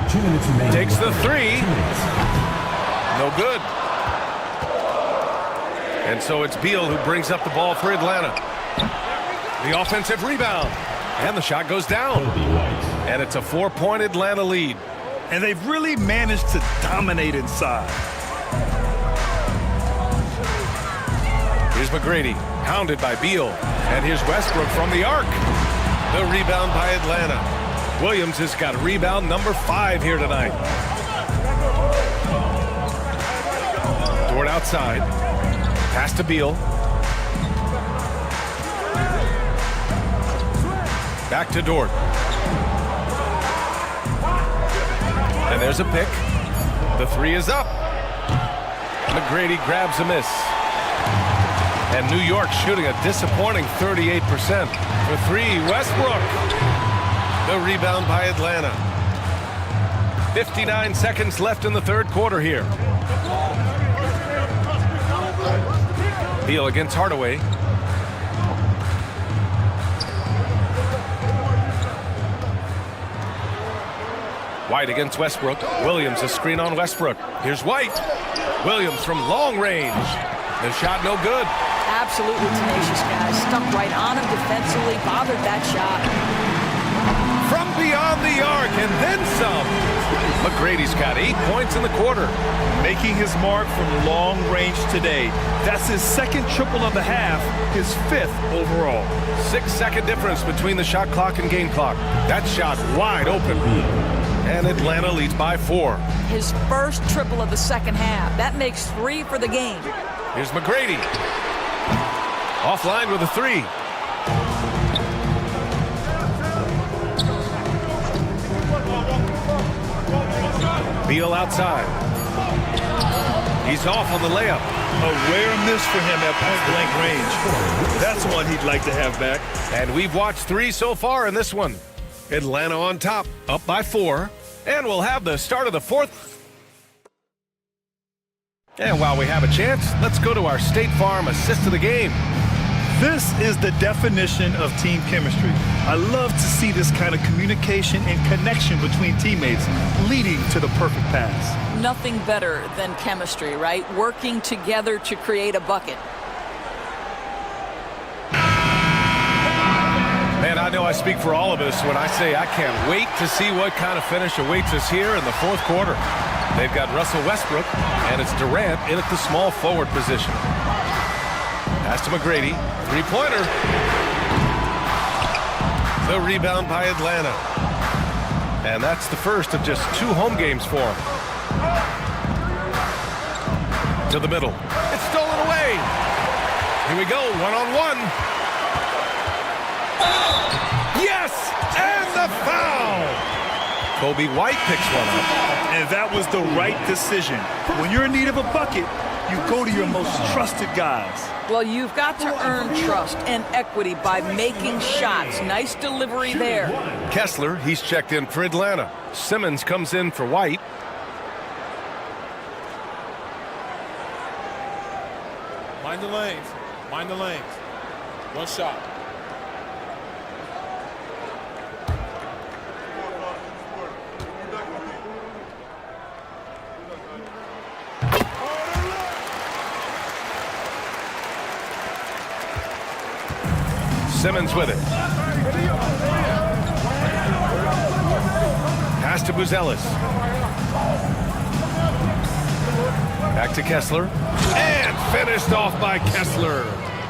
S10: 2 minutes remaining.
S11: Takes the 3. No good. And so it's Beal who brings up the ball for Atlanta. The offensive rebound. And the shot goes down. And it's a 4-point Atlanta lead.
S12: And they've really managed to dominate inside.
S11: Here's McGrady, hounded by Beal. And here's Westbrook from the arc. The rebound by Atlanta. Williams has got rebound number 5 here tonight. Dort outside. Pass to Beal. Back to Dort. And there's a pick. The 3 is up. McGrady grabs a miss. And New York shooting a disappointing 38%. For 3, Westbrook. The rebound by Atlanta. 59 seconds left in the third quarter here. Beal against Hardaway. White against Westbrook. Williams a screen on Westbrook. Here's White. Williams from long range. The shot no good.
S13: Absolutely tenacious guy. Stuck right on him defensively. Bothered that shot.
S11: From beyond the arc and then some. McGrady's got 8 points in the quarter.
S12: Making his mark from long range today. That's his 2nd triple of the half, his 5th overall.
S11: 6-second difference between the shot clock and game clock. That shot wide open. And Atlanta leads by 4.
S13: His first triple of the second half. That makes 3 for the game.
S11: Here's McGrady. Offline with a 3. Beal outside. He's off on the layup.
S12: A rare miss for him at point-blank range. That's one he'd like to have back.
S11: And we've watched 3 so far in this one. Atlanta on top, up by 4. And we'll have the start of the 4th. And while we have a chance, let's go to our State Farm assist of the game.
S12: This is the definition of team chemistry. I love to see this kind of communication and connection between teammates leading to the perfect pass.
S13: Nothing better than chemistry, right? Working together to create a bucket.
S11: Man, I know I speak for all of us when I say I can't wait to see what kind of finish awaits us here in the fourth quarter. They've got Russell Westbrook, and it's Durant in at the small forward position. Pass to McGrady. Three-pointer. The rebound by Atlanta. And that's the first of just 2 home games for him. To the middle. It's stolen away. Here we go, one-on-one. Yes! And the foul! Kobe White picks one up.
S12: And that was the right decision. When you're in need of a bucket, you go to your most trusted guys.
S13: Well, you've got to earn trust and equity by making shots. Nice delivery there.
S11: Kessler, he's checked in for Atlanta. Simmons comes in for White.
S14: Mind the lanes. Mind the lanes. One shot.
S11: Simmons with it. Pass to Buzelis. Back to Kessler. And finished off by Kessler.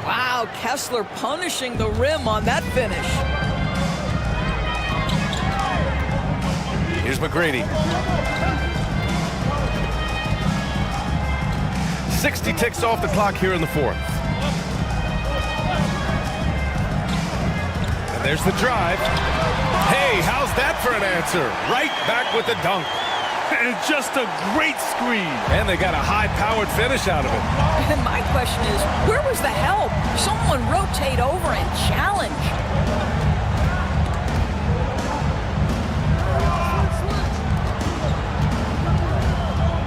S13: Wow, Kessler punishing the rim on that finish.
S11: Here's McGrady. 60 ticks off the clock here in the fourth. And there's the drive. Hey, how's that for an answer? Right back with the dunk.
S12: And just a great screen.
S11: And they got a high-powered finish out of it.
S13: And my question is, where was the help? Someone rotate over and challenge.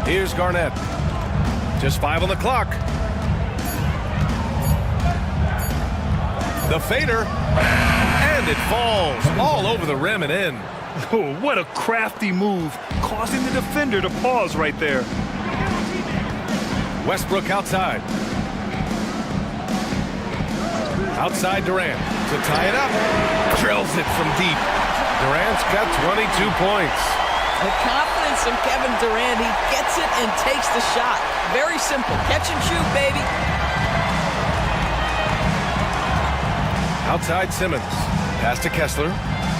S11: Here's Garnett. Just 5 on the clock. The fader. And it falls all over the rim and in.
S12: Oh, what a crafty move, causing the defender to pause right there.
S11: Westbrook outside. Outside Durant to tie it up. Drills it from deep. Durant's got 22 points.
S13: The confidence of Kevin Durant, he gets it and takes the shot. Very simple. Catch and shoot, baby.
S11: Outside Simmons. Pass to Kessler.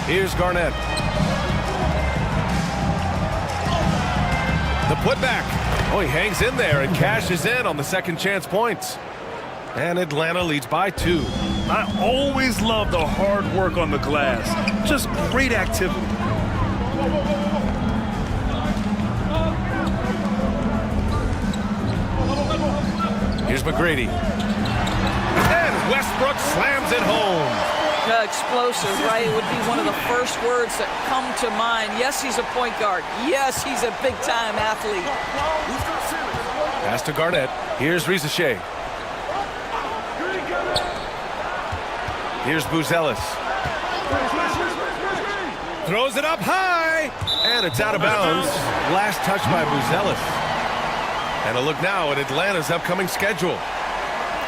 S11: Here's Garnett. The putback. Oh, he hangs in there and cashes in on the second chance points. And Atlanta leads by 2.
S12: I always love the hard work on the glass. Just great activity.
S11: Here's McGrady. And Westbrook slams it home.
S13: Explosive, right? It would be one of the first words that come to mind. Yes, he's a point guard. Yes, he's a big-time athlete.
S11: Pass to Garnett. Here's Rizachet. Here's Buzelis. Throws it up high. And it's out of bounds. Last touch by Buzelis. And a look now at Atlanta's upcoming schedule.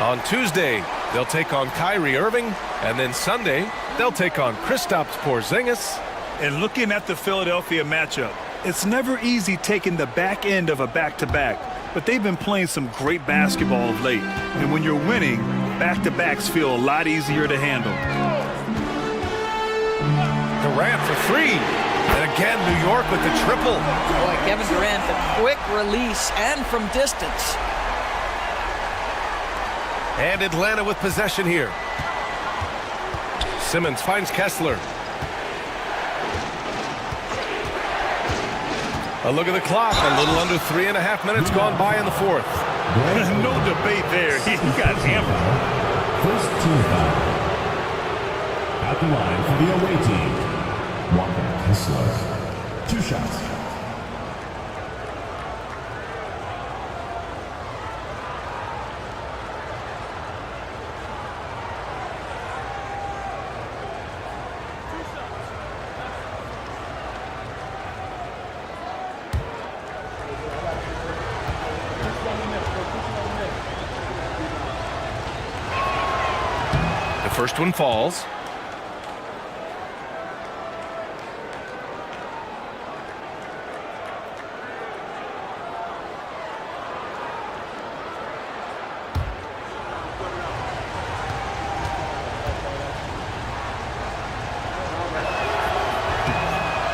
S11: On Tuesday, they'll take on Kyrie Irving, and then Sunday, they'll take on Kristaps Porzingis.
S12: And looking at the Philadelphia matchup, it's never easy taking the back end of a back-to-back, but they've been playing some great basketball of late. And when you're winning, back-to-backs feel a lot easier to handle.
S11: Durant for 3. And again, New York with the triple.
S13: Boy, Kevin Durant, the quick release and from distance.
S11: And Atlanta with possession here. Simmons finds Kessler. A look at the clock. A little under 3.5 minutes gone by in the fourth.
S12: No debate there. He got hammered.
S10: First team foul. At the line for the away team, Walker Kessler. 2 shots.
S11: First one falls.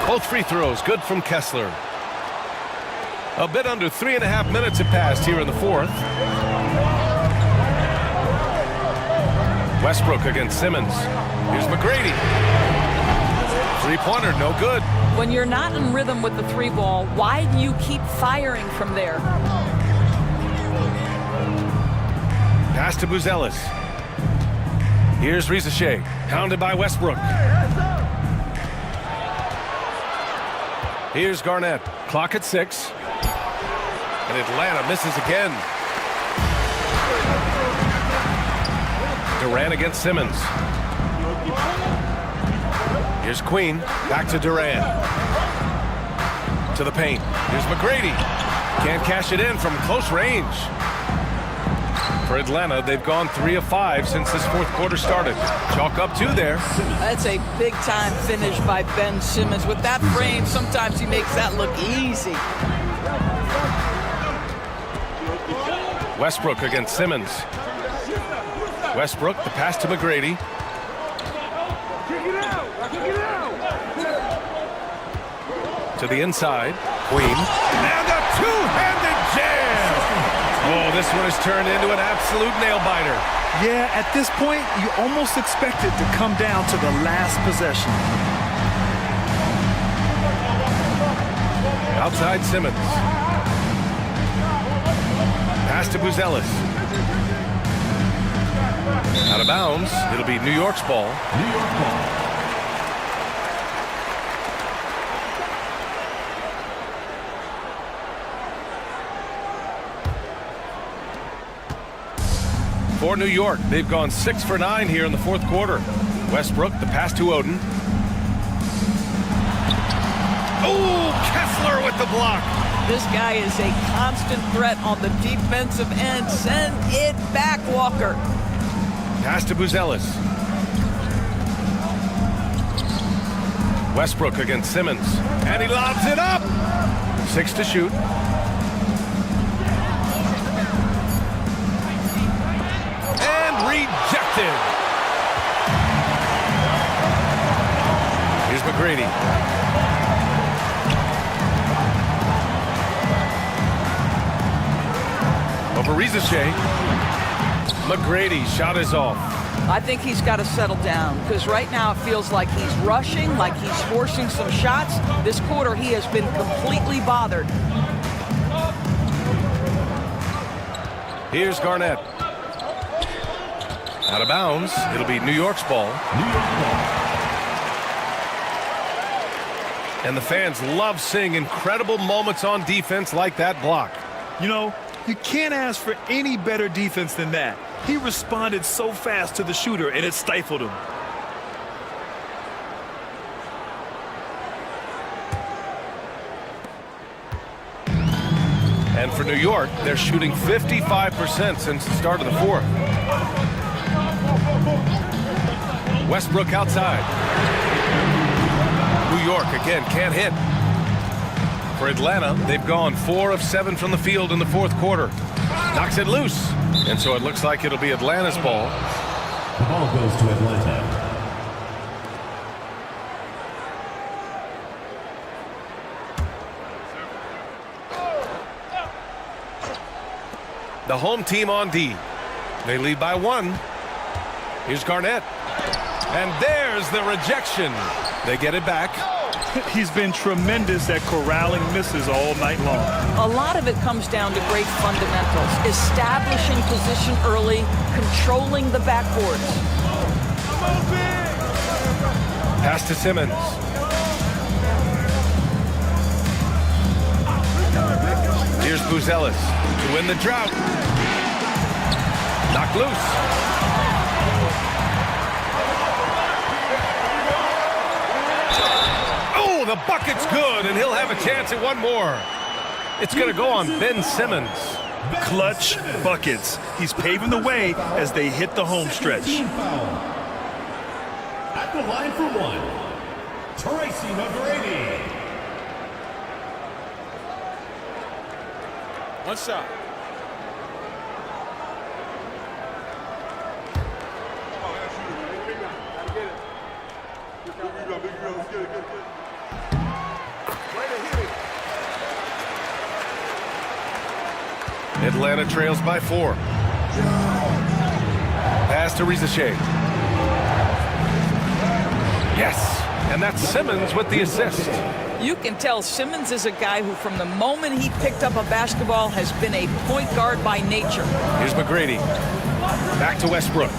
S11: Both free throws good from Kessler. A bit under 3.5 minutes have passed here in the fourth. Westbrook against Simmons. Here's McGrady. Three-pointer, no good.
S13: When you're not in rhythm with the three ball, why do you keep firing from there?
S11: Pass to Buzelis. Here's Rizachet, hounded by Westbrook. Here's Garnett. Clock at 6. And Atlanta misses again. Durant against Simmons. Here's Queen. Back to Durant. To the paint. Here's McGrady. Can't cash it in from close range. For Atlanta, they've gone 3 of 5 since this fourth quarter started. Chalk up 2 there.
S13: That's a big-time finish by Ben Simmons. With that frame, sometimes he makes that look easy.
S11: Westbrook against Simmons. Westbrook, the pass to McGrady. To the inside. Queen. And a two-handed jam! Oh, this one has turned into an absolute nail-biter.
S12: Yeah, at this point, you almost expect it to come down to the last possession.
S11: Outside Simmons. Pass to Buzelis. Out of bounds. It'll be New York's ball. New York ball. For New York, they've gone 6 for 9 here in the fourth quarter. Westbrook, the pass to Oden. Oh, Kessler with the block.
S13: This guy is a constant threat on the defensive end. Send it back, Walker.
S11: Pass to Buzelis. Westbrook against Simmons. And he lobs it up. 6 to shoot. And rejected. Here's McGrady. Over Rizachet. McGrady, shot is off.
S13: I think he's got to settle down because right now it feels like he's rushing, like he's forcing some shots. This quarter he has been completely bothered.
S11: Here's Garnett. Out of bounds. It'll be New York's ball. And the fans love seeing incredible moments on defense like that block.
S12: You know, you can't ask for any better defense than that. He responded so fast to the shooter, and it stifled him.
S11: And for New York, they're shooting 55% since the start of the fourth. Westbrook outside. New York again can't hit. For Atlanta, they've gone 4 of 7 from the field in the fourth quarter. Knocks it loose. And so it looks like it'll be Atlanta's ball.
S10: The ball goes to Atlanta.
S11: The home team on D. They lead by 1. Here's Garnett. And there's the rejection. They get it back.
S12: He's been tremendous at corralling misses all night long.
S13: A lot of it comes down to great fundamentals. Establishing position early, controlling the backboards.
S11: Pass to Simmons. Here's Buzelis to win the drought. Knocked loose. Oh, the bucket's good, and he'll have a chance at one more. It's going to go on Ben Simmons.
S12: Clutch buckets. He's paving the way as they hit the home stretch.
S10: At the line for 1, Tracy McGrady.
S14: One shot.
S11: Atlanta trails by 4. Pass to Rizachet. Yes, and that's Simmons with the assist.
S13: You can tell Simmons is a guy who, from the moment he picked up a basketball, has been a point guard by nature.
S11: Here's McGrady. Back to Westbrook.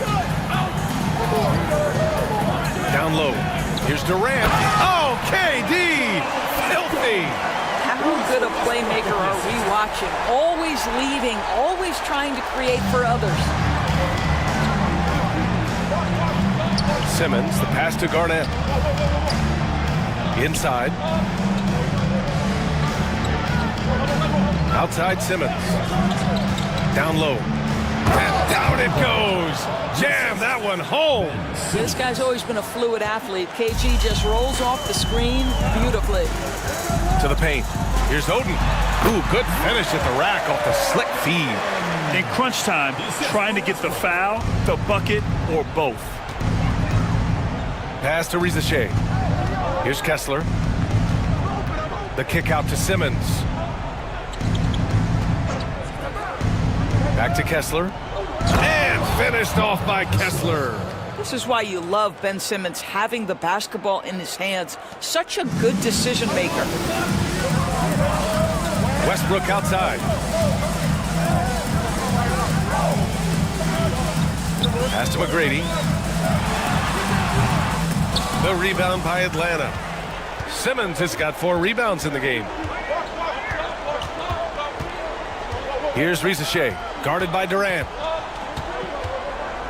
S11: Down low. Here's Durant. Oh, KD! Filthy!
S13: How good a playmaker are we watching? Always leading, always trying to create for others.
S11: Simmons, the pass to Garnett. Inside. Outside Simmons. Down low. And down it goes. Jam that one home.
S13: This guy's always been a fluid athlete. KG just rolls off the screen beautifully.
S11: To the paint. Here's Oden. Ooh, good finish at the rack off the slick feed.
S12: In crunch time, trying to get the foul, the bucket, or both.
S11: Pass to Rizachet. Here's Kessler. The kick out to Simmons. Back to Kessler. And finished off by Kessler.
S13: This is why you love Ben Simmons having the basketball in his hands. Such a good decision maker.
S11: Westbrook outside. Pass to McGrady. The rebound by Atlanta. Simmons has got 4 rebounds in the game. Here's Rizachet, guarded by Durant.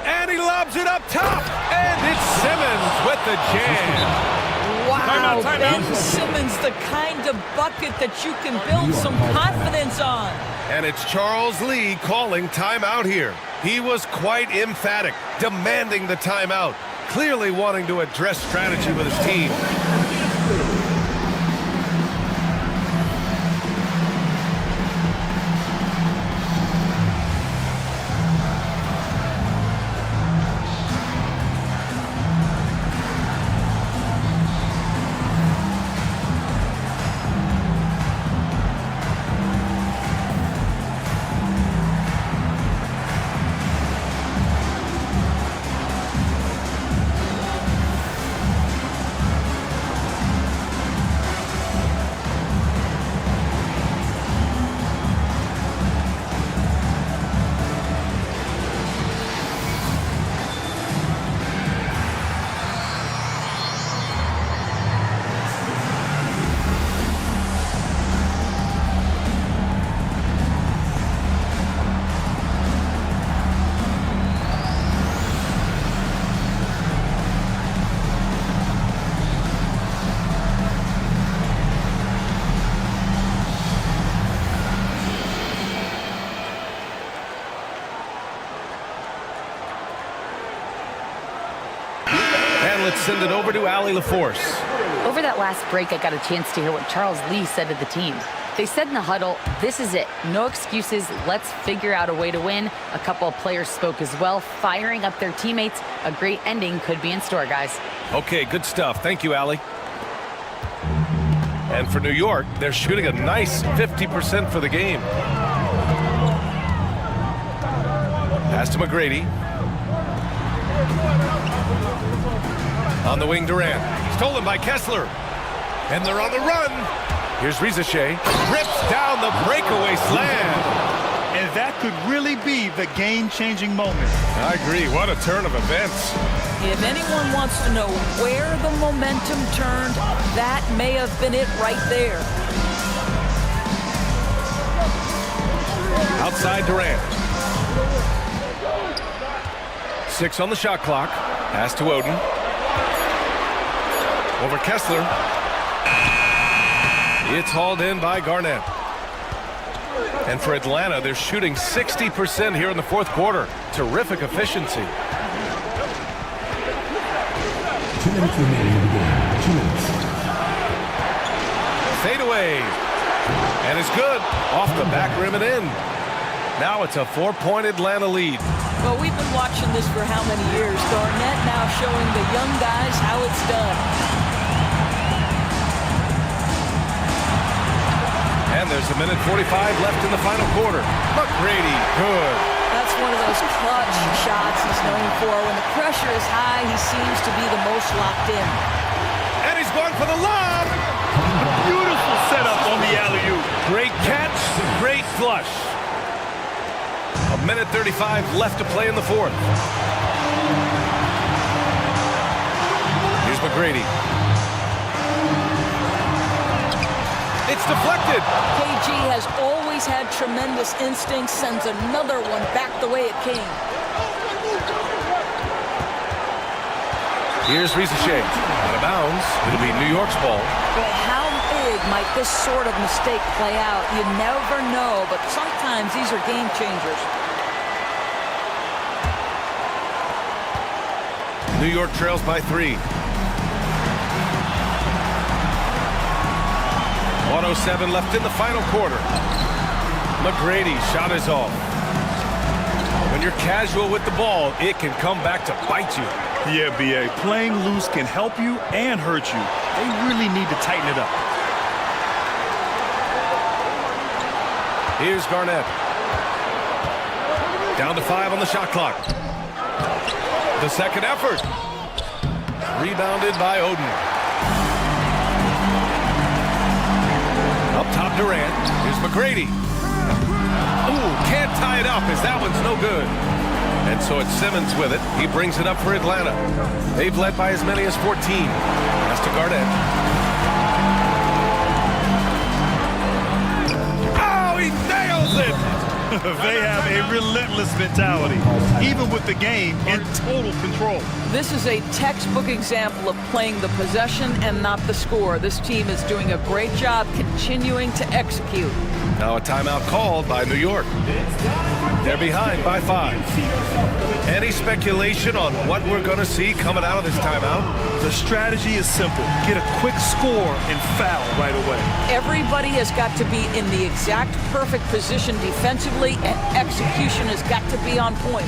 S11: And he lobs it up top. And it's Simmons with the jam.
S13: Wow, Ben Simmons, the kind of bucket that you can build some confidence on.
S11: And it's Charles Lee calling timeout here. He was quite emphatic, demanding the timeout, clearly wanting to address strategy with his team. Let's send it over to Allie LaForce.
S15: Over that last break, I got a chance to hear what Charles Lee said to the team. They said in the huddle, this is it. No excuses. Let's figure out a way to win. A couple of players spoke as well, firing up their teammates. A great ending could be in store, guys.
S11: Okay, good stuff. Thank you, Allie. And for New York, they're shooting a nice 50% for the game. Pass to McGrady. On the wing, Durant. Stolen by Kessler. And they're on the run. Here's Rizachet. Rips down the breakaway slam.
S12: And that could really be the game-changing moment.
S11: I agree. What a turn of events.
S13: If anyone wants to know where the momentum turned, that may have been it right there.
S11: Outside Durant. 6 on the shot clock. Pass to Oden. Over Kessler. It's hauled in by Garnett. And for Atlanta, they're shooting 60% here in the fourth quarter. Terrific efficiency.
S10: 2 minutes remaining in the game. 2 minutes.
S11: Fade away. And it's good. Off the back rim and in. Now it's a 4-point Atlanta lead.
S13: Well, we've been watching this for how many years? Garnett now showing the young guys how it's done.
S11: And And there's a minute 45 left in the final quarter. McGrady, good.
S13: That's one of those clutch shots he's known for. When the pressure is high, he seems to be the most locked in.
S11: And he's going for the lob.
S12: Beautiful setup on the alley-oop.
S11: Great catch, great flush. A minute 35 left to play in the fourth. Here's McGrady. It's deflected.
S13: KG has always had tremendous instincts, sends another one back the way it came.
S11: Here's Rizachet. Out of bounds. It'll be New York's ball.
S13: But how big might this sort of mistake play out? You never know, but sometimes these are game changers.
S11: New York trails by 3. 1:07 left in the final quarter. McGrady's shot is off. When you're casual with the ball, it can come back to bite you.
S12: Yeah, B.A. Playing loose can help you and hurt you. They really need to tighten it up.
S11: Here's Garnett. Down to 5 on the shot clock. The second effort. Rebounded by Oden. Up top, Durant. Here's McGrady. Ooh, can't tie it up as that one's no good. And so it's Simmons with it. He brings it up for Atlanta. They've led by as many as 14. Pass to Garnett. Oh, he nails it!
S12: They have a relentless mentality, even with the game in total control.
S13: This is a textbook example of playing the possession and not the score. This team is doing a great job continuing to execute.
S11: Now a timeout called by New York. They're behind by 5. Any speculation on what we're going to see coming out of this timeout?
S12: The strategy is simple. Get a quick score and foul right away.
S13: Everybody has got to be in the exact perfect position defensively, and execution has got to be on point.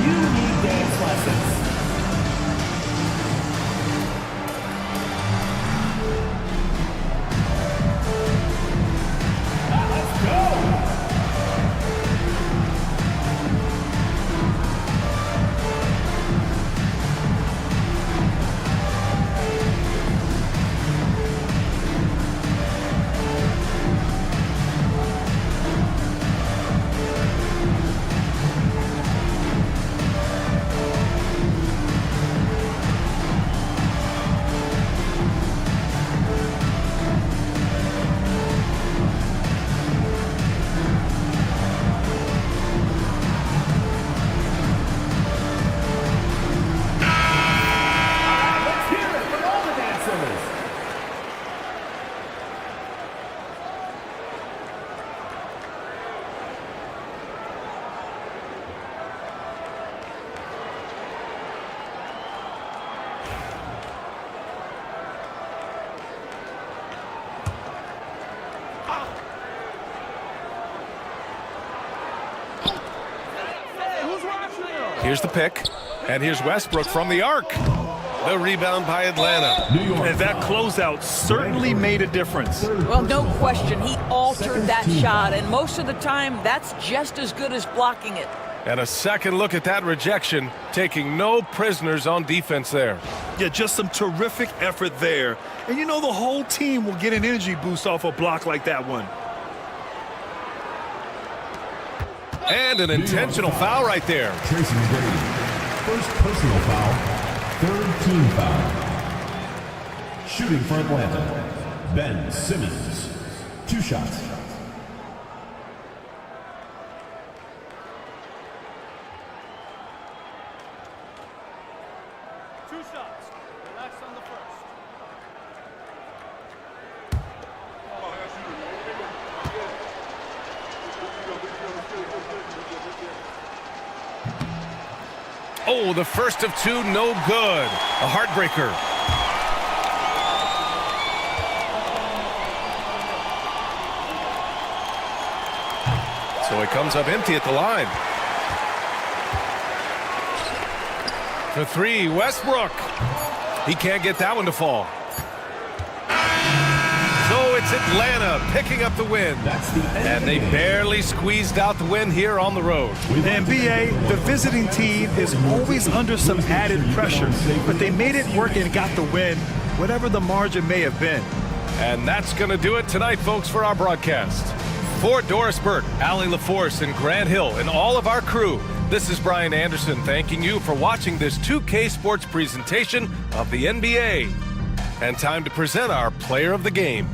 S10: You need dance lessons. Let's go.
S11: Here's the pick, and here's Westbrook from the arc. The rebound by Atlanta.
S12: And that closeout certainly made a difference.
S13: Well, no question, he altered that shot, and most of the time, that's just as good as blocking it.
S11: And a second look at that rejection, taking no prisoners on defense there.
S12: Yeah, just some terrific effort there. And you know the whole team will get an energy boost off a block like that one.
S11: And an intentional foul right there.
S10: Tracy McGrady. First personal foul. Third team foul. Shooting for Atlanta. Ben Simmons. 2 shots.
S11: Oh, the first of 2, no good. A heartbreaker. So he comes up empty at the line. for three, Westbrook. He can't get that one to fall. So it's Atlanta picking up the win. And they barely squeezed out the win here on the road.
S12: And BA, the visiting team is always under some added pressure, but they made it work and got the win, whatever the margin may have been.
S11: And that's going to do it tonight, folks, for our broadcast. For Doris Burke, Allie LaForce, and Grant Hill, and all of our crew, this is Brian Anderson thanking you for watching this 2K Sports presentation of the NBA. And time to present our player of the game.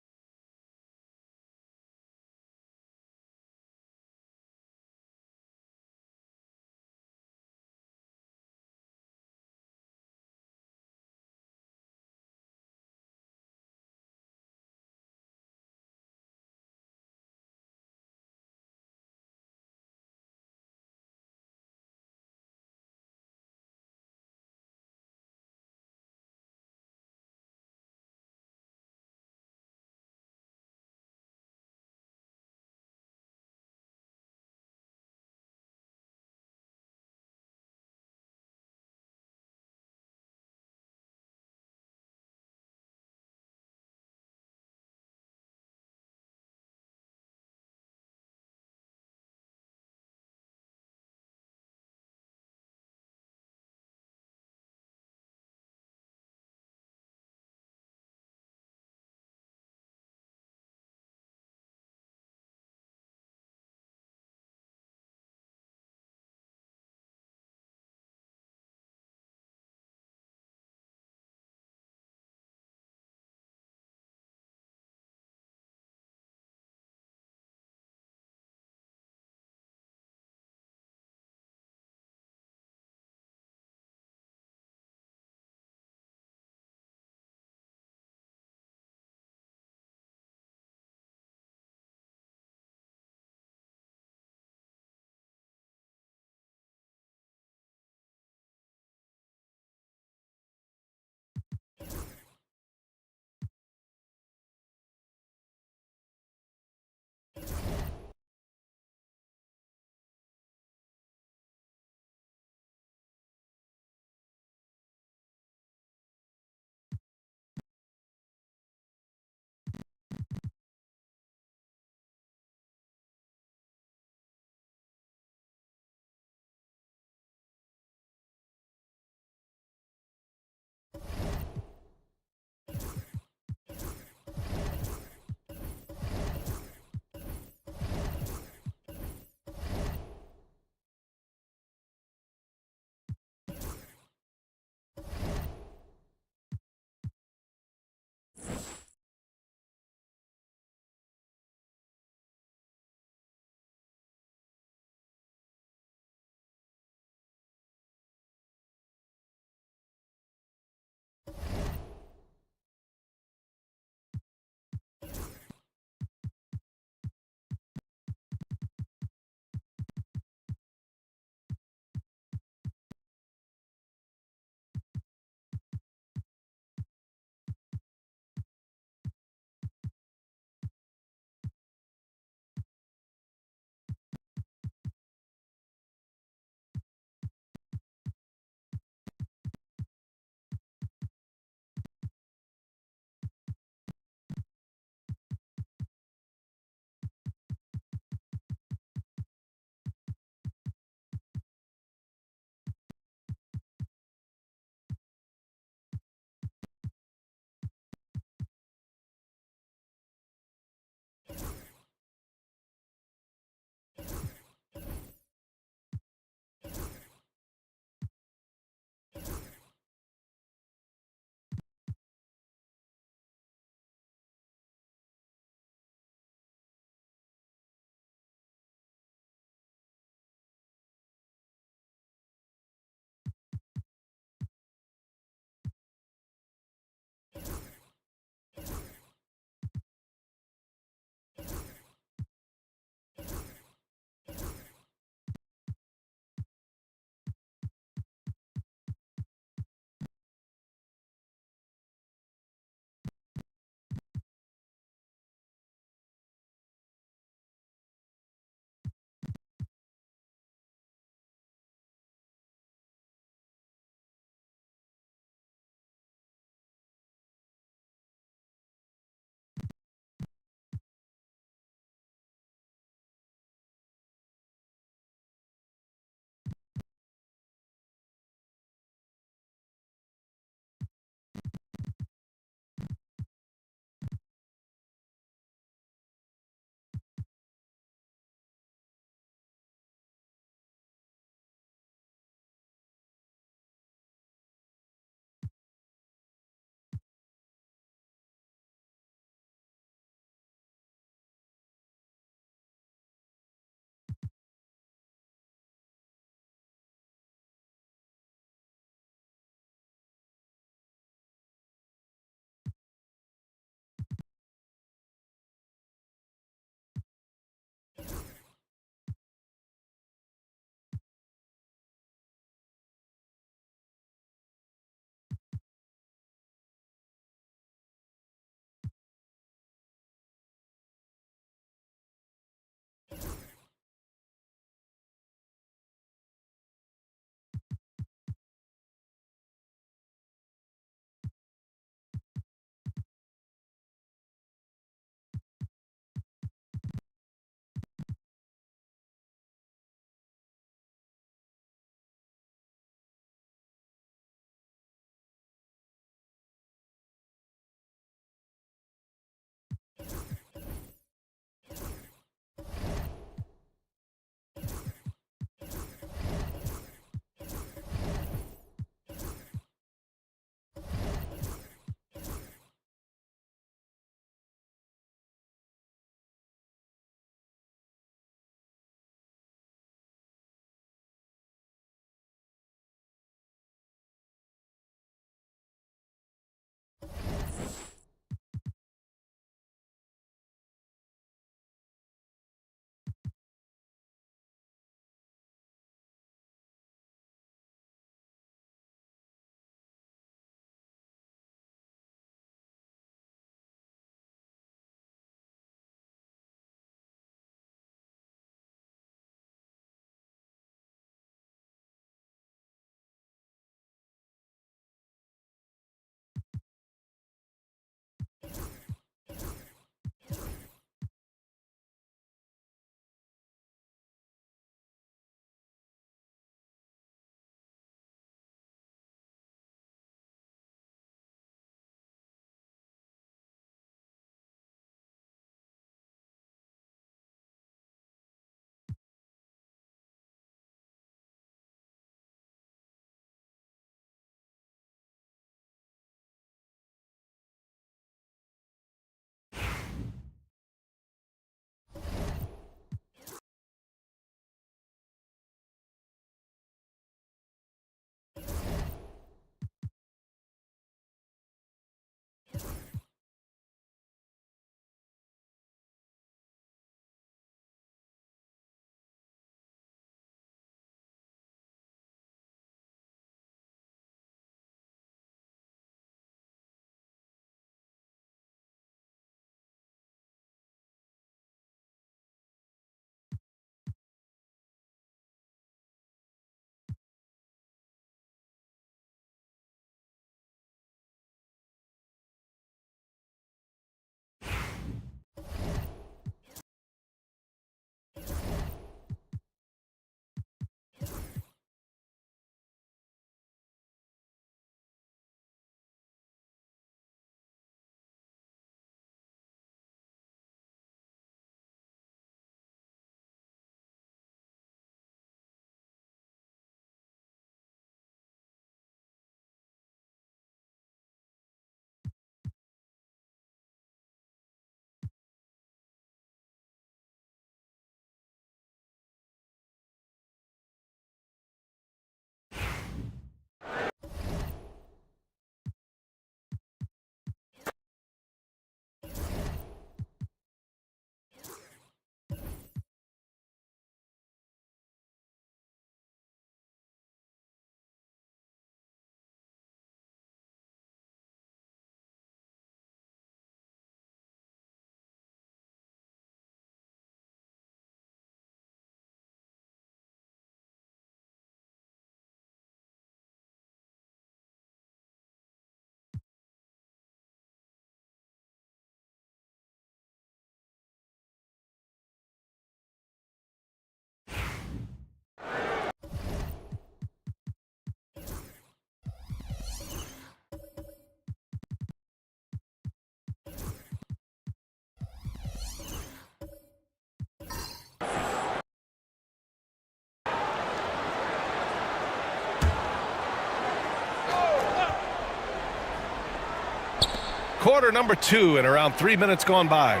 S11: Quarter number 2 and around 3 minutes gone by.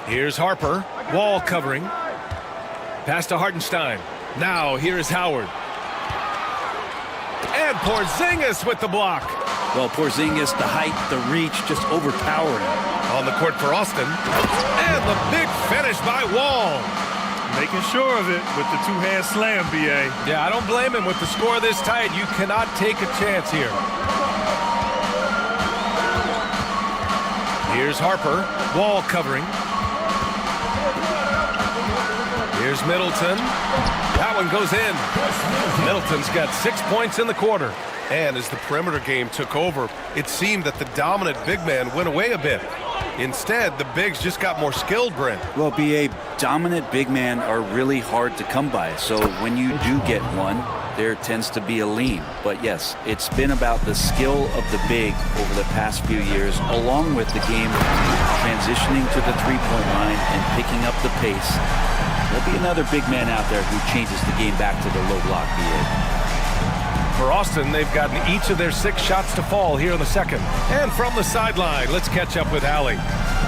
S11: Here's Harper. Wall covering. Pass to Hartenstein. Now here is Howard. And Porzingis with the block.
S2: Well, Porzingis, the height, the reach, just overpowering.
S11: On the court for Austin. And the big finish by Wall.
S12: Making sure of it with the two-hand slam, B.A.
S11: Yeah, I don't blame him. With the score this tight, you cannot take a chance here. Here's Harper. Wall covering. Here's Middleton. That one goes in. Middleton's got 6 points in the quarter. And as the perimeter game took over, it seemed that the dominant big man went away a bit. Instead, the bigs just got more skilled, Brent.
S2: Well, B.A., dominant big men are really hard to come by. So when you do get one, there tends to be a lean. But yes, it's been about the skill of the big over the past few years, along with the game transitioning to the three-point line and picking up the pace. There'll be another big man out there who changes the game back to the low block, B.A.
S11: For Austin, they've gotten each of their 6 shots to fall here in the second. And from the sideline, let's catch up with Allie.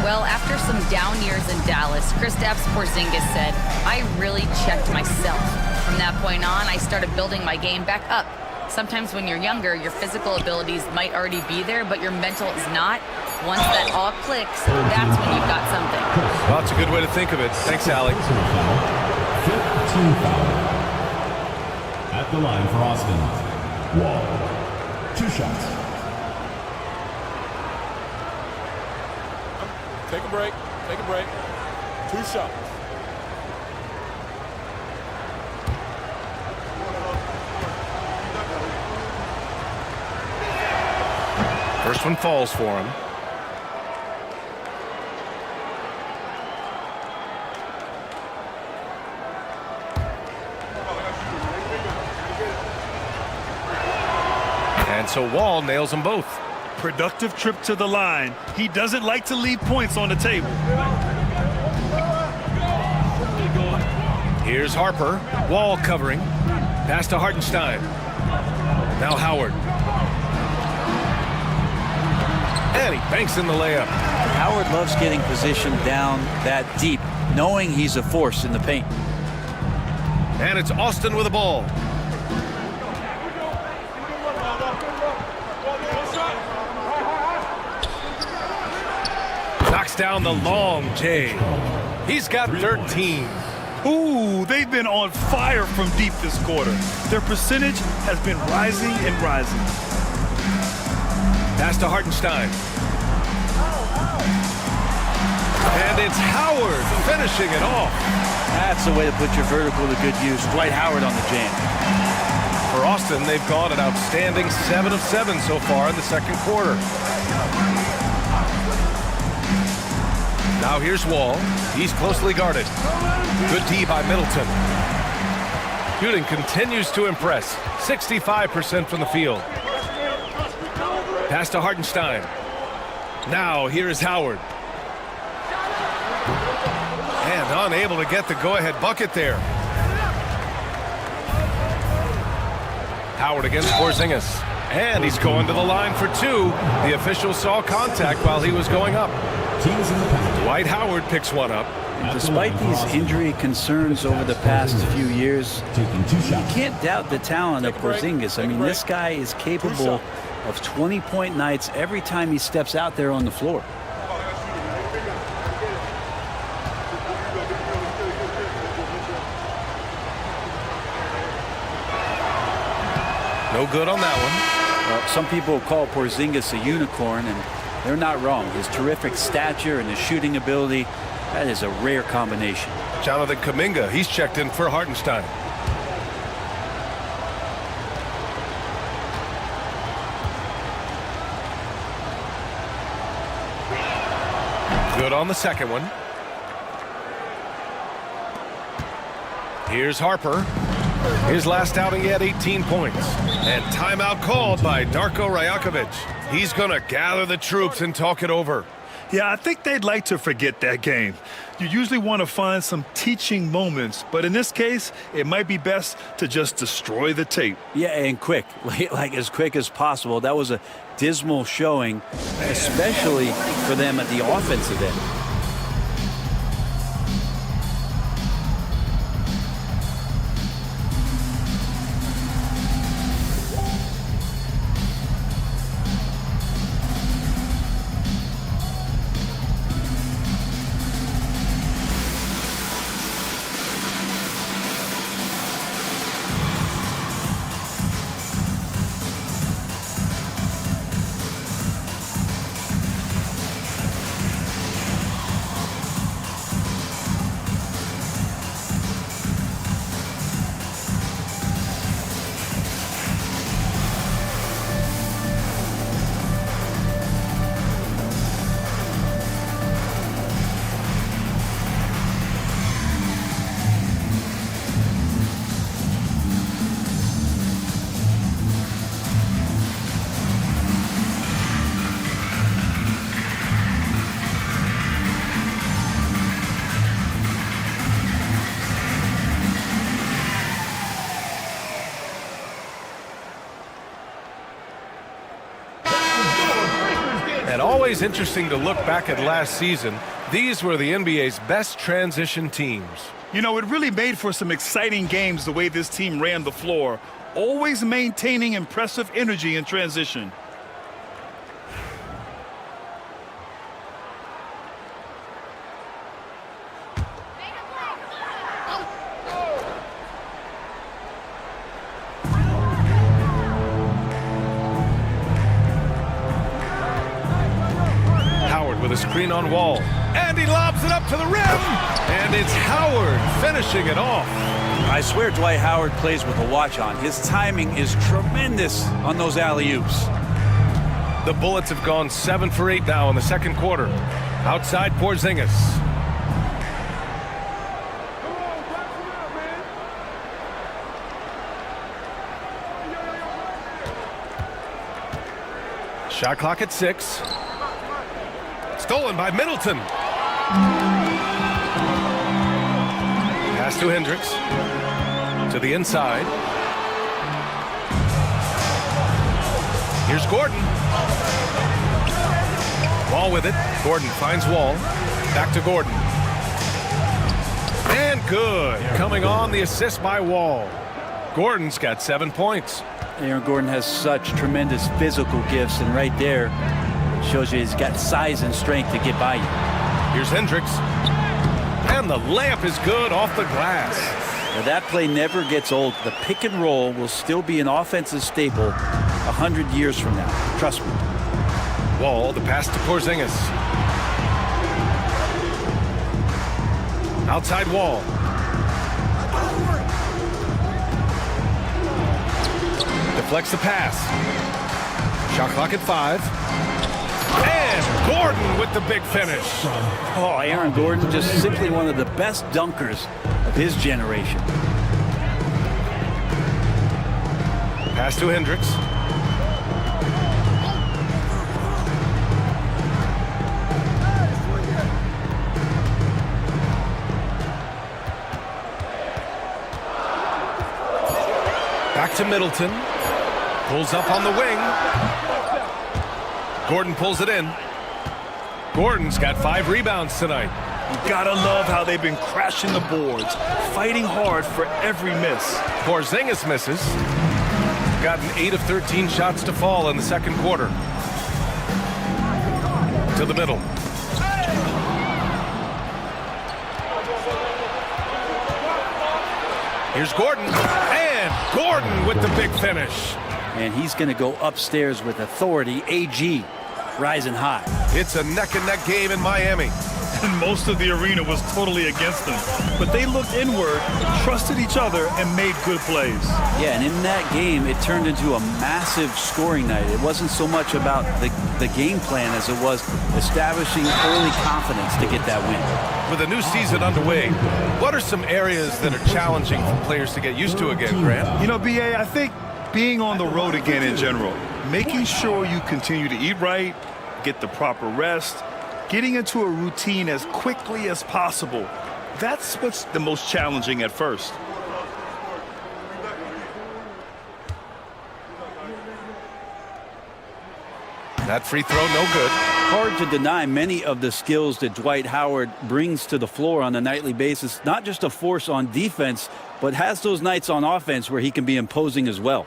S15: Well, after some down years in Dallas, Kristaps Porzingis said, I really checked myself. From that point on, I started building my game back up. Sometimes when you're younger, your physical abilities might already be there, but your mental is not. Once that all clicks, that's when you've got something.
S11: Well, that's a good way to think of it. Thanks, Allie.
S10: 15 foul. At the line for Austin. Wall. 2 shots.
S14: Take a break. Take a break. 2 shots.
S11: First one falls for him. And so Wall nails them both.
S12: Productive trip to the line. He doesn't like to leave points on the table.
S11: Here's Harper. Wall covering. Pass to Hartenstein. Now Howard. And he banks in the layup.
S2: Howard loves getting positioned down that deep, knowing he's a force in the paint.
S11: And it's Austin with the ball. Knocks down the long J. He's got 13.
S12: Ooh, they've been on fire from deep this quarter. Their percentage has been rising and rising.
S11: Pass to Hartenstein. And it's Howard finishing it off.
S2: That's the way to put your vertical to good use. Dwight Howard on the jam.
S11: For Austin, they've gone an outstanding 7 of 7 so far in the second quarter. Now here's Wall. He's closely guarded. Good D by Middleton. Shooting continues to impress. 65% from the field. Pass to Hartenstein. Now here is Howard. And unable to get the go-ahead bucket there. Howard against Porzingis. And he's going to the line for 2. The official saw contact while he was going up. Dwight Howard picks one up.
S2: And despite these injury concerns over the past few years, you can't doubt the talent of Porzingis. I mean, this guy is capable of 20-point nights every time he steps out there on the floor.
S11: No good on that one.
S2: Well, some people call Porzingis a unicorn, and they're not wrong. His terrific stature and his shooting ability, that is a rare combination.
S11: Jonathan Kuminga, he's checked in for Hartenstein. Good on the second one. Here's Harper. His last outing, he had 18 points. And timeout called by Darko Rajakovic. He's going to gather the troops and talk it over.
S12: Yeah, I think they'd like to forget that game. You usually want to find some teaching moments, but in this case, it might be best to just destroy the tape.
S2: Yeah, and quick, like as quick as possible. That was a dismal showing, especially for them at the offensive end.
S11: And always interesting to look back at last season. These were the NBA's best transition teams.
S12: You know, it really made for some exciting games the way this team ran the floor, always maintaining impressive energy in transition.
S11: With a screen on Wall, and he lobs it up to the rim, and it's Howard finishing it off.
S2: I swear Dwight Howard plays with a watch on. His timing is tremendous on those alley-oops.
S11: The Bullets have gone 7 for 8 now in the second quarter. Outside Porzingis. Shot clock at 6. Stolen by Middleton. Pass to Hendricks. To the inside. Here's Gordon. Wall with it. Gordon finds Wall. Back to Gordon. And good. Coming on, the assist by Wall. Gordon's got 7 points.
S2: Aaron Gordon has such tremendous physical gifts, and right there shows you he's got size and strength to get by you.
S11: Here's Hendricks. And the layup is good off the glass.
S2: Now that play never gets old. The pick and roll will still be an offensive staple 100 years from now. Trust me.
S11: Wall, the pass to Porzingis. Outside Wall. Deflects the pass. Shot clock at 5. And Gordon with the big finish.
S2: Oh, Aaron Gordon, just simply one of the best dunkers of his generation.
S11: Pass to Hendricks. Back to Middleton. Pulls up on the wing. Gordon pulls it in. Gordon's got 5 rebounds tonight.
S12: You gotta love how they've been crashing the boards, fighting hard for every miss.
S11: Porzingis misses. Gotten 8 of 13 shots to fall in the second quarter. To the middle. Here's Gordon. And Gordon with the big finish.
S2: And he's going to go upstairs with authority. AG rising high.
S11: It's a neck-and-neck game in Miami.
S12: And most of the arena was totally against them. But they looked inward, trusted each other, and made good plays.
S2: Yeah, and in that game, it turned into a massive scoring night. It wasn't so much about the game plan as it was establishing early confidence to get that win.
S11: With a new season underway, what are some areas that are challenging for players to get used to again, Grant?
S12: You know, B.A., I think being on the road again in general, making sure you continue to eat right, get the proper rest, getting into a routine as quickly as possible. That's what's the most challenging at first.
S11: That free throw, no good.
S2: Hard to deny many of the skills that Dwight Howard brings to the floor on a nightly basis. Not just a force on defense, but has those nights on offense where he can be imposing as well.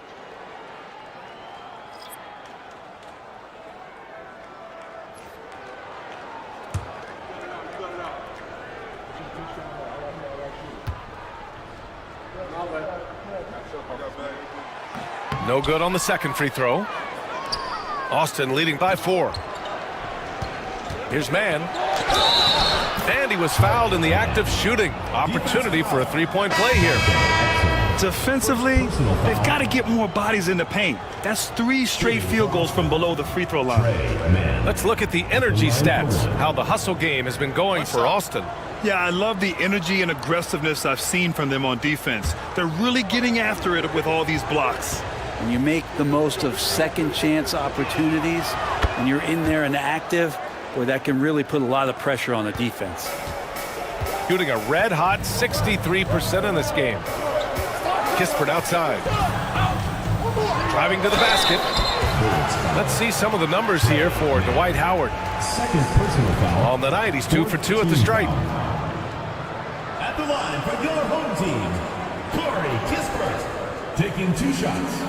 S11: No good on the second free throw. Austin leading by 4. Here's Mann. And he was fouled in the act of shooting. Opportunity for a three-point play here.
S12: Defensively, they've got to get more bodies in the paint. That's 3 straight field goals from below the free throw line.
S11: Let's look at the energy stats, how the hustle game has been going for Austin.
S12: Yeah, I love the energy and aggressiveness I've seen from them on defense. They're really getting after it with all these blocks.
S2: When you make the most of second chance opportunities and you're in there and active, boy, that can really put a lot of pressure on the defense.
S11: Shooting a red-hot 63% in this game. Kispert outside. Driving to the basket. Let's see some of the numbers here for Dwight Howard.
S10: Second personal foul.
S11: On the night, he's 2 for 2 at the stripe.
S10: At the line for your home team, Corey Kispert, taking 2 shots.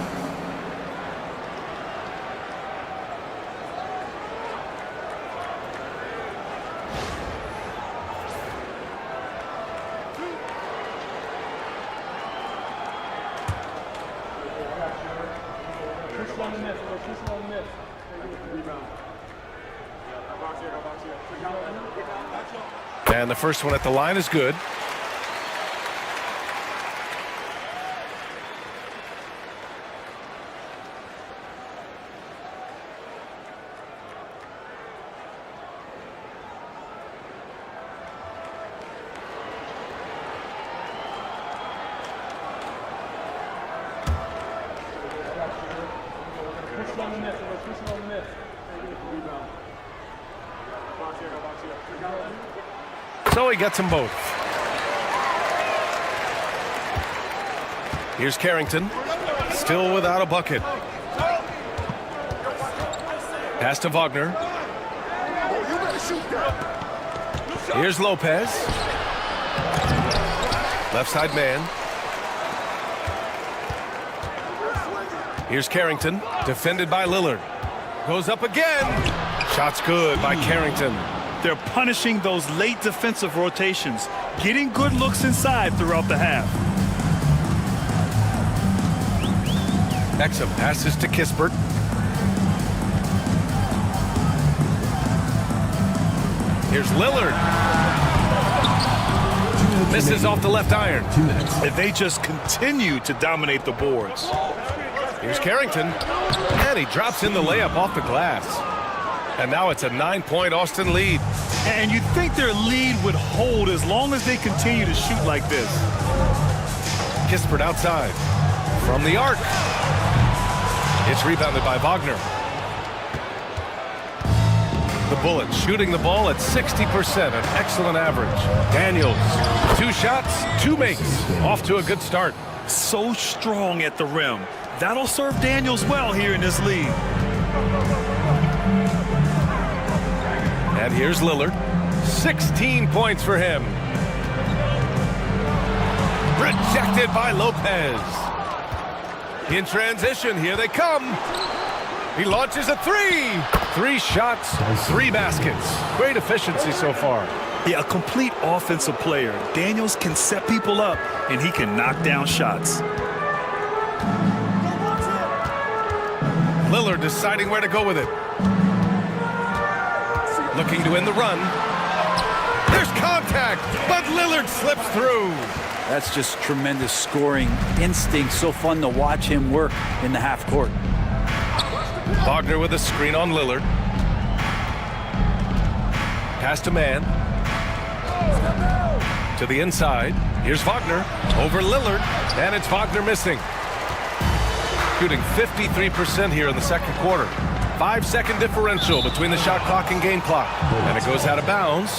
S11: And the first one at the line is good. So he gets them both. Here's Carrington, still without a bucket. Pass to Wagner. Here's Lopez. Left side man. Here's Carrington, defended by Lillard. Goes up again. Shot's good by Carrington.
S12: They're punishing those late defensive rotations, getting good looks inside throughout the half.
S11: Exum passes to Kispert. Here's Lillard. Misses off the left iron.
S12: And they just continue to dominate the boards.
S11: Here's Carrington. And he drops in the layup off the glass. And now it's a 9-point Austin lead.
S12: And you'd think their lead would hold as long as they continue to shoot like this.
S11: Kispert outside. From the arc. It's rebounded by Wagner. The Bullets shooting the ball at 60%, an excellent average. Daniels, 2 shots, 2 makes. Off to a good start.
S12: So strong at the rim. That'll serve Daniels well here in this league.
S11: And here's Lillard. 16 points for him. Rejected by Lopez. In transition, here they come. He launches a 3. 3 shots, 3 baskets. Great efficiency so far.
S12: Yeah, a complete offensive player. Daniels can set people up, and he can knock down shots.
S11: Lillard deciding where to go with it. Looking to end the run. There's contact, but Lillard slips through.
S2: That's just tremendous scoring instinct. So fun to watch him work in the half court.
S11: Wagner with a screen on Lillard. Pass to Mann. To the inside. Here's Wagner over Lillard, and it's Wagner missing. Shooting 53% here in the second quarter. 5-second differential between the shot clock and game clock. And it goes out of bounds.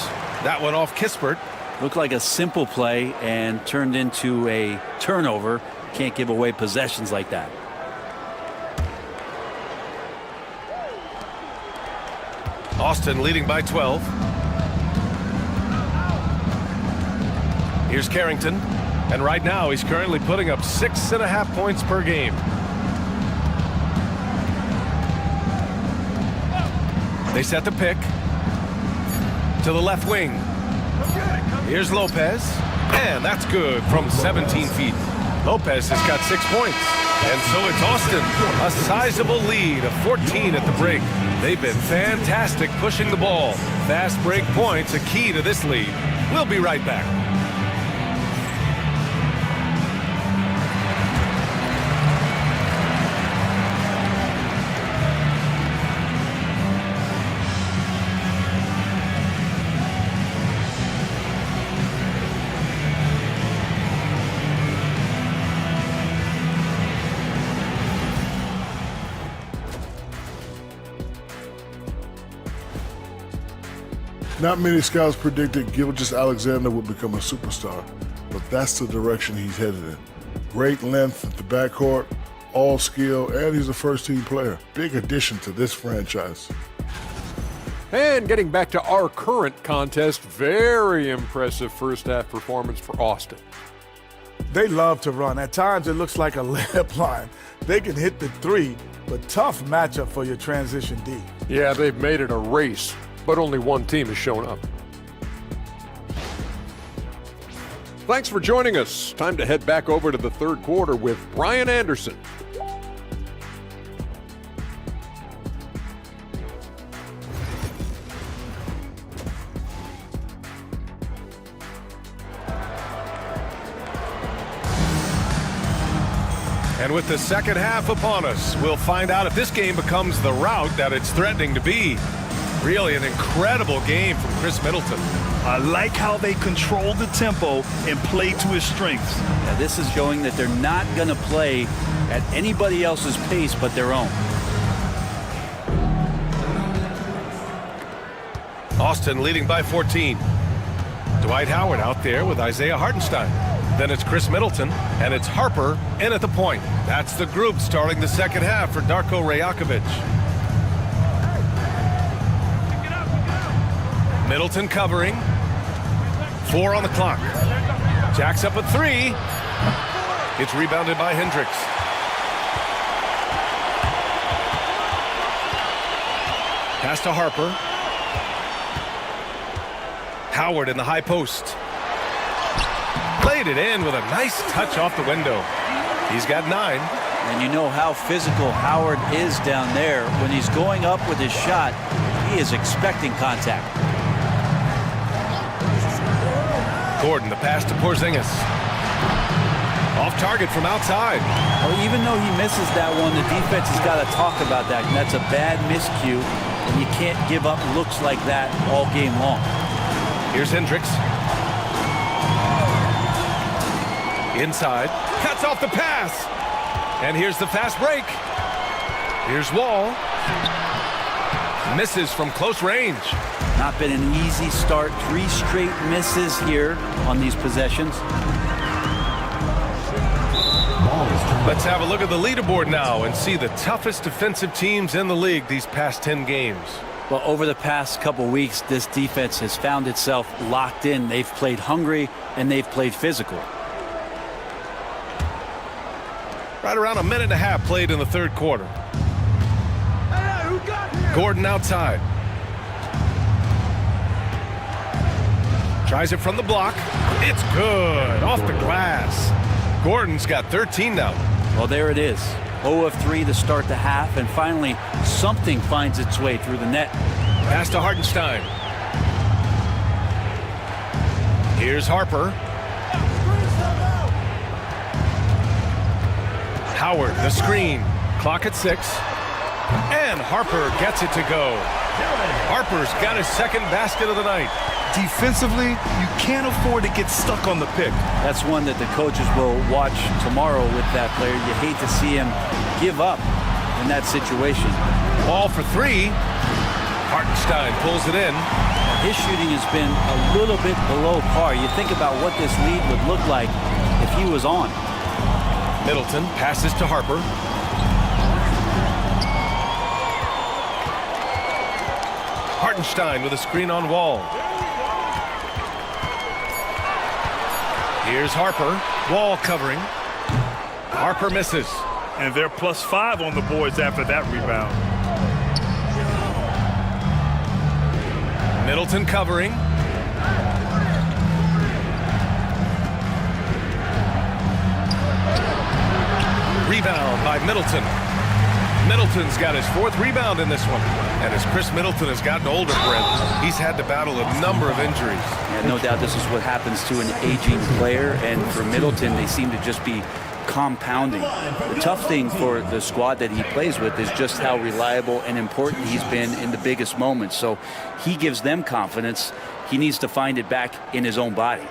S11: That one off Kispert.
S2: Looked like a simple play and turned into a turnover. Can't give away possessions like that.
S11: Austin leading by 12. Here's Carrington. And right now he's currently putting up 6.5 points per game. They set the pick to the left wing. Here's Lopez, and that's good from 17 feet. Lopez has got 6 points, and so it's Austin. A sizable lead of 14 at the break. They've been fantastic pushing the ball. Fast break points a key to this lead. We'll be right back.
S8: Not many scouts predicted Gilgeous-Alexander would become a superstar, but that's the direction he's headed in. Great length at the backcourt, all skill, and he's a first-team player. Big addition to this franchise.
S9: And getting back to our current contest, very impressive first-half performance for Austin.
S7: They love to run. At times, it looks like a layup line. They can hit the three, but tough matchup for your transition D.
S9: Yeah, they've made it a race, but only one team has shown up. Thanks for joining us. Time to head back over to the third quarter with Brian Anderson.
S11: And with the second half upon us, we'll find out if this game becomes the rout that it's threatening to be. Really an incredible game from Chris Middleton.
S12: I like how they control the tempo and play to his strengths.
S2: Yeah, this is showing that they're not going to play at anybody else's pace but their own.
S11: Austin leading by 14. Dwight Howard out there with Isaiah Hartenstein. Then it's Chris Middleton, and it's Harper in at the point. That's the group starting the second half for Darko Rajakovic. Middleton covering. 4 on the clock. Jacks up at 3. It's rebounded by Hendricks. Pass to Harper. Howard in the high post. Played it in with a nice touch off the window. He's got 9.
S2: And you know how physical Howard is down there. When he's going up with his shot, he is expecting contact.
S11: Gordon, the pass to Porzingis. Off target from outside.
S2: Well, even though he misses that one, the defense has got to talk about that. And that's a bad miscue. And you can't give up looks like that all game long.
S11: Here's Hendricks. Inside. Cuts off the pass. And here's the fast break. Here's Wall. Misses from close range.
S2: Not been an easy start. 3 straight misses here on these possessions.
S11: Let's have a look at the leaderboard now and see the toughest defensive teams in the league these past 10 games.
S2: Well, over the past couple weeks, this defense has found itself locked in. They've played hungry and they've played physical.
S11: Right around a minute and a half played in the third quarter. Gordon outside. Tries it from the block. It's good. Off the glass. Gordon's got 13 now.
S2: Well, there it is. 0 of 3 to start the half, and finally something finds its way through the net.
S11: Pass to Hartenstein. Here's Harper. Howard, the screen. Clock at 6. And Harper gets it to go. Harper's got his second basket of the night.
S12: Defensively, you can't afford to get stuck on the pick.
S2: That's one that the coaches will watch tomorrow with that player. You hate to see him give up in that situation.
S11: Ball for three. Hartenstein pulls it in.
S2: His shooting has been a little bit below par. You think about what this lead would look like if he was on.
S11: Middleton passes to Harper. Hartenstein with a screen on Wall. Here's Harper. Wall covering. Harper misses.
S12: And they're +5 on the boards after that rebound.
S11: Middleton covering. Rebound by Middleton. Middleton's got his 4th rebound in this one. And as Chris Middleton has gotten older, Brent, he's had to battle a number of injuries.
S2: Yeah, no doubt this is what happens to an aging player. And for Middleton, they seem to just be compounding. The tough thing for the squad that he plays with is just how reliable and important he's been in the biggest moments. So he gives them confidence. He needs to find it back in his own body.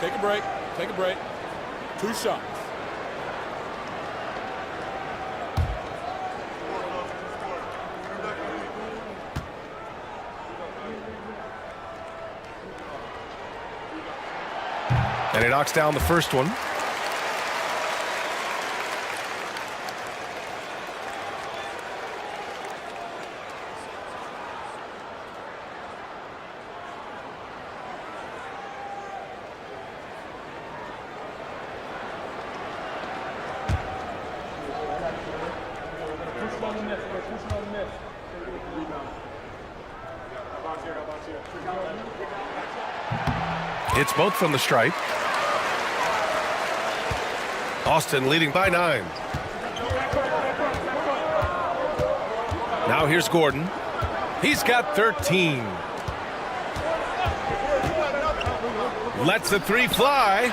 S14: Take a break. Take a break. 2 shots.
S11: And he knocks down the first one. Hits both from the stripe. Austin leading by 9. Now here's Gordon. He's got 13. Lets the 3 fly.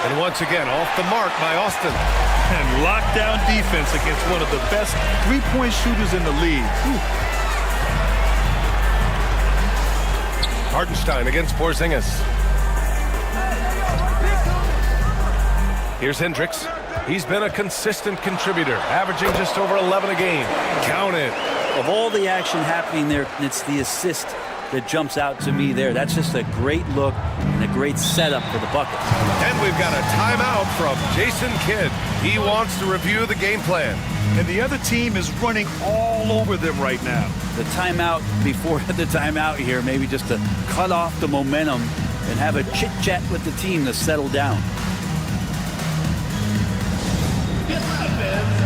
S11: And once again, off the mark by Austin.
S12: And lockdown defense against one of the best three-point shooters in the league.
S11: Hartenstein against Porzingis. Here's Hendricks. He's been a consistent contributor, averaging just over 11 a game. Count it.
S2: Of all the action happening there, it's the assist that jumps out to me there. That's just a great look and a great setup for the bucket.
S11: And we've got a timeout from Jason Kidd. He wants to review the game plan.
S12: And the other team is running all over them right now.
S2: The timeout before the timeout here, maybe just to cut off the momentum and have a chit-chat with the team to settle down.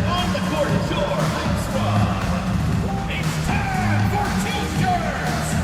S5: On the court is your home squad. It's time for T-shirts.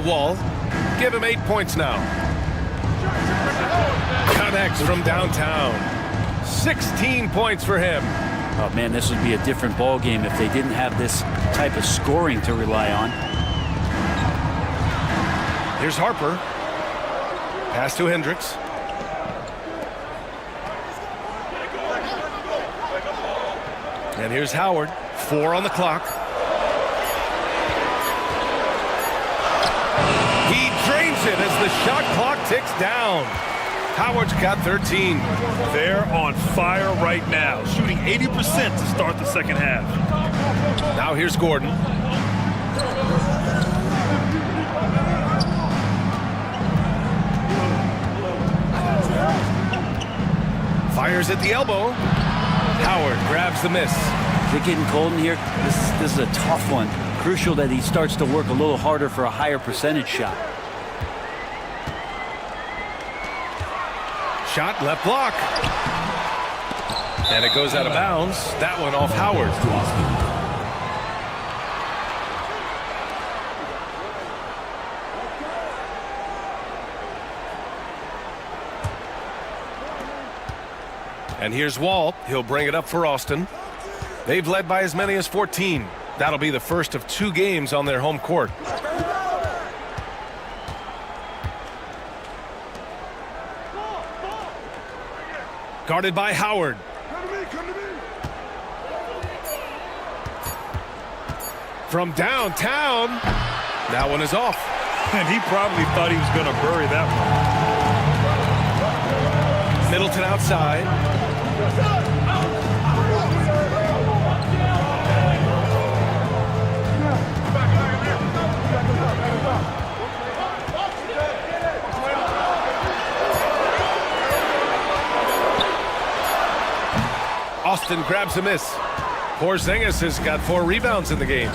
S11: Wall. Give him 8 points now. Connects from downtown. 16 points for him.
S2: Oh man, this would be a different ball game if they didn't have this type of scoring to rely on.
S11: Here's Harper. Pass to Hendricks. And here's Howard. 4 on the clock. He drains it as the shot clock ticks down. Howard's got 13.
S12: They're on fire right now, shooting 80% to start the second half.
S11: Now here's Gordon. Fires at the elbow. Howard grabs the miss.
S2: They're getting cold in here. This is a tough one. Crucial that he starts to work a little harder for a higher percentage shot.
S11: Shot left block. And it goes out of bounds. That one off Howard. And here's Walt. He'll bring it up for Austin. They've led by as many as 14. That'll be the first of 2 games on their home court. Guarded by Howard. From downtown. That one is off.
S12: And he probably thought he was going to bury that one.
S11: Middleton outside. Austin grabs a miss. Porzingis has got 4 rebounds in the game.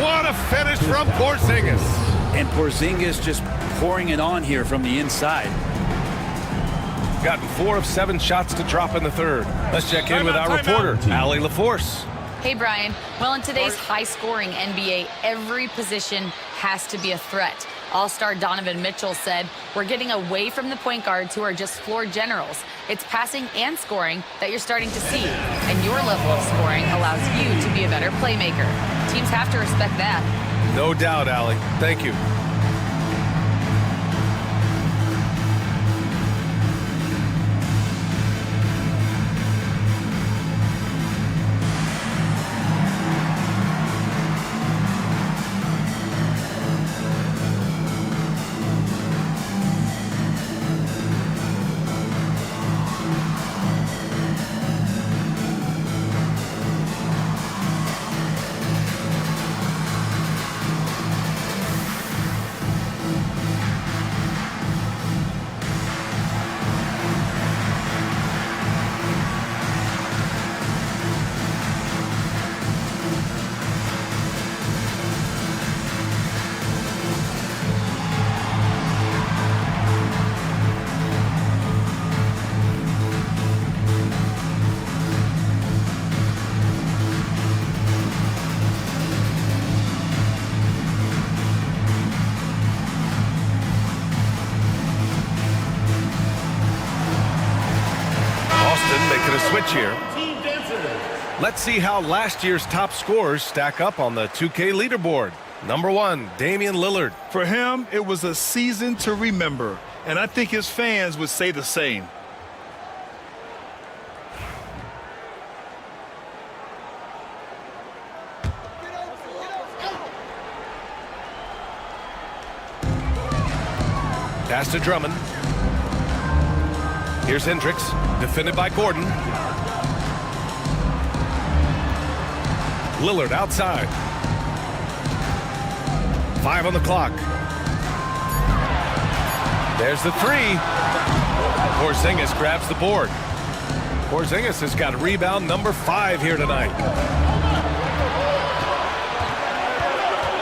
S11: What a finish from Porzingis.
S2: And Porzingis just pouring it on here from the inside.
S11: Gotten 4 of 7 shots to drop in the third. Let's check in with our reporter, Allie LaForce.
S15: Hey, Brian. Well, in today's high-scoring NBA, every position has to be a threat. All-star Donovan Mitchell said, "We're getting away from the point guards who are just floor generals. It's passing and scoring that you're starting to see. And your level of scoring allows you to be a better playmaker. Teams have to respect that."
S11: No doubt, Allie. Thank you. Making a switch here. Let's see how last year's top scorers stack up on the 2K leaderboard. Number 1, Damian Lillard.
S12: For him, it was a season to remember, and I think his fans would say the same.
S11: Pass to Drummond. Here's Hendricks, defended by Gordon. Lillard outside. 5 on the clock. There's the 3. Porzingis grabs the board. Porzingis has got rebound number 5 here tonight.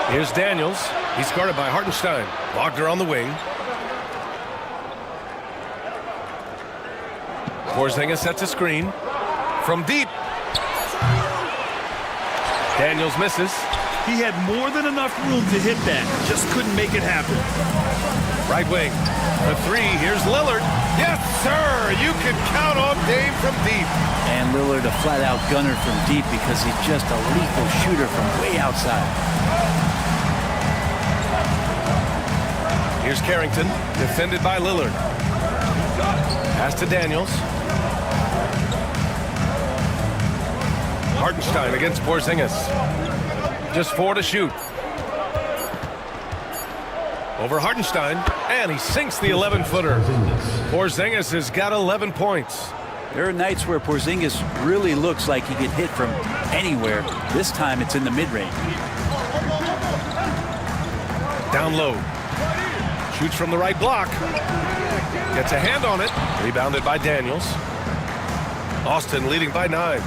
S11: Here's Daniels. He's guarded by Hartenstein. Wagner on the wing. Porzingis sets a screen. From deep. Daniels misses.
S12: He had more than enough room to hit that. Just couldn't make it happen.
S11: Right wing. The 3. Here's Lillard. Yes, sir. You can count on Dame from deep.
S2: And Lillard a flat-out gunner from deep because he's just a lethal shooter from way outside.
S11: Here's Carrington, defended by Lillard. Pass to Daniels. Hartenstein against Porzingis. Just 4 to shoot. Over Hartenstein, and he sinks the 11-footer. Porzingis has got 11 points.
S2: There are nights where Porzingis really looks like he can hit from anywhere. This time it's in the mid-range.
S11: Down low. Shoots from the right block. Gets a hand on it. Rebounded by Daniels. Austin leading by 9.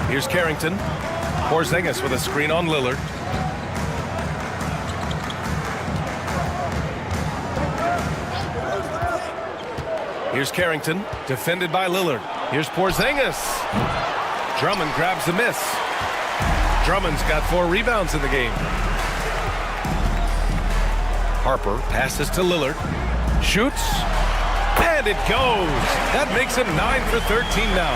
S11: Here's Carrington. Porzingis with a screen on Lillard. Here's Carrington, defended by Lillard. Here's Porzingis. Drummond grabs the miss. Drummond's got 4 rebounds in the game. Harper passes to Lillard. Shoots. And it goes. That makes him 9 for 13 now.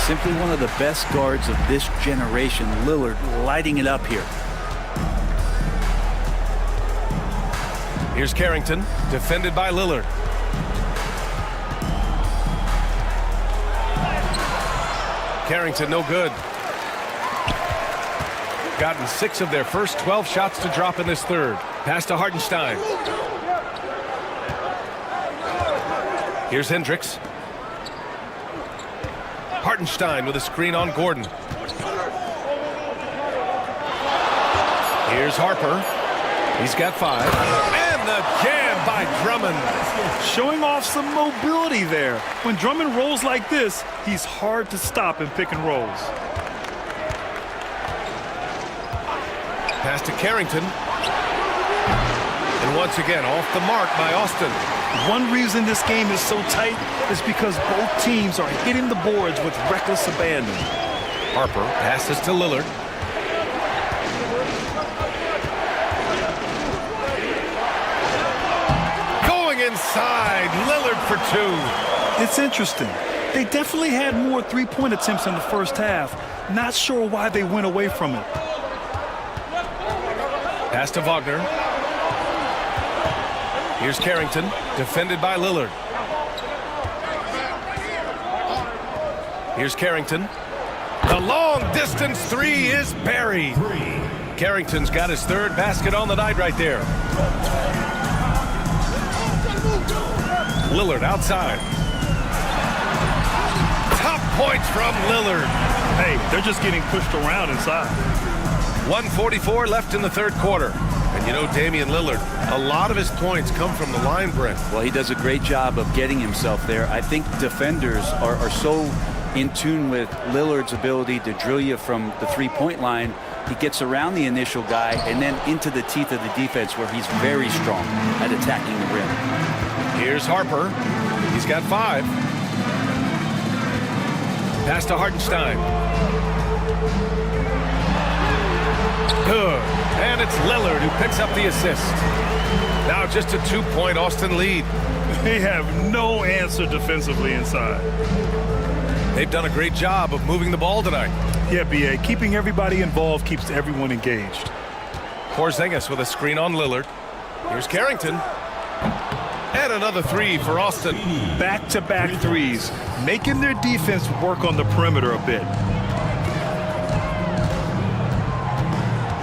S2: Simply one of the best guards of this generation. Lillard lighting it up here.
S11: Here's Carrington, defended by Lillard. Carrington no good. Gotten 6 of their first 12 shots to drop in this third. Pass to Hartenstein. Here's Hendricks. Hartenstein with a screen on Gordon. Here's Harper. He's got 5. And the jam by Drummond.
S12: Showing off some mobility there. When Drummond rolls like this, he's hard to stop in pick and rolls.
S11: Pass to Carrington. And once again, off the mark by Austin.
S12: One reason this game is so tight is because both teams are hitting the boards with reckless abandon.
S11: Harper passes to Lillard. Going inside, Lillard for 2.
S12: It's interesting. They definitely had more three-point attempts in the first half. Not sure why they went away from it.
S11: Pass to Wagner. Here's Carrington, defended by Lillard. Here's Carrington. The long-distance 3 is buried. Carrington's got his 3rd basket on the night right there. Lillard outside. Top points from Lillard.
S12: Hey, they're just getting pushed around inside.
S11: 1:44 left in the 3rd quarter. And you know, Damian Lillard, a lot of his points come from the line, Brent.
S2: Well, he does a great job of getting himself there. I think defenders are so in tune with Lillard's ability to drill you from the 3-point line. He gets around the initial guy and then into the teeth of the defense where he's very strong at attacking the rim.
S11: Here's Harper. He's got 5. Pass to Hartenstein. Good. And it's Lillard who picks up the assist. Now just a 2-point Austin lead.
S12: They have no answer defensively inside.
S11: They've done a great job of moving the ball tonight.
S12: Yeah, B.A. Keeping everybody involved keeps everyone engaged.
S11: Porzingis with a screen on Lillard. Here's Carrington. And another 3 for Austin.
S12: Back-to-back threes, making their defense work on the perimeter a bit.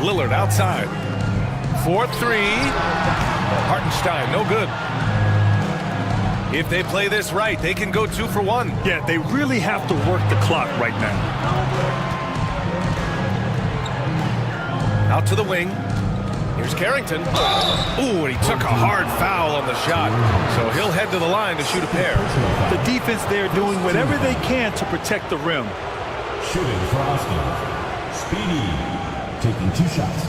S11: Lillard outside. 4-3. Hartenstein, no good. If they play this right, they can go 2 for 1.
S12: Yeah, they really have to work the clock right now.
S11: Out to the wing. Here's Carrington. Ooh, and he took a hard foul on the shot. So he'll head to the line to shoot a pair.
S12: The defense there doing whatever they can to protect the rim.
S10: Shooting for Austin. Speedy, taking 2 shots.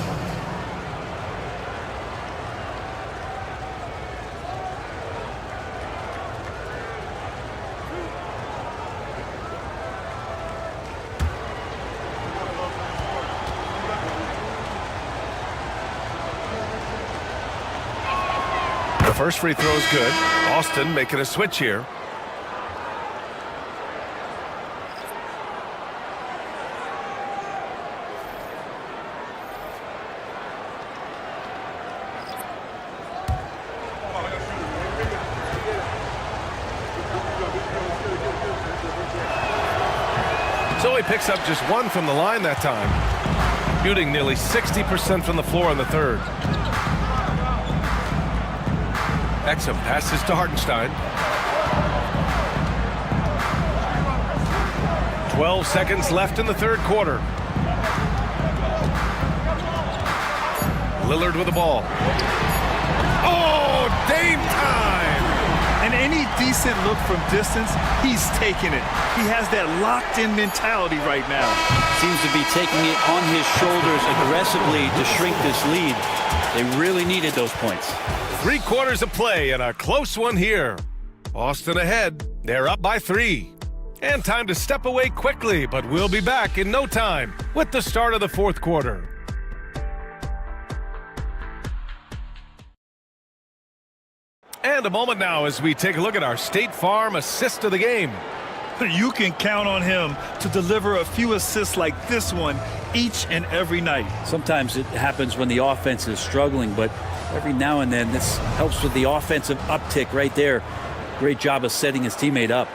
S11: The first free throw is good. Austin making a switch here. So he picks up just one from the line that time. Shooting nearly 60% from the floor in the third. Exum passes to Hartenstein. 12 seconds left in the third quarter. Lillard with the ball. Oh, Dame time!
S12: And any decent look from distance, he's taking it. He has that locked-in mentality right now.
S2: Seems to be taking it on his shoulders aggressively to shrink this lead. They really needed those points.
S11: 3 quarters of play and a close one here. Austin ahead. They're up by 3. And time to step away quickly, but we'll be back in no time with the start of the fourth quarter. And a moment now as we take a look at our State Farm assist of the game.
S12: You can count on him to deliver a few assists like this one each and every night.
S2: Sometimes it happens when the offense is struggling, but every now and then this helps with the offensive uptick right there. Great job of setting his teammate up.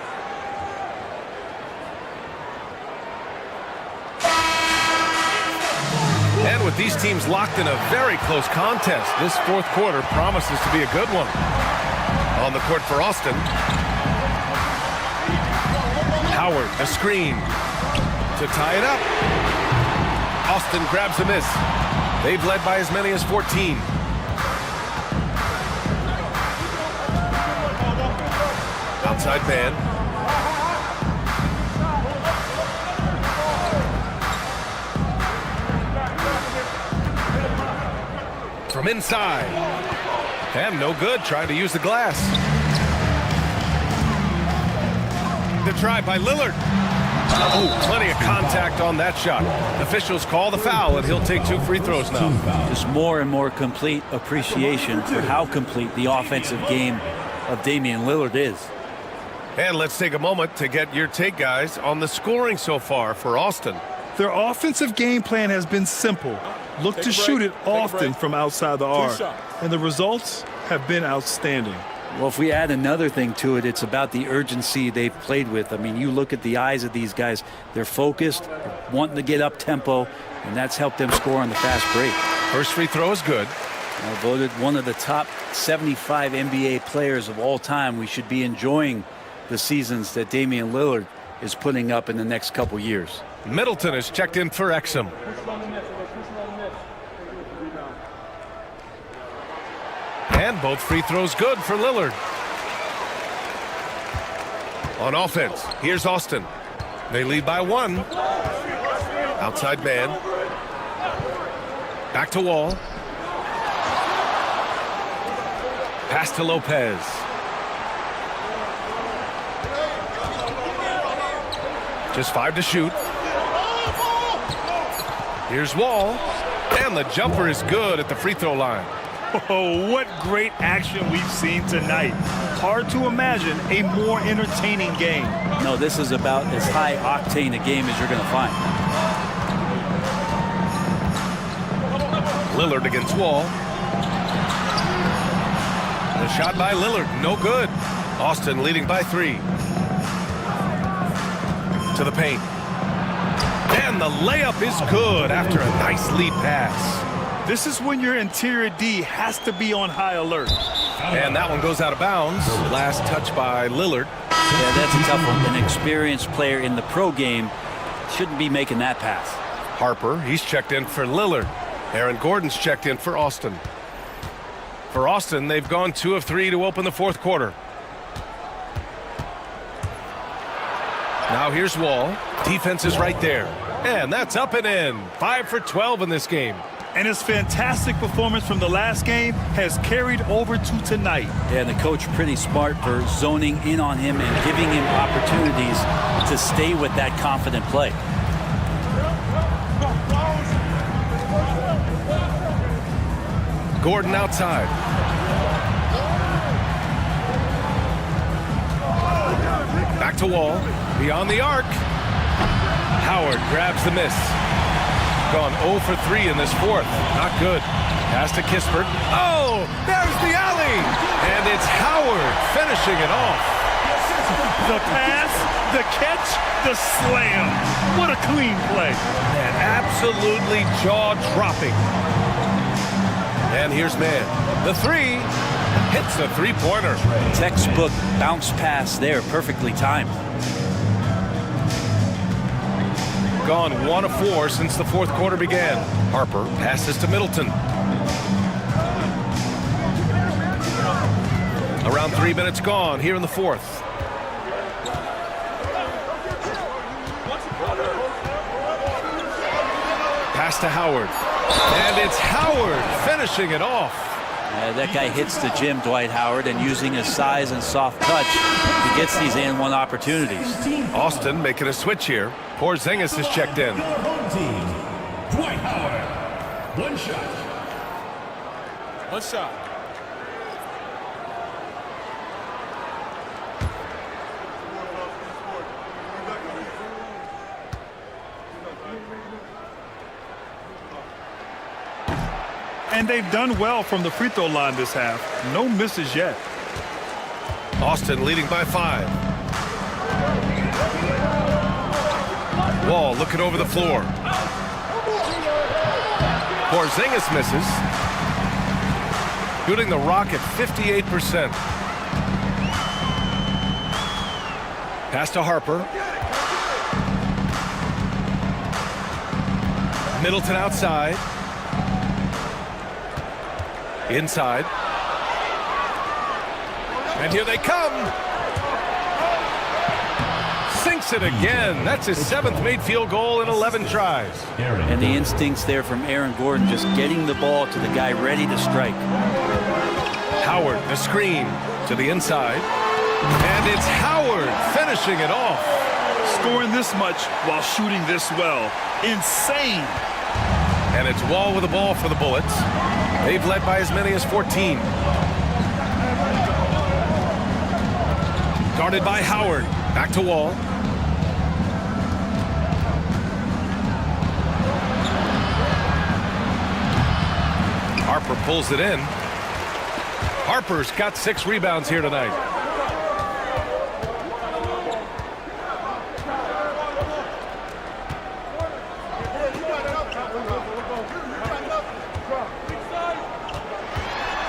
S11: And with these teams locked in a very close contest, this fourth quarter promises to be a good one. On the court for Austin. Howard, the screen to tie it up. Austin grabs a miss. They've led by as many as 14. Outside man. From inside. And no good, trying to use the glass. The try by Lillard. Oh, plenty of contact on that shot. Officials call the foul, and he'll take 2 free throws now.
S2: Just more and more complete appreciation for how complete the offensive game of Damian Lillard is.
S11: And let's take a moment to get your take, guys, on the scoring so far for Austin.
S12: Their offensive game plan has been simple. Look to shoot it often from outside the arc. And the results have been outstanding.
S2: Well, if we add another thing to it, it's about the urgency they've played with. I mean, you look at the eyes of these guys. They're focused, wanting to get up tempo, and that's helped them score on the fast break.
S11: First free throw is good.
S2: Voted one of the top 75 NBA players of all time. We should be enjoying the seasons that Damian Lillard is putting up in the next couple years.
S11: Middleton is checked in for Exum. And both free throws good for Lillard. On offense, here's Austin. They lead by 1. Outside man. Back to Wall. Pass to Lopez. Just 5 to shoot. Here's Wall. And the jumper is good at the free throw line.
S12: Oh, what great action we've seen tonight. Hard to imagine a more entertaining game.
S2: No, this is about as high octane a game as you're going to find.
S11: Lillard against Wall. The shot by Lillard, no good. Austin leading by 3. To the paint. And the layup is good after a nice lead pass.
S12: This is when your interior D has to be on high alert.
S11: And that one goes out of bounds. Last touch by Lillard.
S2: Yeah, that's a tough one. An experienced player in the pro game shouldn't be making that pass.
S11: Harper, he's checked in for Lillard. Aaron Gordon's checked in for Austin. For Austin, they've gone 2 of 3 to open the fourth quarter. Now here's Wall. Defense is right there. And that's up and in. 5 for 12 in this game.
S12: And his fantastic performance from the last game has carried over to tonight.
S2: Yeah, and the coach pretty smart for zoning in on him and giving him opportunities to stay with that confident play.
S11: Gordon outside. to Wall. Beyond the arc. Howard grabs the miss. Gone 0 for 3 in this fourth. Not good. Pass to Kispert. Oh, there's the alley. And it's Howard finishing it off.
S12: The pass, the catch, the slam. What a clean play.
S11: And absolutely jaw-dropping. And here's Man. The three hits the three-pointer.
S2: Textbook bounce pass there, perfectly timed.
S11: Gone 1 of 4 since the fourth quarter began. Harper passes to Middleton. Around 3 minutes gone here in the fourth. Pass to Howard. And it's Howard finishing it off.
S2: That guy hits the gym, Dwight Howard, and using his size and soft touch, he gets these and-one opportunities.
S11: Austin making a switch here. Porzingis is checked in.
S10: Home team, Dwight Howard. One shot.
S14: One shot.
S12: And they've done well from the free throw line this half. No misses yet.
S11: Austin leading by 5. Wall looking over the floor. Porzingis misses. Shooting the Rock at 58%. Pass to Harper. Middleton outside. Inside. And here they come. Sinks it again. That's his 7th made field goal in 11 tries.
S2: And the instincts there from Aaron Gordon, just getting the ball to the guy ready to strike.
S11: Howard, the screen to the inside. And it's Howard finishing it off.
S12: Scoring this much while shooting this well. Insane.
S11: And it's Wall with the ball for the Bullets. They've led by as many as 14. Guarded by Howard. Back to Wall. Harper pulls it in. Harper's got 6 rebounds here tonight.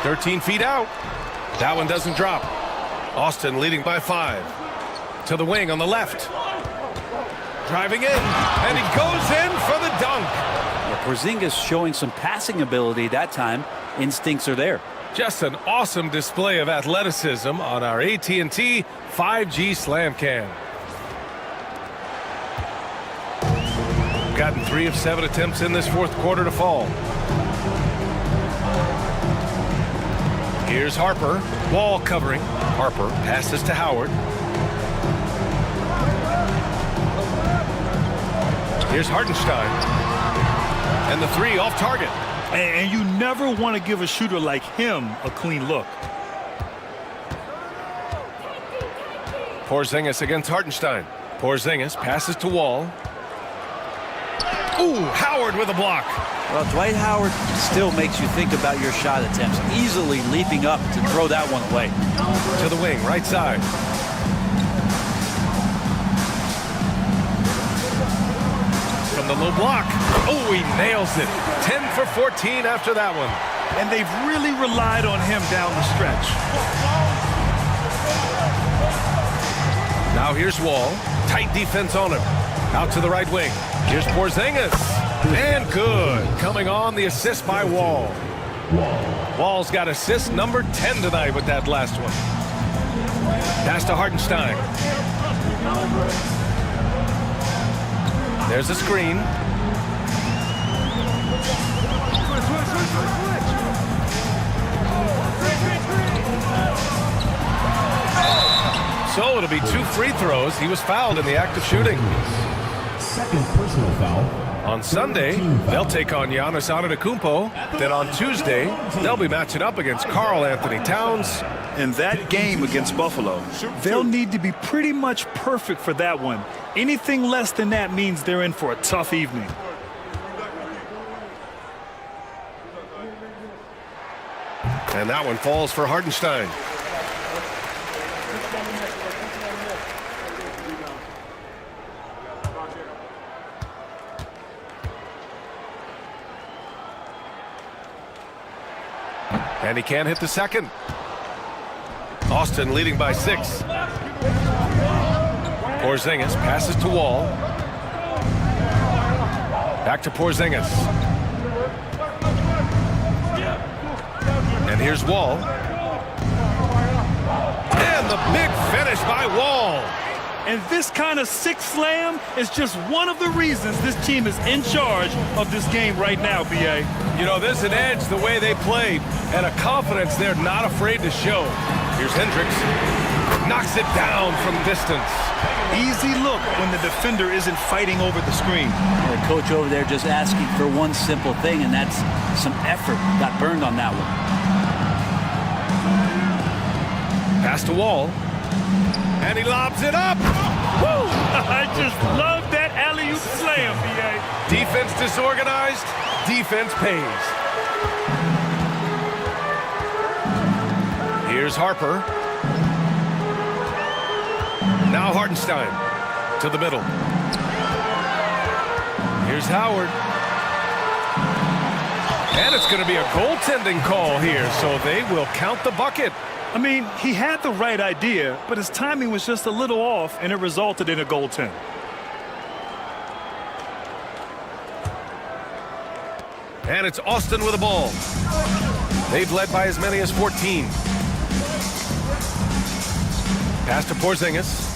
S11: "13 feet out." That one doesn't drop. Austin leading by 5. To the wing on the left. Driving in, and he goes in for the dunk.
S2: Yeah, Porzingis showing some passing ability that time. Instincts are there.
S11: Just an awesome display of athleticism on our AT&T 5G Slam Cam. Gotten 3 of 7 attempts in this fourth quarter to fall. Here's Harper. Wall covering. Harper passes to Howard. Here's Hartenstein. And the 3 off target.
S12: And you never want to give a shooter like him a clean look.
S11: Porzingis against Hartenstein. Porzingis passes to Wall. Ooh, Howard with a block.
S2: Well, Dwight Howard still makes you think about your shot attempts, easily leaping up to throw that one away.
S11: To the wing, right side. From the low block. Oh, he nails it. 10 for 14 after that one.
S12: And they've really relied on him down the stretch.
S11: Now here's Wall. Tight defense on him. Out to the right wing. Here's Porzingis. And good. Coming on, the assist by Wall. Wall's got assist number 10 tonight with that last one. Pass to Hartenstein. There's a screen. So it'll be 2 free throws. He was fouled in the act of shooting.
S10: Second personal foul.
S11: On Sunday, they'll take on Giannis Antetokounmpo. Then on Tuesday, they'll be matching up against Karl Anthony Towns
S12: in that game against Buffalo. They'll need to be pretty much perfect for that one. Anything less than that means they're in for a tough evening.
S11: And that one falls for Hartenstein. And he can't hit the second. Austin leading by 6. Porzingis passes to Wall. Back to Porzingis. And here's Wall. And the big finish by Wall.
S12: And this kind of six slam is just one of the reasons this team is in charge of this game right now, B.A.
S11: You know, there's an edge the way they play and a confidence they're not afraid to show. Here's Hendricks. Knocks it down from distance.
S12: Easy look when the defender isn't fighting over the screen.
S2: The coach over there just asking for one simple thing, and that's some effort. Got burned on that one.
S11: Pass to Wall. And he lobs it up.
S12: Woo! I just love that alley-oop slam, B.A.
S11: Defense disorganized. Defense pays. Here's Harper. Now Hartenstein to the middle. Here's Howard. And it's going to be a goaltending call here, so they will count the bucket.
S12: I mean, he had the right idea, but his timing was just a little off, and it resulted in a goaltend.
S11: And it's Austin with the ball. They've led by as many as 14. Pass to Porzingis.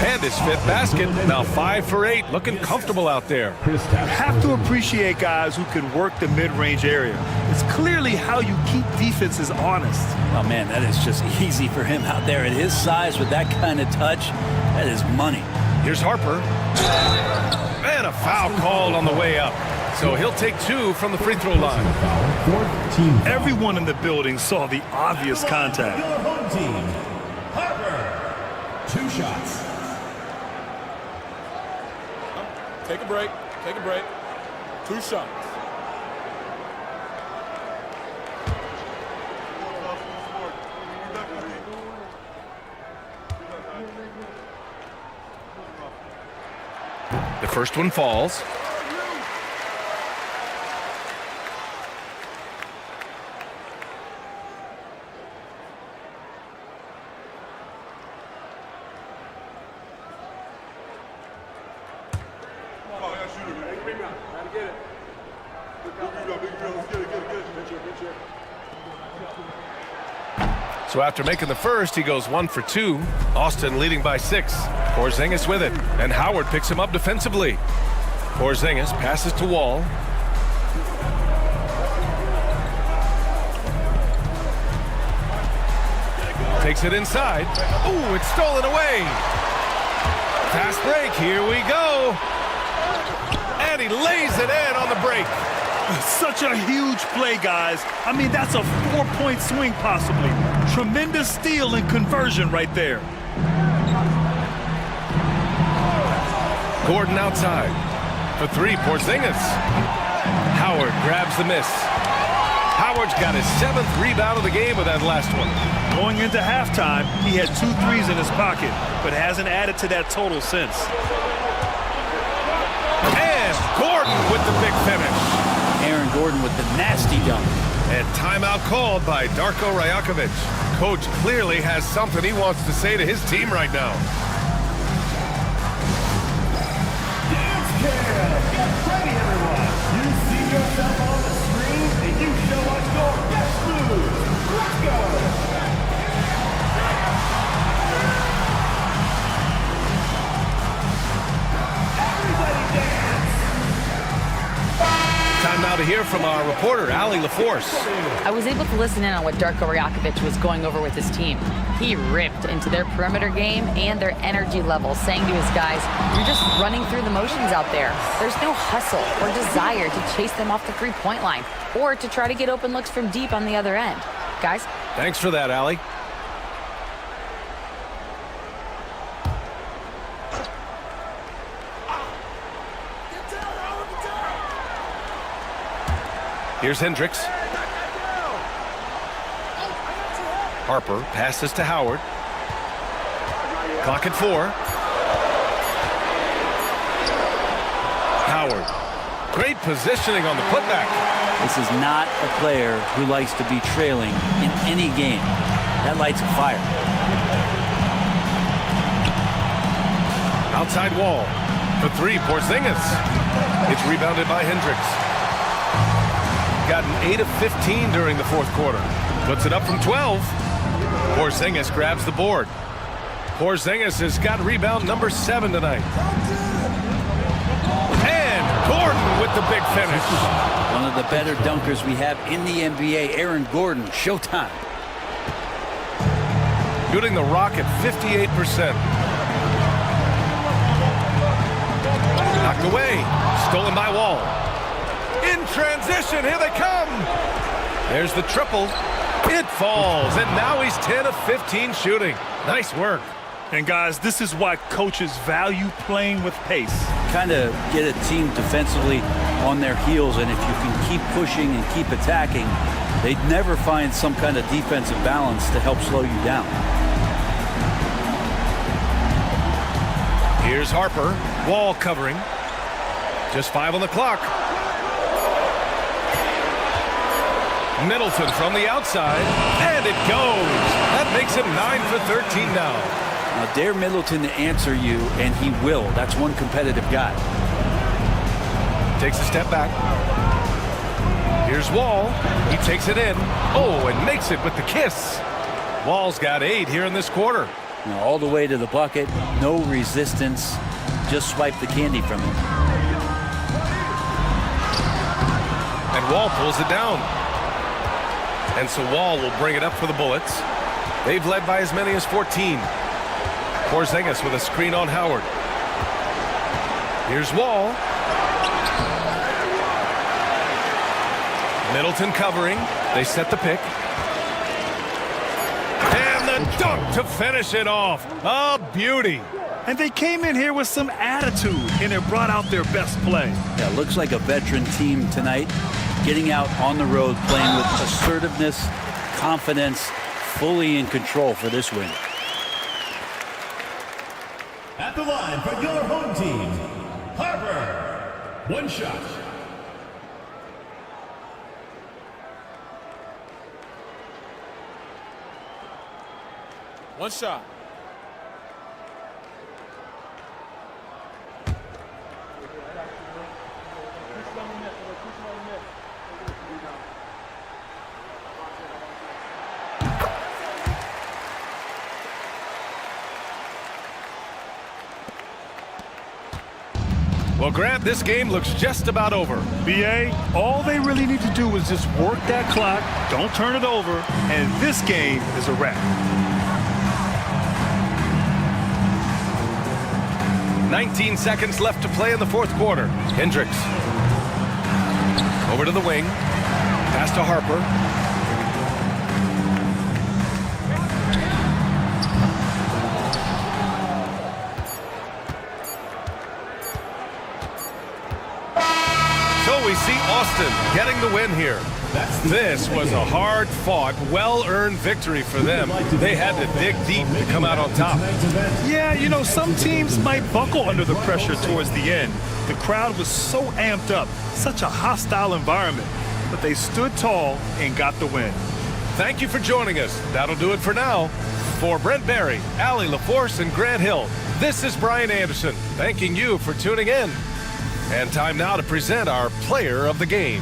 S11: And his 5th basket. Now 5 for 8. Looking comfortable out there.
S12: You have to appreciate guys who can work the mid-range area. It's clearly how you keep defenses honest.
S2: Oh, man, that is just easy for him out there at his size with that kind of touch. That is money.
S11: Here's Harper. And a foul called on the way up. So he'll take 2 from the free throw line.
S12: Everyone in the building saw the obvious contact.
S10: Your home team, Harper. 2 shots.
S14: Take a break. Take a break. 2 shots.
S11: The first one falls. So after making the first, he goes 1 for 2. Austin leading by 6. Porzingis with it, and Howard picks him up defensively. Porzingis passes to Wall. Takes it inside. Ooh, it's stolen away. Fast break, here we go. And he lays it in on the break.
S12: Such a huge play, guys. I mean, that's a 4-point swing possibly. Tremendous steal and conversion right there.
S11: Gordon outside. For 3, Porzingis. Howard grabs the miss. Howard's got his 7th rebound of the game with that last one.
S12: Going into halftime, he had 2 threes in his pocket, but hasn't added to that total since.
S11: And Gordon with the big finish.
S2: Aaron Gordon with the nasty dunk.
S11: And timeout called by Darko Rajakovic. Coach clearly has something he wants to say to his team right now.
S10: Dance cam! Get ready, everyone! You see yourself on the screen, and you show us your best moves. Let's go! Everybody dance!
S11: Timeout to hear from our reporter, Allie LaForce.
S15: I was able to listen in on what Darko Rajakovic was going over with his team. He ripped into their perimeter game and their energy level, saying to his guys, "You're just running through the motions out there. There's no hustle or desire to chase them off the three-point line or to try to get open looks from deep on the other end." Guys?
S11: Thanks for that, Allie. Here's Hendricks. Harper passes to Howard. Clock at 4. Howard. Great positioning on the putback.
S2: This is not a player who likes to be trailing in any game. That lights a fire.
S11: Outside wall. For 3, Porzingis. It's rebounded by Hendricks. Gotten 8 of 15 during the fourth quarter. Puts it up from 12. Porzingis grabs the board. Porzingis has got rebound number 7 tonight. And Gordon with the big finish.
S2: One of the better dunkers we have in the NBA, Aaron Gordon. Showtime.
S11: Shooting the rock at 58%. Knocked away. Stolen by Wall. In transition, here they come. There's the triple. It falls, and now he's 10 of 15 shooting. Nice work.
S12: And guys, this is why coaches value playing with pace.
S2: Kind of get a team defensively on their heels, and if you can keep pushing and keep attacking, they'd never find some kind of defensive balance to help slow you down.
S11: Here's Harper. Wall covering. Just 5 on the clock. Middleton from the outside, and it goes. That makes him 9 for 13 now.
S2: Now dare Middleton to answer you, and he will. That's one competitive guy.
S11: Takes a step back. Here's Wall. He takes it in. Oh, and makes it with the kiss. Wall's got 8 here in this quarter.
S2: Now all the way to the bucket, no resistance. Just swipe the candy from him.
S11: And Wall pulls it down. And so Wall will bring it up for the Bullets. They've led by as many as 14. Porzingis with a screen on Howard. Here's Wall. Middleton covering. They set the pick. And the dunk to finish it off. A beauty.
S12: And they came in here with some attitude, and it brought out their best play.
S2: Yeah, looks like a veteran team tonight. Getting out on the road, playing with assertiveness, confidence, fully in control for this win.
S10: At the line for your home team, Harper. 1 shot.
S14: One shot.
S11: Well, Grant, this game looks just about over.
S12: BA, all they really need to do is just work that clock, don't turn it over, and this game is a wrap.
S11: 19 seconds left to play in the fourth quarter. Hendricks. Over to the wing. Pass to Harper. So we see Austin getting the win here. This was a hard-fought, well-earned victory for them. They had to dig deep to come out on top.
S12: Yeah, you know, some teams might buckle under the pressure towards the end. The crowd was so amped up, such a hostile environment, but they stood tall and got the win.
S11: Thank you for joining us. That'll do it for now. For Brent Barry, Allie LaForce, and Grant Hill, this is Brian Anderson, thanking you for tuning in. And time now to present our player of the game.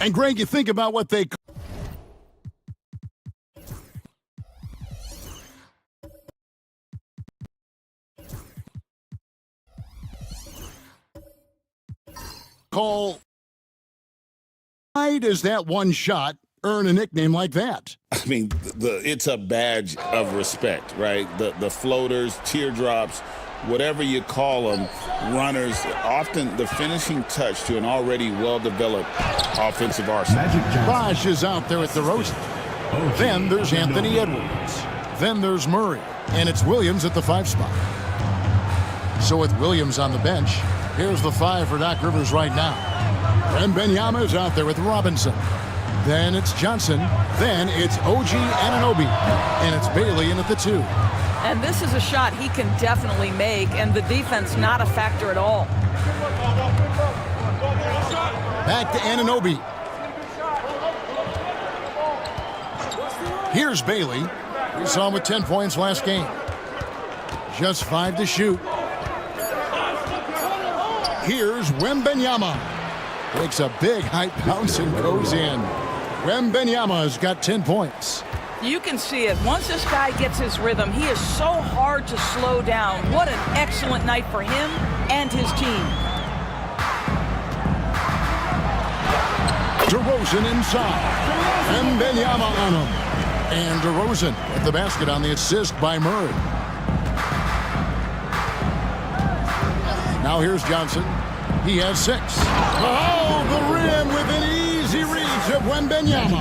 S1: And Greg, you think about what they call. Why does that one shot earn a nickname like that?
S16: I mean, it's a badge of respect, right? The floaters, teardrops, whatever you call them, runners, often the finishing touch to an already well-developed offensive arsenal.
S1: Bosch is out there at DeRozan. Then there's Anthony Edwards. Then there's Murray. And it's Williams at the 5 spot. So with Williams on the bench, here's the 5 for Doc Rivers right now. Wembanyama is out there with Robinson. Then it's Johnson. Then it's OG Anunoby. And it's Bailey in at the 2.
S13: And this is a shot he can definitely make, and the defense not a factor at all.
S1: Back to Anunoby. Here's Bailey. We saw him with 10 points last game. Just 5 to shoot. Here's Wembanyama. Takes a big height bounce and goes in. Wembanyama's got 10 points.
S13: You can see it. Once this guy gets his rhythm, he is so hard to slow down. What an excellent night for him and his team.
S1: DeRozan inside. Wembanyama on him. And DeRozan at the basket on the assist by Murray. Now here's Johnson. He has 6. Oh, the rim with an easy reach of Wembanyama.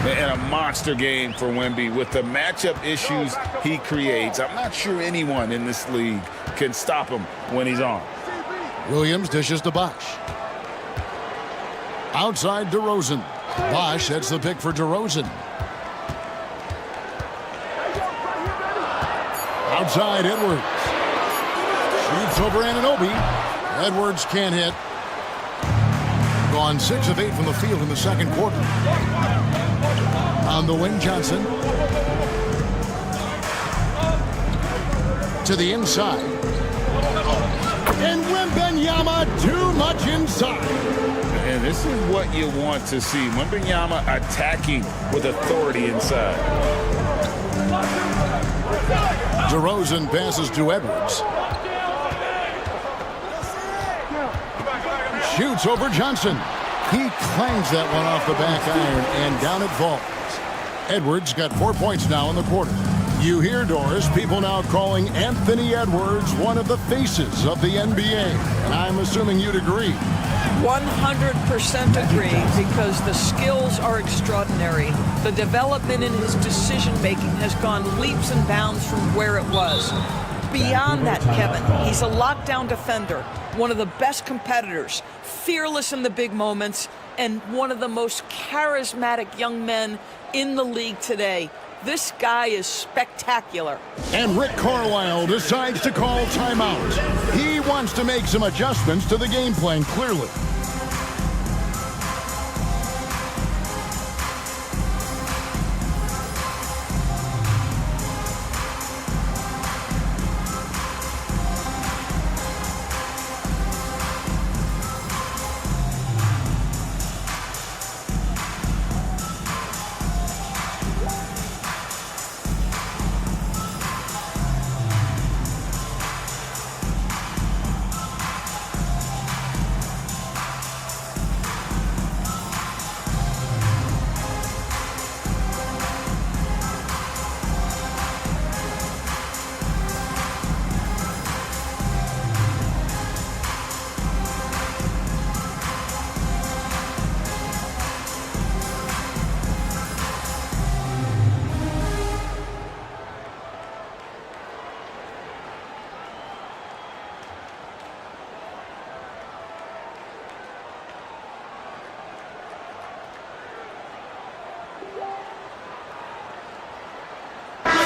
S16: And a monster game for Wemby with the matchup issues he creates. I'm not sure anyone in this league can stop him when he's on.
S1: Williams dishes to Bosch. Outside DeRozan. Bosch heads the pick for DeRozan. Outside Edwards. Shoots over Anunoby. Edwards can't hit. Gone 6 of 8 from the field in the second quarter. On the wing, Johnson. To the inside. And Wembanyama too much inside.
S16: And this is what you want to see. Wembanyama attacking with authority inside.
S1: DeRozan passes to Edwards. shoots over Johnson. He clangs that one off the back iron, and down it falls. Edwards got 4 points now in the quarter. You hear, Doris, people now calling Anthony Edwards one of the faces of the NBA. And I'm assuming you'd agree.
S13: 100% agree, because the skills are extraordinary. The development in his decision-making has gone leaps and bounds from where it was. Beyond that, Kevin, he's a lockdown defender, one of the best competitors, fearless in the big moments, and one of the most charismatic young men in the league today. This guy is spectacular.
S1: And Rick Carlisle decides to call timeout. He wants to make some adjustments to the game plan, clearly.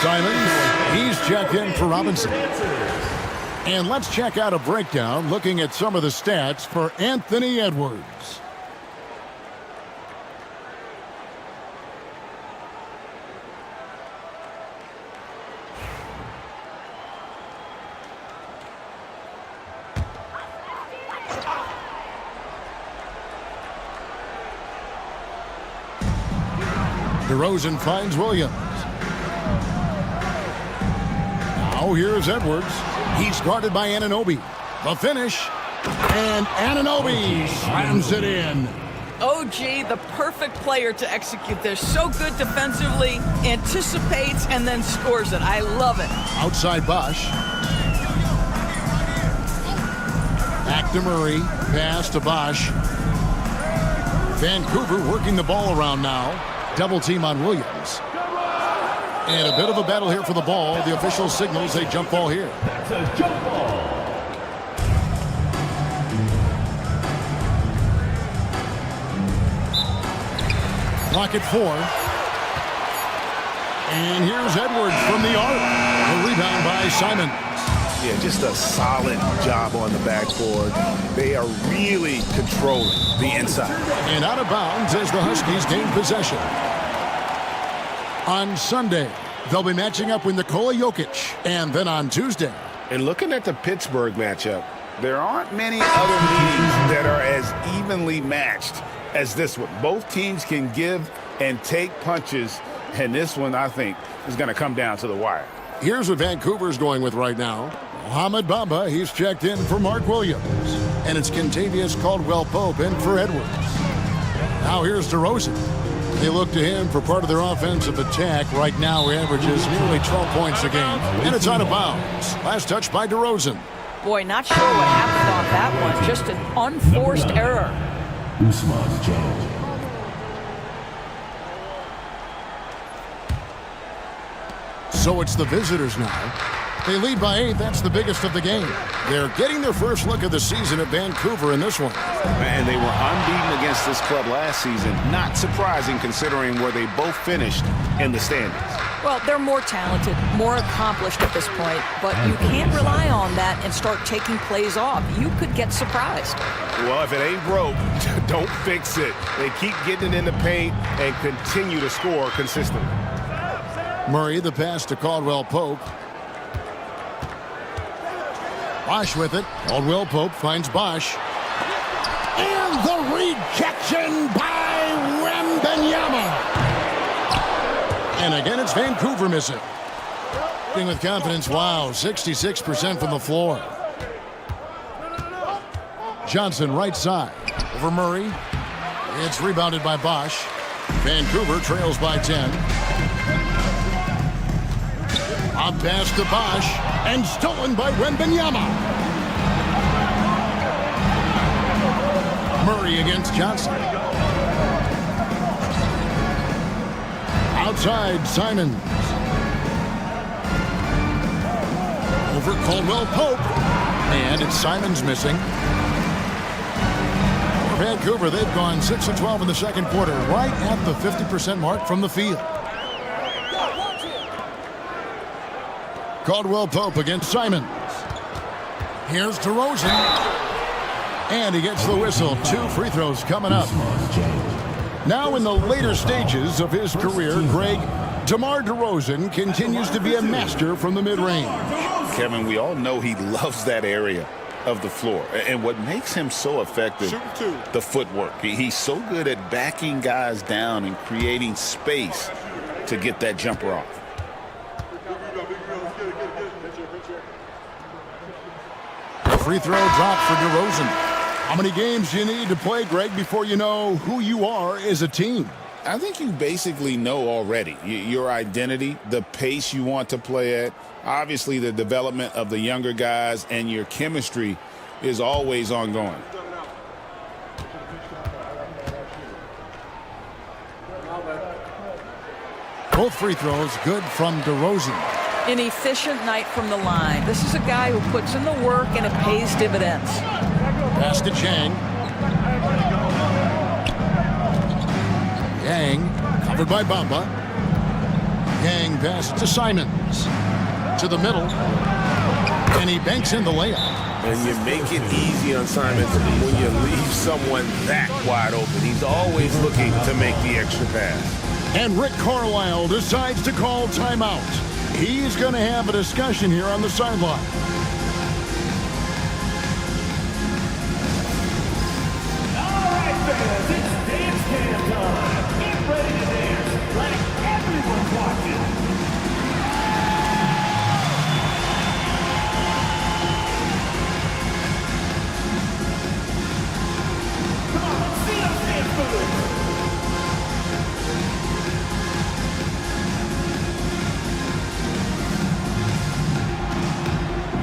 S1: Simon, he's checked in for Robinson. And let's check out a breakdown looking at some of the stats for Anthony Edwards. DeRozan finds Williams. Now here's Edwards. He's guarded by Anunoby. The finish. And Anunoby slams it in.
S13: OG, the perfect player to execute this. So good defensively, anticipates, and then scores it. I love it.
S1: Outside Bosch. Back to Murray. Pass to Bosch. Vancouver working the ball around now. Double team on Williams. And a bit of a battle here for the ball. The official signals a jump ball here.
S10: That's a jump ball.
S1: Clock at 4. And here's Edwards from the arc. A rebound by Simon.
S4: Yeah, just a solid job on the backboard. They are really controlling the inside.
S1: And out of bounds as the Huskies gain possession. On Sunday, they'll be matching up with Nikola Jokic. And then on Tuesday.
S4: And looking at the Pittsburgh matchup, there aren't many other meetings that are as evenly matched as this one. Both teams can give and take punches. And this one, I think, is going to come down to the wire.
S1: Here's what Vancouver's going with right now. Mohamed Bamba, he's checked in for Mark Williams. And it's Kentavious Caldwell-Pope in for Edwards. Now here's DeRozan. They look to him for part of their offensive attack. Right now, he averages nearly 12 points a game. And it's out of bounds. Last touch by DeRozan.
S13: Boy, not sure what happened on that one. Just an unforced error.
S10: Usman's challenge.
S1: So it's the visitors now. They lead by 8. That's the biggest of the game. They're getting their first look of the season at Vancouver in this one.
S17: Man, they were unbeaten against this club last season. Not surprising considering where they both finished in the standings.
S13: Well, they're more talented, more accomplished at this point, but you can't rely on that and start taking plays off. You could get surprised.
S4: Well, if it ain't broke, don't fix it. They keep getting it in the paint and continue to score consistently.
S1: Murray, the pass to Caldwell-Pope. Bosch with it. Caldwell-Pope finds Bosch. And the rejection by Wembanyama. And again, it's Vancouver missing. With confidence, wow, 66% from the floor. Johnson right side. Over Murray. It's rebounded by Bosch. Vancouver trails by 10. Up pass to Bosch and stolen by Wembanyama. Murray against Johnson. Outside, Simons. Over Caldwell Pope. And it's Simons missing. For Vancouver, they've gone 6 of 12 in the second quarter, right at the 50% mark from the field. Caldwell Pope against Simons. Here's DeRozan. And he gets the whistle. 2 free throws coming up. Now in the later stages of his career, Greg, DeMar DeRozan continues to be a master from the mid-range.
S16: Kevin, we all know he loves that area of the floor. And what makes him so effective, the footwork. He's so good at backing guys down and creating space to get that jumper off.
S1: The free throw drop for DeRozan. How many games do you need to play, Greg, before you know who you are as a team?
S16: I think you basically know already your identity, the pace you want to play at, obviously the development of the younger guys, and your chemistry is always ongoing.
S1: Both free throws good from DeRozan.
S13: An efficient night from the line. This is a guy who puts in the work and it pays dividends.
S1: Pass to Chang. Yang covered by Bamba. Yang passes to Simons. To the middle. And he banks in the layup.
S17: And you make it easy on Simons when you leave someone that wide open. He's always looking to make the extra pass.
S1: And Rick Carlisle decides to call timeout. He's going to have a discussion here on the sideline.
S5: All right, fans, it's dance cam time. Get ready to dance like everyone's watching. Come on, let's see those dance moves.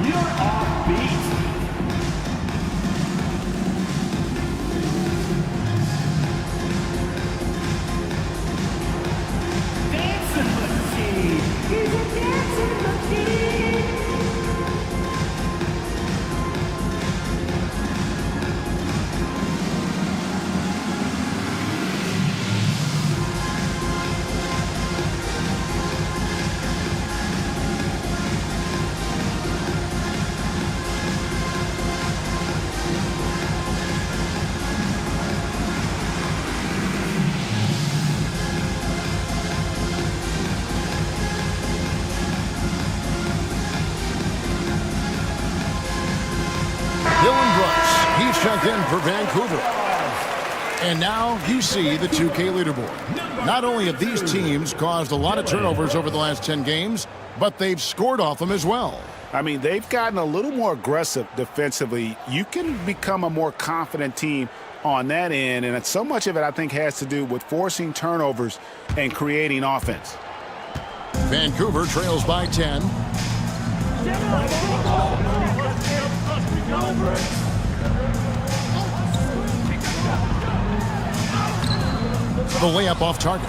S5: You're off beat. Dancing machine. He's a dancing machine.
S1: Checked in for Vancouver. And now you see the 2K leaderboard. Not only have these teams caused a lot of turnovers over the last 10 games, but they've scored off them as well.
S16: I mean, they've gotten a little more aggressive defensively. You can become a more confident team on that end, and so much of it, I think, has to do with forcing turnovers and creating offense.
S1: Vancouver trails by 10. The layup off target.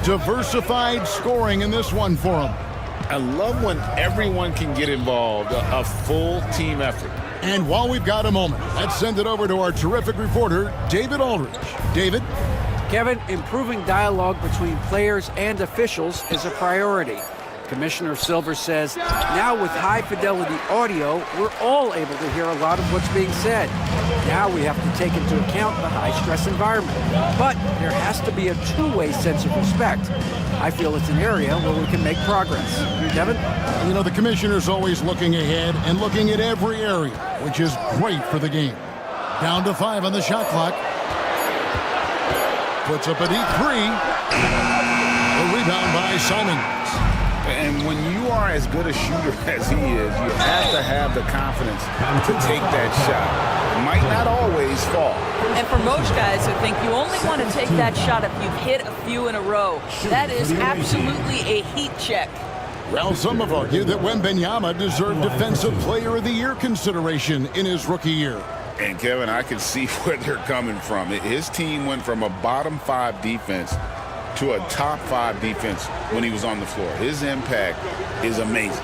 S1: Diversified scoring in this one for him.
S16: I love when everyone can get involved, a full team effort.
S1: And while we've got a moment, let's send it over to our terrific reporter, David Aldridge. David?
S2: Kevin, improving dialogue between players and officials is a priority. Commissioner Silver says, now with high-fidelity audio, we're all able to hear a lot of what's being said. Now we have to take into account the high-stress environment. But there has to be a two-way sense of respect. I feel it's an area where we can make progress. Kevin?
S1: You know, the commissioner's always looking ahead and looking at every area, which is great for the game. Down to 5 on the shot clock. Puts up a deep 3. A rebound by Simons.
S16: And when you are
S4: are as good a shooter as he is, you have to have the confidence to take that shot. It might not always fall.
S13: And for most guys, I think you only want to take that shot if you've hit a few in a row. That is absolutely a heat check.
S1: Well, some have argued that Wembanyama deserved Defensive Player of the Year consideration in his rookie year.
S4: And, Kevin, I can see where they're coming from. His team went from a bottom 5 defense to a top 5 defense when he was on the floor. His impact is amazing.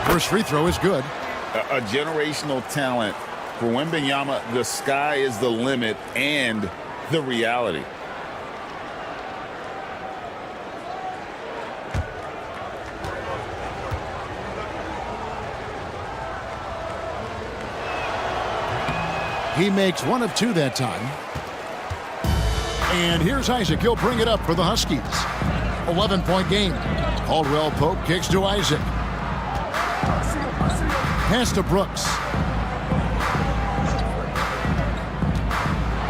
S1: First free throw is good.
S4: A generational talent. For Wembanyama, the sky is the limit and the reality.
S1: He makes 1 of 2 that time. And here's Isaac. He'll bring it up for the Huskies. 11-point game. Caldwell Pope kicks to Isaac. Pass to Brooks.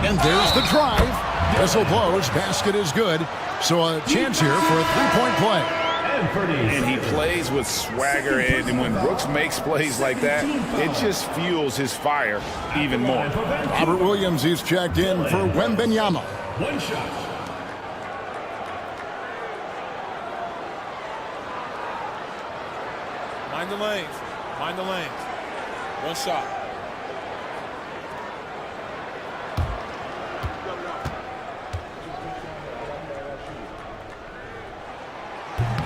S1: And there's the drive. Whistle blows. Basket is good. So a chance here for a 3-point play.
S4: And he plays with swagger, and when Brooks makes plays like that, it just fuels his fire even more.
S1: Robert Williams is checked in for Wembanyama.
S10: 1 shot.
S14: Mind the lanes. Mind the lanes. 1 shot.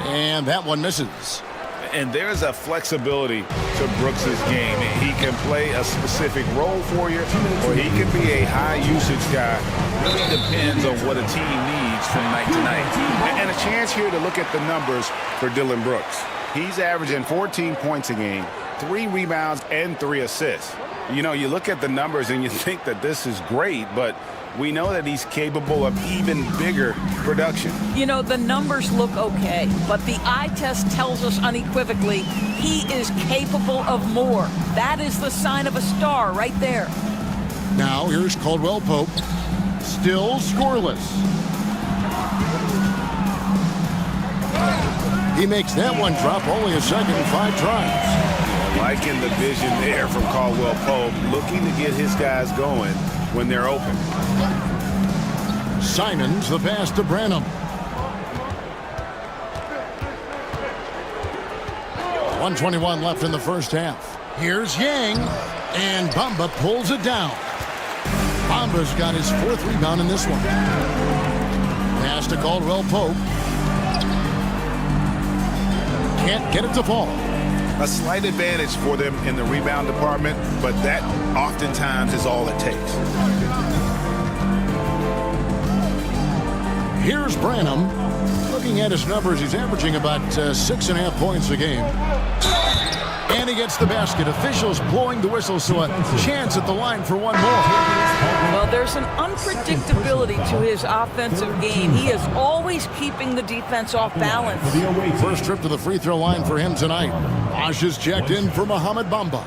S1: And that one misses.
S4: And there's a flexibility to Brooks's game. He can play a specific role for you, or he can be a high-usage guy. Really depends on what a team needs from night to night. And a chance here to look at the numbers for Dillon Brooks. He's averaging 14 points a game, 3 rebounds, and 3 assists. You know, you look at the numbers and you think that this is great, but we know that he's capable of even bigger production.
S13: You know, the numbers look okay, but the eye test tells us unequivocally he is capable of more. That is the sign of a star right there.
S1: Now here's Caldwell Pope. Still scoreless. He makes that one drop only a second, 5 tries.
S4: Liking the vision there from Caldwell Pope, looking to get his guys going when they're open.
S1: Simons the pass to Branham. 1:21 left in the first half. Here's Yang, and Bamba pulls it down. Bamba's got his 4th rebound in this one. Pass to Caldwell Pope. Can't get it to fall.
S4: A slight advantage for them in the rebound department, but that oftentimes is all it takes.
S1: Here's Branham. Looking at his numbers, he's averaging about 6.5 points a game. And he gets the basket. Officials blowing the whistle, so a chance at the line for one more.
S13: Well, there's an unpredictability to his offensive game. He is always keeping the defense off balance.
S1: First trip to the free throw line for him tonight. Bosh is checked in for Mohamed Bamba.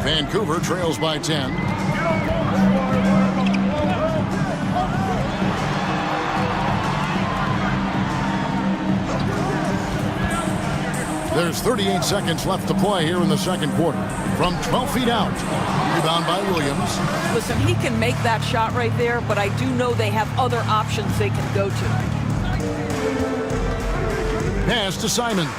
S1: Vancouver trails by 10. There's 38 seconds left to play here in the second quarter. From 12 feet out. Rebound by Williams.
S13: Listen, he can make that shot right there, but I do know they have other options they can go to.
S1: Pass to Simons.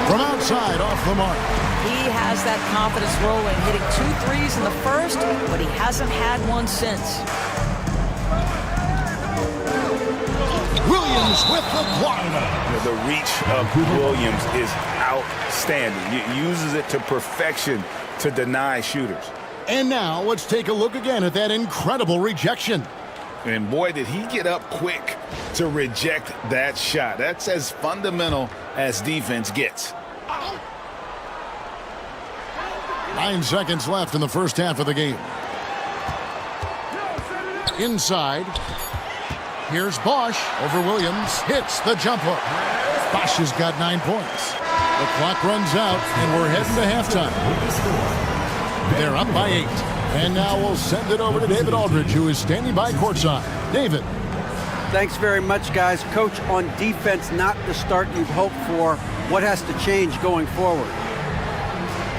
S1: From outside, off the mark.
S13: He has that confidence rolling, hitting 2 threes in the first, but he hasn't had one since.
S1: Williams with the block.
S4: The reach of Williams is outstanding. He uses it to perfection to deny shooters.
S1: And now let's take a look again at that incredible rejection.
S4: And boy, did he get up quick to reject that shot. That's as fundamental as defense gets.
S1: 9 seconds left in the first half of the game. Inside. Here's Bosch over Williams. Hits the jump hook. Bosch has got 9 points. The clock runs out, and we're heading to halftime. They're up by 8. And now we'll send it over to David Aldridge, who is standing by courtside. David.
S2: Thanks very much, guys. Coach, on defense, not the start you've hoped for. What has to change going forward?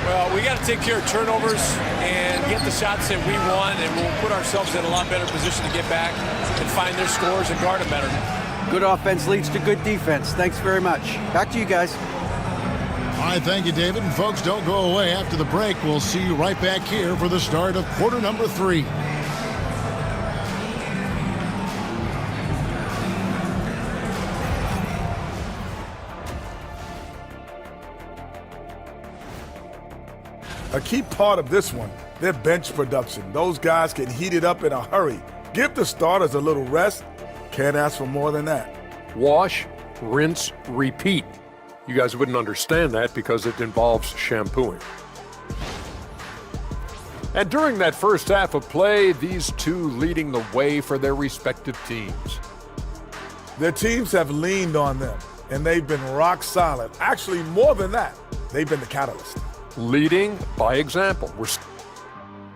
S18: Well, we got to take care of turnovers and get the shots that we want, and we'll put ourselves in a lot better position to get back and find their scores and guard them better.
S2: Good offense leads to good defense. Thanks very much. Back to you guys.
S1: All right, thank you, David. And folks, don't go away. After the break, we'll see you right back here for the start of quarter number 3.
S7: A key part of this one, their bench production. Those guys can heat it up in a hurry. Give the starters a little rest. Can't ask for more than that.
S9: Wash, rinse, repeat. You guys wouldn't understand that because it involves shampooing. And during that first half of play, these two leading the way for their respective teams.
S7: Their teams have leaned on them, and they've been rock solid. Actually, more than that, they've been the catalyst.
S9: Leading by example.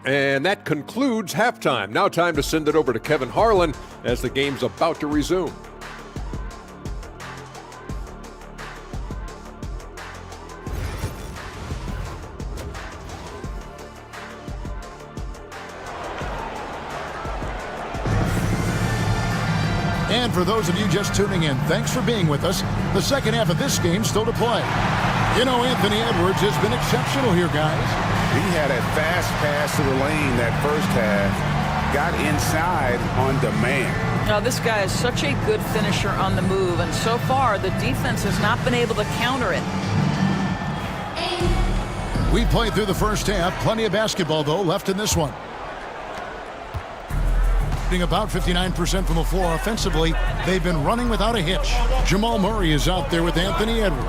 S9: And that concludes halftime. Now time to send it over to Kevin Harlan as the game's about to resume.
S1: And for those of you just tuning in, thanks for being with us. The second half of this game still to play. You know, Anthony Edwards has been exceptional here, guys.
S4: He had a fast pass to the lane that first half. Got inside on demand.
S13: Now, this guy is such a good finisher on the move, and so far the defense has not been able to counter it.
S1: We played through the first half. Plenty of basketball, though, left in this one. About 59% from the floor offensively. They've been running without a hitch. Jamal Murray is out there with Anthony Edwards.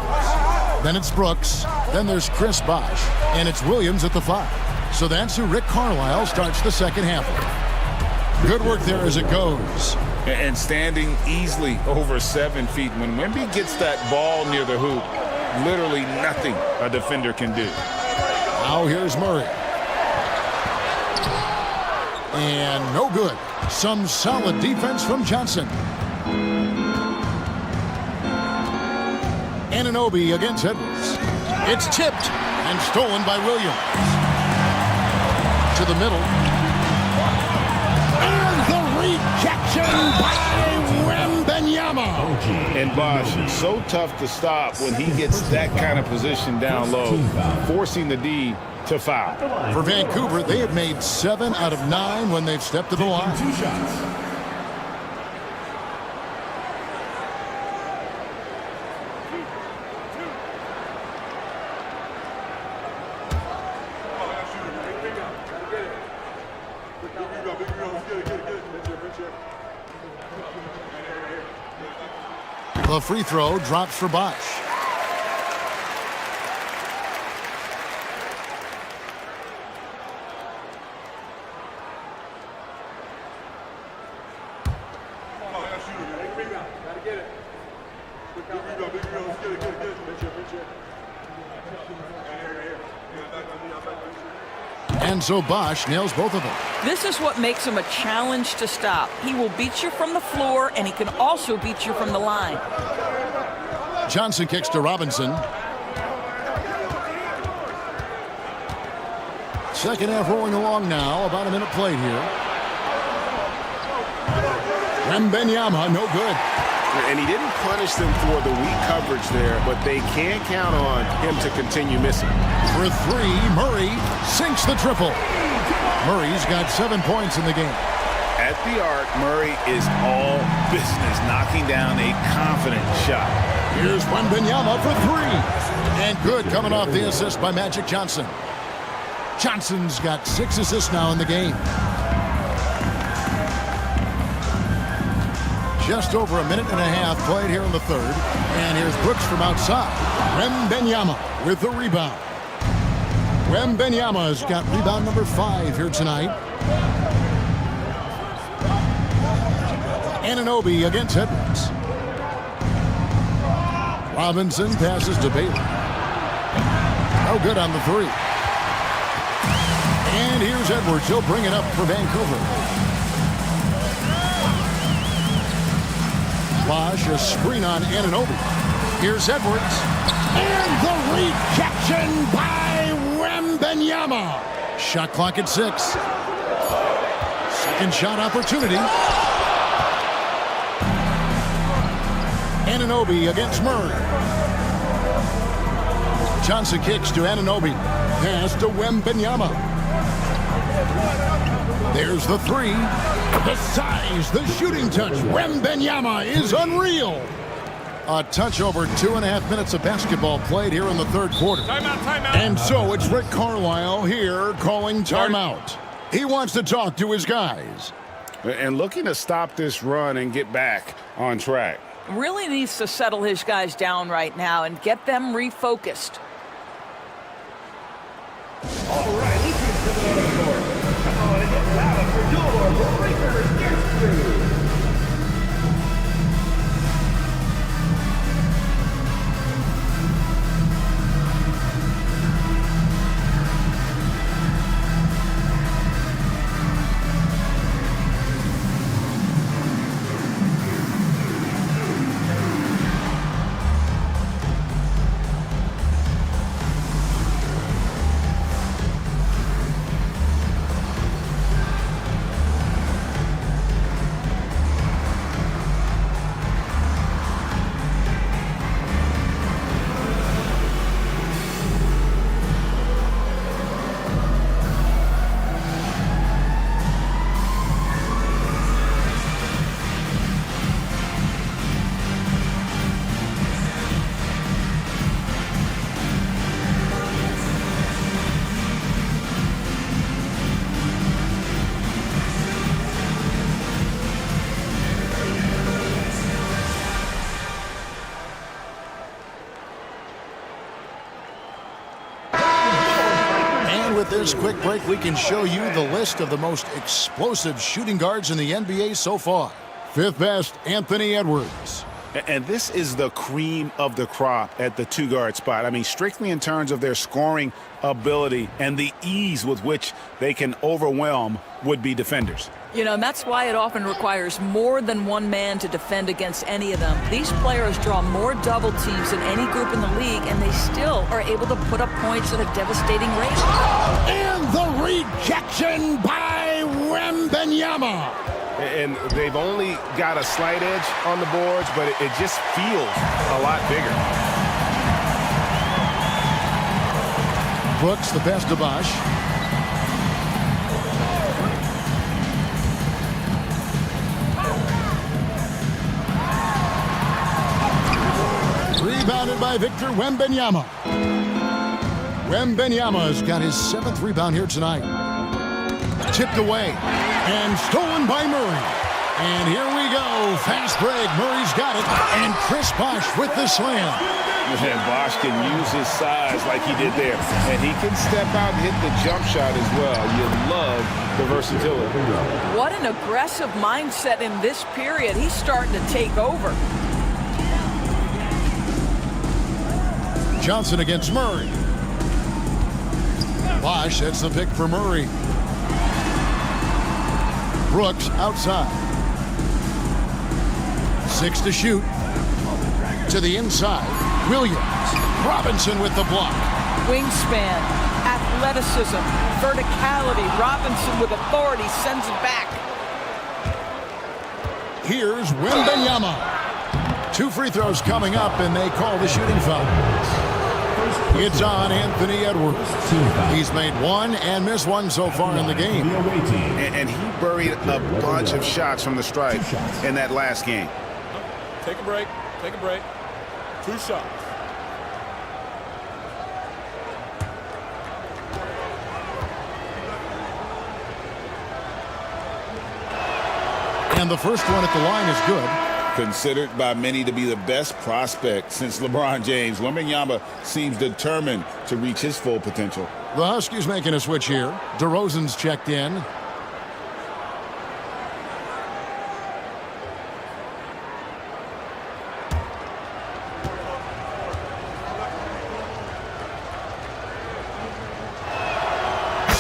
S1: Then it's Brooks. Then there's Chris Bosh. And it's Williams at the 5. So that's who Rick Carlisle starts the second half with. Good work there as it goes.
S4: And standing easily over 7 feet. When Wemby gets that ball near the hoop, literally nothing a defender can do.
S1: Now here's Murray. And no good. Some solid defense from Johnson. Anunoby against Edwards. It's tipped and stolen by Williams. To the middle. And the rejection by Wembanyama.
S4: And Bosh, so tough to stop when he gets that kind of position down low, forcing the D to foul.
S1: For Vancouver, they have made 7 out of 9 when they've stepped to the line.
S10: 2 shots.
S1: The free throw drops for Bosh. And so Bosh nails both of them.
S13: This is what makes him a challenge to stop. He will beat you from the floor, and he can also beat you from the line.
S1: Johnson kicks to Robinson. Second half rolling along now. About a minute played here. Wembanyama, no good.
S17: And he didn't punish them for the weak coverage there, but they can count on him to continue missing.
S1: For 3, Murray sinks the triple. Murray's got 7 points in the game.
S4: At the arc, Murray is all business, knocking down a confident shot.
S1: Here's Wembanyama for 3. And good, coming off the assist by Magic Johnson. Johnson's got 6 assists now in the game. Just over a minute and a half played here in the third. And here's Brooks from outside. Wembanyama with the rebound. Wembanyama's got rebound number 5 here tonight. Anunoby against Edwards. Robinson passes to Bailey. No good on the three. And here's Edwards. He'll bring it up for Vancouver. Bosch, a screen on Anunoby. Here's Edwards. And the rejection by Wembanyama. Shot clock at 6. Second shot opportunity. Anunoby against Murray. Johnson kicks to Anunoby. Pass to Wembanyama. There's the three. The size, the shooting touch. Wembanyama is unreal. A touch over 2.5 minutes of basketball played here in the third quarter.
S14: Timeout, timeout.
S1: And so it's Rick Carlisle here calling timeout. He wants to talk to his guys.
S4: And looking to stop this run and get back on track.
S13: Really needs to settle his guys down right now and get them refocused.
S5: All right, let's get to the court. Come on and get loud for your Breakers Guest Crew.
S1: With this quick break, we can show you the list of the most explosive shooting guards in the NBA so far. Fifth best, Anthony Edwards.
S4: And this is the cream of the crop at the two-guard spot. I mean, strictly in terms of their scoring ability and the ease with which they can overwhelm would-be defenders.
S13: You know, and that's why it often requires more than one man to defend against any of them. These players draw more double teams than any group in the league, and they still are able to put up points at a devastating rate.
S1: And the rejection by Wembanyama.
S17: And they've only got a slight edge on the boards, but it just feels a lot bigger.
S1: Brooks, the pass to Bosch. Rebounded by Victor Wembanyama. Wembanyama's got his 7th rebound here tonight. Tipped away and stolen by Murray. And here we go. Fast break. Murray's got it. And Chris Bosch with the slam.
S4: And Bosch can use his size like he did there. And he can step out and hit the jump shot as well. You love the versatility.
S13: What an aggressive mindset in this period. He's starting to take over.
S1: Johnson against Murray. Bosch sets the pick for Murray. Brooks outside. 6 to shoot. To the inside. Williams. Robinson with the block.
S13: Wingspan, athleticism, verticality. Robinson with authority sends it back. Here's Wembanyama. 2 free throws coming up, and they call the shooting foul. It's on Anthony Edwards. He's made 1 and missed 1 so far in the game.
S4: And he buried a bunch of shots from the stripe in that last game.
S14: Take a break. Take a break. 2 shots.
S1: And the first one at the line is good.
S16: Considered by many to be the best prospect since LeBron James, Wembanyama seems determined to reach his full potential.
S1: The Huskies making a switch here. DeRozan's checked in.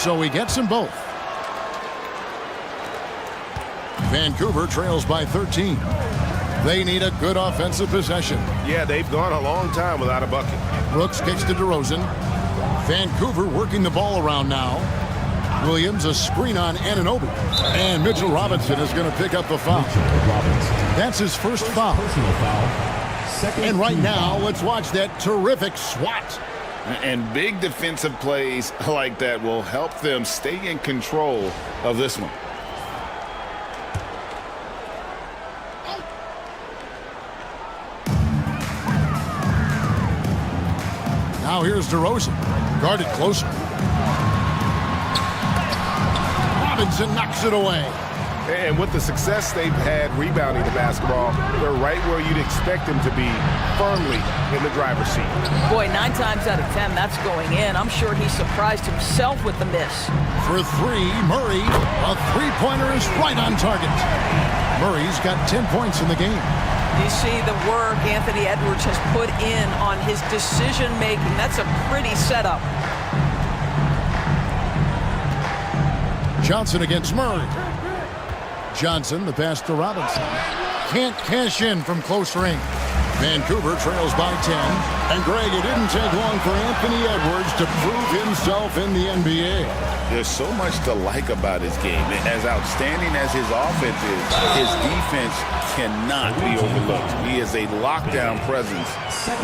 S1: So he gets them both. Vancouver trails by 13. They need a good offensive possession.
S17: Yeah, they've gone a long time without a bucket.
S1: Brooks kicks to DeRozan. Vancouver working the ball around now. Williams a screen on Anunoby. And Mitchell Robinson is going to pick up the foul. That's his first foul. And right now, let's watch that terrific swat.
S16: And big defensive plays like that will help them stay in control of this one.
S1: Now here's DeRozan. Guarded closer. Robinson knocks it away.
S17: And with the success they've had rebounding the basketball, they're right where you'd expect them to be, firmly in the driver's seat.
S13: Boy, 9 times out of 10, that's going in. I'm sure he surprised himself with the miss.
S1: For 3, Murray. A three-pointer is right on target. Murray's got 10 points in the game.
S13: You see the work Anthony Edwards has put in on his decision-making. That's a pretty setup.
S1: Johnson against Murray. Johnson, the pass to Robinson. Can't cash in from close range. Vancouver trails by 10. And Greg, it didn't take long for Anthony Edwards to prove himself in the NBA.
S16: There's so much to like about his game. As outstanding as his offense is, his defense cannot be overlooked. He is a lockdown presence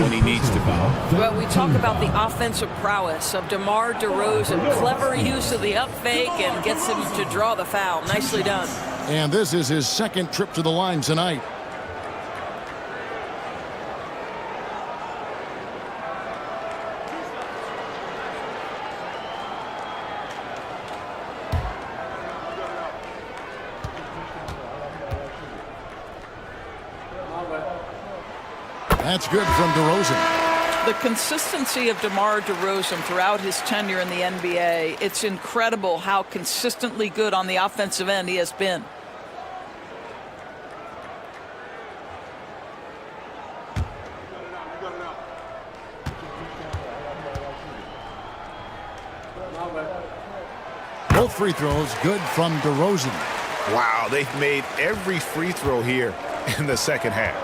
S16: when he needs to be.
S13: Well, we talk about the offensive prowess of DeMar DeRozan. Clever use of the up fake and gets him to draw the foul. Nicely done.
S1: And this is his second trip to the line tonight. That's good from DeRozan.
S13: The consistency of DeMar DeRozan throughout his tenure in the NBA, it's incredible how consistently good on the offensive end he has been.
S1: Both free throws good from DeRozan.
S17: Wow, they've made every free throw here in the second half.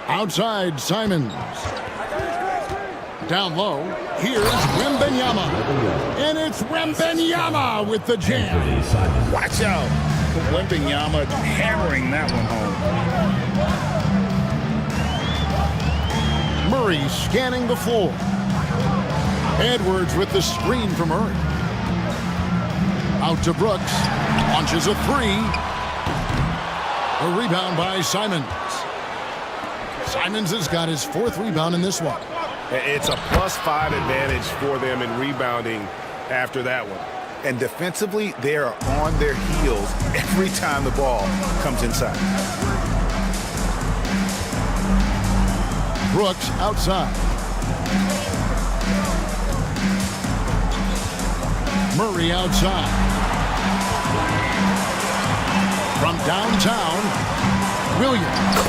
S1: Outside, Simons. Down low, here's Wembanyama. And it's Wembanyama with the jam.
S16: Watch out. Wembanyama hammering that one home.
S1: Murray scanning the floor. Edwards with the screen from Murray. Out to Brooks. Launches a 3. A rebound by Simons. Simons has got his 4th rebound in this one.
S17: It's a +5 advantage for them in rebounding after that one. And defensively, they are on their heels every time the ball comes inside.
S1: Brooks outside. Murray outside. From downtown, Williams.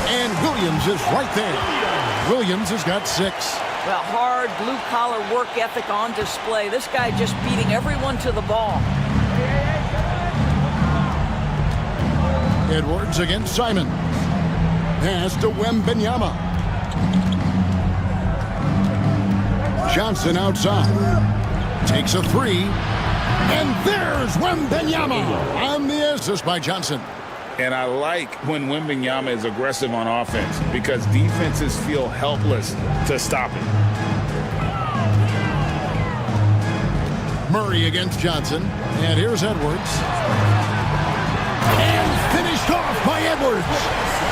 S1: And Williams is right there. Williams has got 6.
S13: Well, hard blue-collar work ethic on display. This guy just beating everyone to the ball.
S1: Edwards against Simon. Pass to Wembanyama. Johnson outside. Takes a 3. And there's Wembanyama on the assist by Johnson.
S16: And I like when Wembanyama is aggressive on offense because defenses feel helpless to stop him.
S1: Murray against Johnson. And here's Edwards. And finished off by Edwards.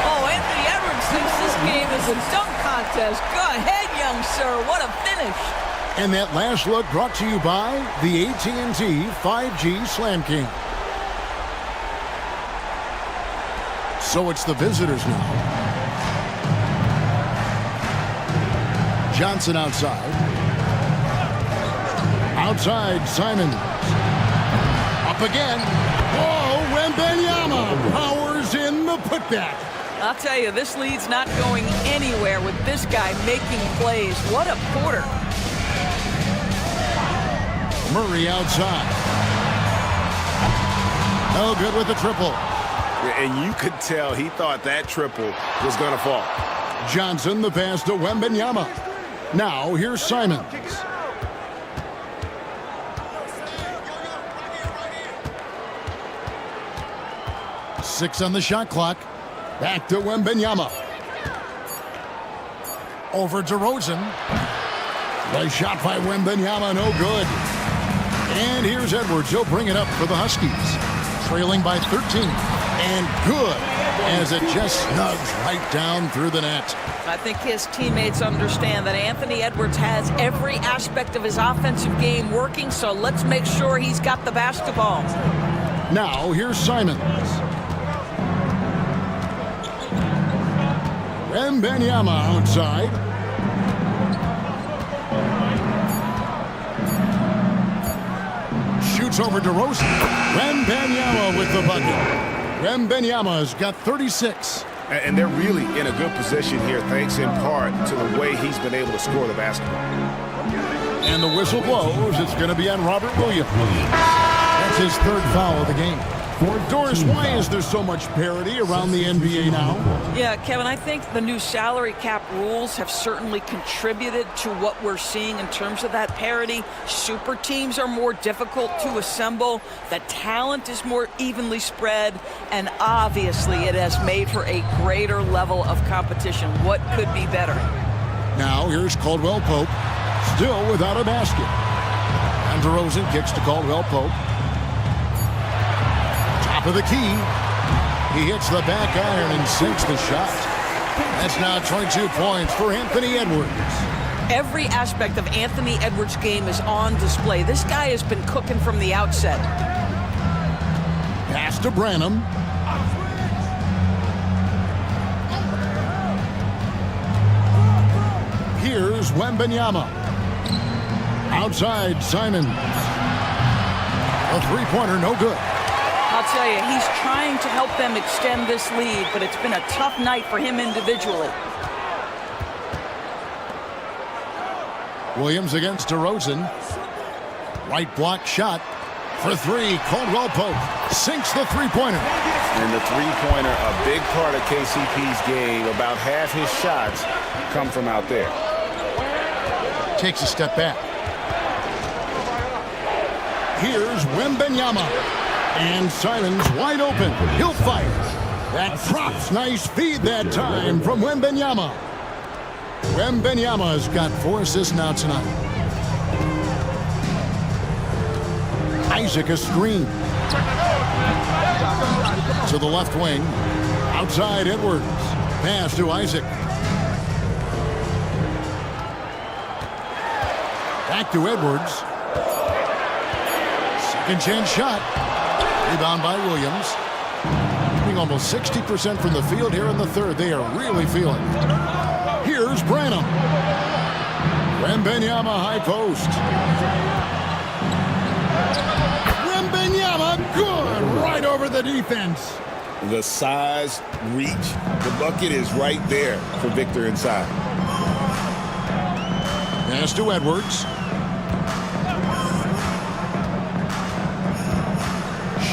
S13: Oh, Anthony Edwards thinks this game is a dunk contest. Go ahead, young sir. What a finish.
S1: And that last look brought to you by the AT&T 5G Slam King. So it's the visitors now. Johnson outside. Outside, Simon. Up again. Oh, Wembanyama powers in the putback.
S13: I'll tell you, this lead's not going anywhere with this guy making plays. What a quarter.
S1: Murray outside. No good with the triple.
S17: And you could tell he thought that triple was going to fall.
S1: Johnson, the pass to Wembanyama. Now here's Simons. Six on the shot clock. Back to Wembanyama. Over to Rosen. Nice shot by Wembanyama, no good. And here's Edwards. He'll bring it up for the Huskies. Trailing by 13. And good, as it just snugs right down through the net.
S13: I think his teammates understand that Anthony Edwards has every aspect of his offensive game working, so let's make sure he's got the basketball.
S1: Now, here's Simons. Wembanyama outside. Shoots over to Rosen. Wembanyama with the bucket. Wembanyama's got 36.
S4: And they're really in a good position here, thanks in part to the way he's been able to score the basketball.
S1: And the whistle blows. It's going to be on Robert Williams. That's his third foul of the game. Doris, why is there so much parity around the NBA now?
S13: Yeah, Kevin, I think the new salary cap rules have certainly contributed to what we're seeing in terms of that parity. Super teams are more difficult to assemble. The talent is more evenly spread. And obviously, it has made for a greater level of competition. What could be better?
S1: Now, here's Caldwell Pope, still without a basket. And DeRozan kicks to Caldwell Pope. For the key, he hits the back iron and sinks the shot. That's now 22 points for Anthony Edwards.
S13: Every aspect of Anthony Edwards' game is on display. This guy has been cooking from the outset.
S1: Pass to Branham. Here's Wembanyama. Outside, Simons. A three-pointer, no good.
S13: I'll tell you, he's trying to help them extend this lead, but it's been a tough night for him individually.
S1: Williams against DeRozan. Right block shot for three. Caldwell Pope sinks the three-pointer.
S4: And the three-pointer, a big part of KCP's game. About half his shots come from out there.
S1: Takes a step back. Here's Wembanyama. And Simons wide open. He'll fire. That props. Nice feed that time from Wembanyama. Wembanyama's got 4 assists now tonight. Isaac a screen. To the left wing. Outside Edwards. Pass to Isaac. Back to Edwards. Second chance shot. Rebound by Williams. Shooting almost 60% from the field here in the third. They are really feeling it. Here's Branham. Wembanyama high post. Wembanyama good. Right over the defense.
S16: The size, reach, the bucket is right there for Victor inside.
S1: Pass to Edwards.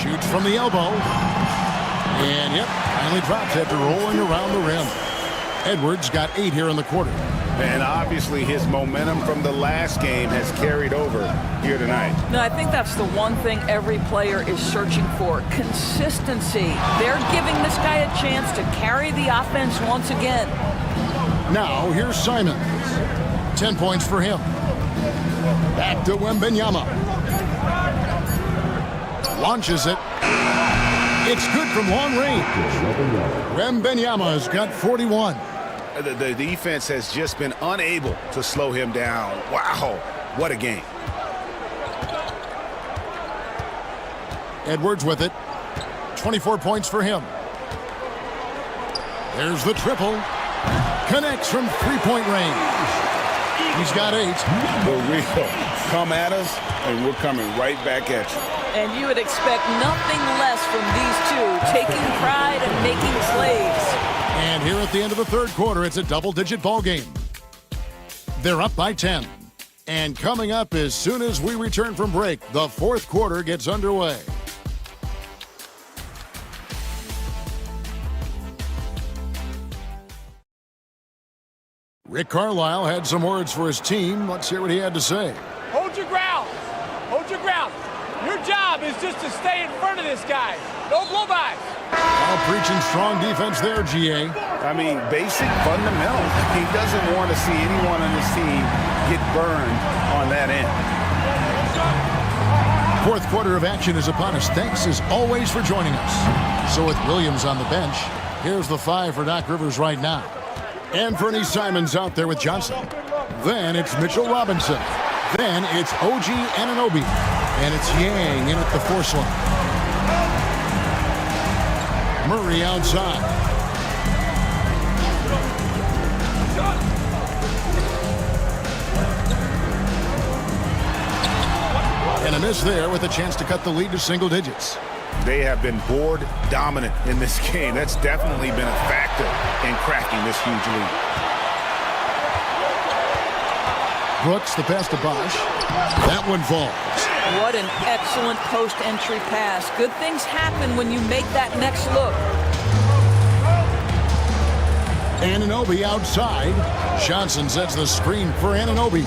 S1: Shoots from the elbow. And yep, finally drops after rolling around the rim. Edwards got 8 here in the quarter.
S4: And obviously his momentum from the last game has carried over here tonight.
S13: No, I think that's the one thing every player is searching for. Consistency. They're giving this guy a chance to carry the offense once again.
S1: Now, here's Simons. 10 points for him. Back to Wembanyama. Launches it. It's good from long range. Wembanyama's got 41.
S4: The defense has just been unable to slow him down. Wow, what a game.
S1: Edwards with it. 24 points for him. There's the triple. Connects from three-point range. He's got 8.
S4: The real come at us, and we're coming right back at you.
S13: And you would expect nothing less from these two, taking pride and making plays.
S1: And here at the end of the third quarter, it's a double-digit ball game. They're up by 10. And coming up as soon as we return from break, the fourth quarter gets underway. Rick Carlisle had some words for his team. Let's hear what he had to say.
S18: Hold your ground. Hold your ground. Your job is just to stay in front of this guy. No blow-bys.
S1: While preaching strong defense there, GA.
S4: I mean, basic fundamentals. He doesn't want to see anyone on his team get burned on that end.
S1: Fourth quarter of action is upon us. Thanks as always for joining us. So with Williams on the bench, here's the 5 for Doc Rivers right now. And Fernie Simon's out there with Johnson. Then it's Mitchell Robinson. Then it's OG Anunoby. And it's Yang in at the force line. Murray outside. And a miss there with a chance to cut the lead to single digits.
S4: They have been board dominant in this game. That's definitely been a factor in cracking this huge lead.
S1: Brooks, the pass to Bosch. That one falls.
S13: What an excellent post-entry pass. Good things happen when you make that next look.
S1: Anunoby outside. Johnson sets the screen for Anunoby.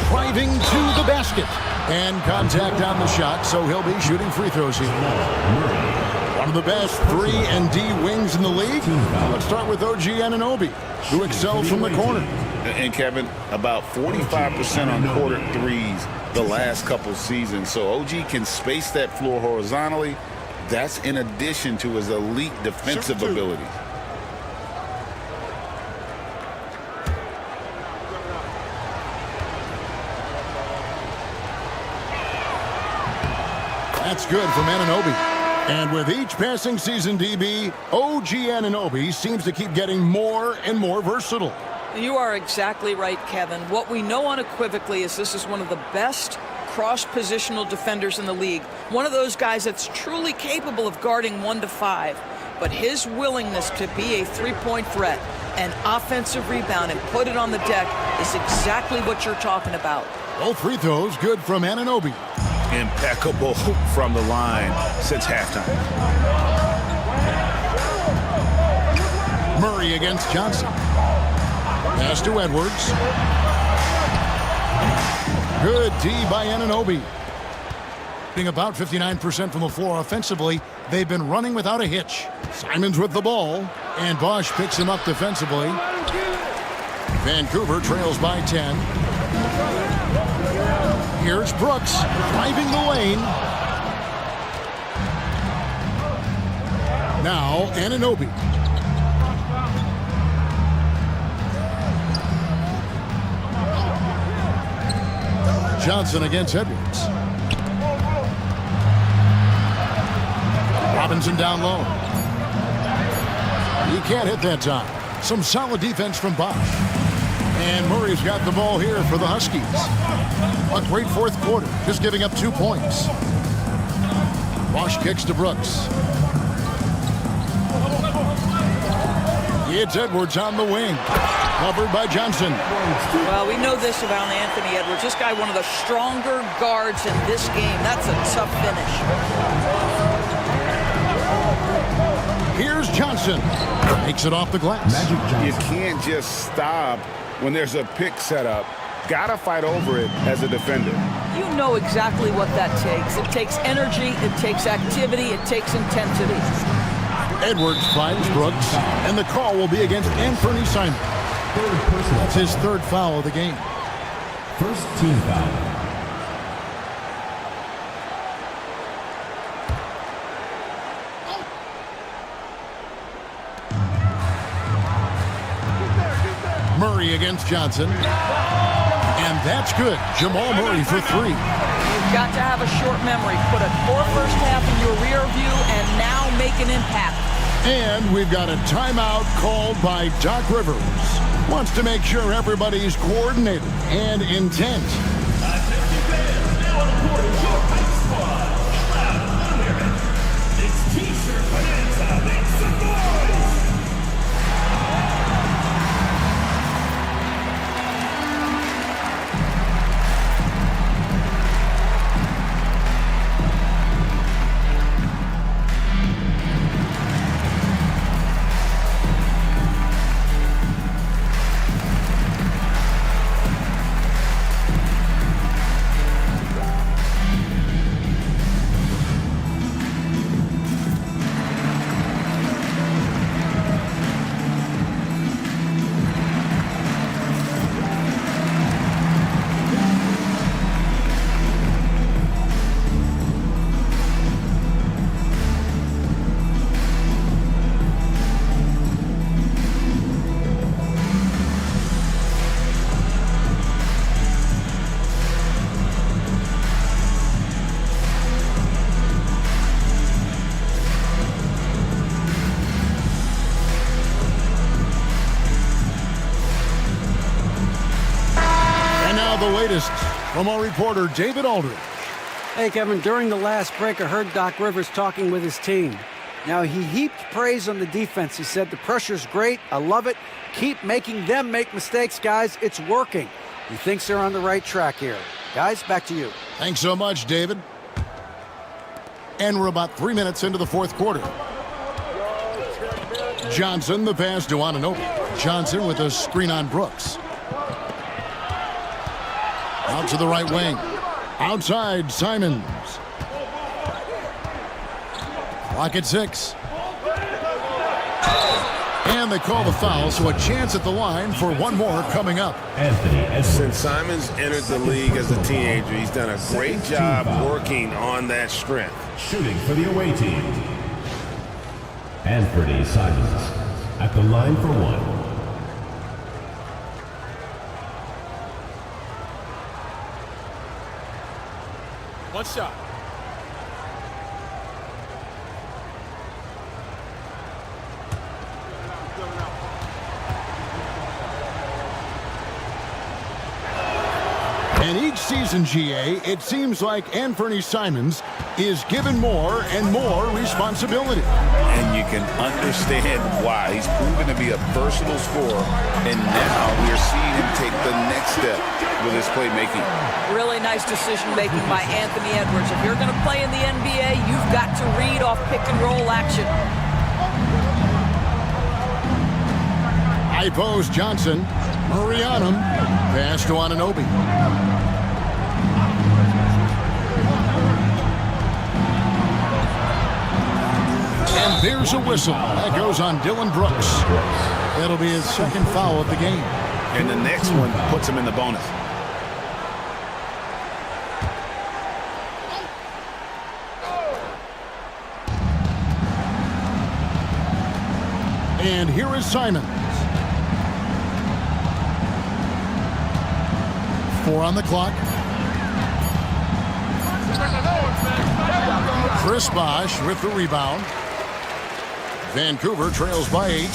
S1: Driving to the basket. And contact on the shot, so he'll be shooting free throws here. One of the best 3 and D wings in the league. Let's start with OG Anunoby, who excels from the corner.
S16: And Kevin, about 45% on quarter threes the last couple seasons. So OG can space that floor horizontally. That's in addition to his elite defensive ability.
S1: That's good from Anunoby. And with each passing season, DB, OG Anunoby seems to keep getting more and more versatile.
S13: You are exactly right, Kevin. What we know unequivocally is this is one of the best cross-positional defenders in the league. One of those guys that's truly capable of guarding 1 to 5. But his willingness to be a three-point threat, an offensive rebound, and put it on the deck is exactly what you're talking about.
S1: Both free throws good from Anunoby.
S4: Impeccable from the line since halftime.
S1: Murray against Johnson. Pass to Edwards. Good D by Anunoby. Being about 59% from the floor offensively, they've been running without a hitch. Simons with the ball, and Bosch picks him up defensively. Vancouver trails by 10. Here's Brooks driving the lane. Now Anunoby. Johnson against Edwards. Robinson down low. He can't hit that time. Some solid defense from Bosch. And Murray's got the ball here for the Huskies. A great fourth quarter, just giving up 2 points. Bosch kicks to Brooks. It's Edwards on the wing. Covered by Johnson.
S13: Well, we know this about Anthony Edwards. This guy, one of the stronger guards in this game. That's a tough finish.
S1: Here's Johnson. Makes it off the glass.
S4: You can't just stop when there's a pick set up. Gotta fight over it as a defender.
S13: You know exactly what that takes. It takes energy, it takes activity, it takes intensity.
S1: Edwards finds Brooks, and the call will be against Anthony Simon. That's his 3rd foul of the game.
S10: First team foul.
S1: Murray against Johnson. And that's good. Jamal Murray for 3.
S13: You've got to have a short memory. Put a poor first half in your rear view and now make an impact.
S1: And we've got a timeout called by Doc Rivers. Wants to make sure everybody's coordinated and intent.
S5: It's T-shirt bonanza. Make some noise.
S1: latest from our reporter, David Aldridge.
S2: Hey, Kevin, during the last break, I heard Doc Rivers talking with his team. Now, he heaped praise on the defense. He said, the pressure's great. I love it. Keep making them make mistakes, guys. It's working. He thinks they're on the right track here. Guys, back to you.
S1: Thanks so much, David. And we're about 3 minutes into the fourth quarter. Johnson, the pass to Anunoby. Johnson with a screen on Brooks. Out to the right wing. Outside, Simons. Clock at 6. And they call the foul, so a chance at the line for one more coming up.
S17: Since Simons entered the league as a teenager, he's done a great job working on that strength.
S10: Shooting for the away team. Anthony Simons at the line for one.
S14: One shot.
S1: And each season, GA, it seems like Anthony Simons is given more and more responsibility.
S16: And you can understand why. He's proven to be a versatile scorer, and now we're seeing him take the next step with his playmaking.
S13: Really nice decision-making by Anthony Edwards. If you're going to play in the NBA, you've got to read off pick-and-roll action.
S1: High post, Johnson. Murray on him. Pass to Anunoby. And there's a whistle. That goes on Dylan Brooks. That'll be his second foul of the game.
S4: And the next one puts him in the bonus.
S1: And here is Simons. 4 on the clock. Chris Bosh with the rebound. Vancouver trails by 8.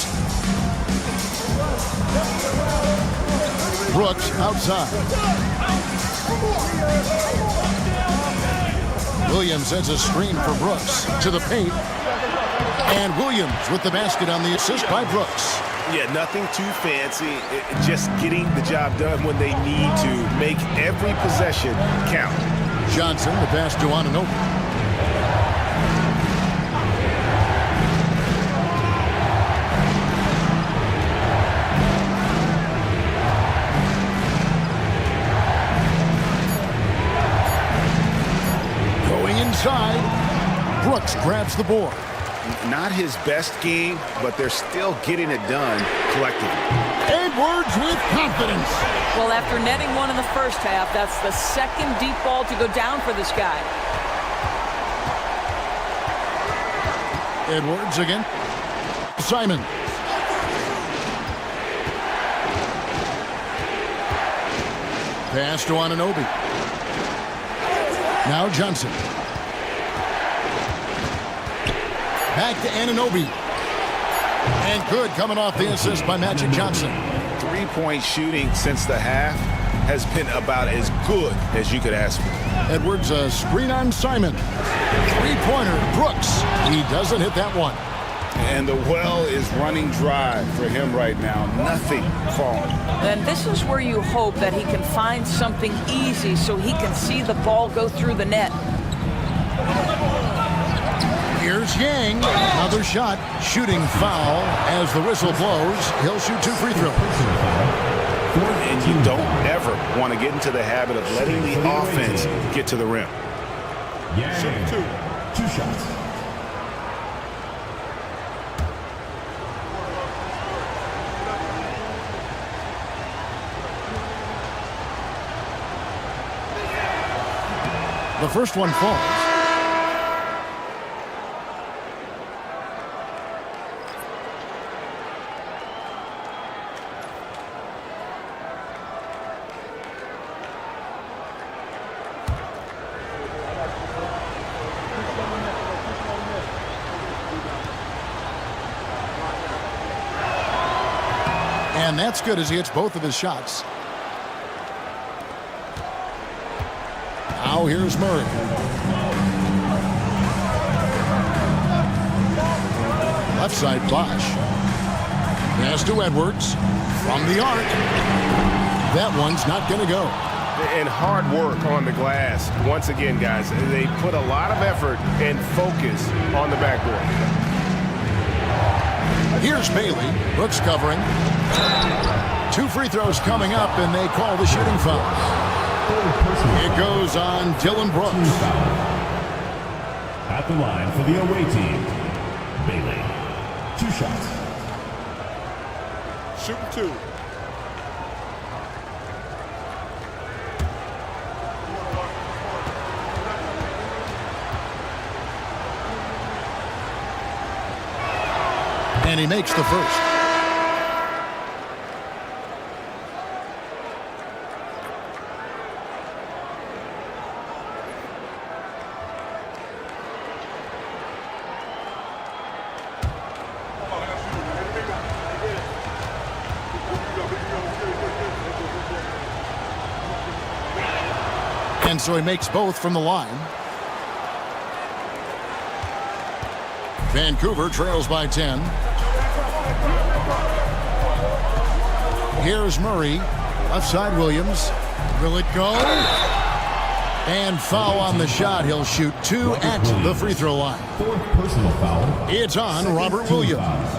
S1: Brooks outside. Williams sends a screen for Brooks to the paint. And Williams with the basket on the assist by Brooks.
S17: Yeah, nothing too fancy. Just getting the job done when they need to. Make every possession count.
S1: Johnson, the pass to Anunoby. Going inside. Brooks grabs the board.
S4: Not his best game, but they're still getting it done collectively.
S1: Edwards with confidence.
S13: Well, after netting one in the first half, that's the second deep ball to go down for this guy.
S1: Edwards again. Simon. Pass to Anunoby. Now Johnson. Back to Anunoby. And good coming off the assist by Magic Johnson.
S4: 3-point shooting since the half has been about as good as you could ask for.
S1: Edwards, a screen on Simon. Three-pointer, Brooks. He doesn't hit that one.
S4: And the well is running dry for him right now. Nothing falling.
S13: And this is where you hope that he can find something easy so he can see the ball go through the net.
S1: Here's Yang. Another shot. Shooting foul as the whistle blows. He'll shoot 2 free throws.
S4: And you don't ever want to get into the habit of letting the offense get to the rim.
S10: Yeah. 2 shots.
S1: The first one falls. And that's good as he hits both of his shots. Now here's Murray. Left side Bosch. Pass to Edwards. From the arc. That one's not going to go.
S17: And hard work on the glass. Once again, guys, they put a lot of effort and focus on the backboard.
S1: Here's Bailey. Brooks covering. 2 free throws coming up, and they call the shooting foul. It goes on Dylan Brooks.
S10: At the line for the away team, Bailey. 2 shots.
S14: Shooting 2.
S1: And he makes the first. And so he makes both from the line. Vancouver trails by 10. Here's Murray. Left side Williams. Will it go? And foul on the shot. He'll shoot 2 at the free throw line.
S10: 4th personal foul.
S1: It's on Robert Williams.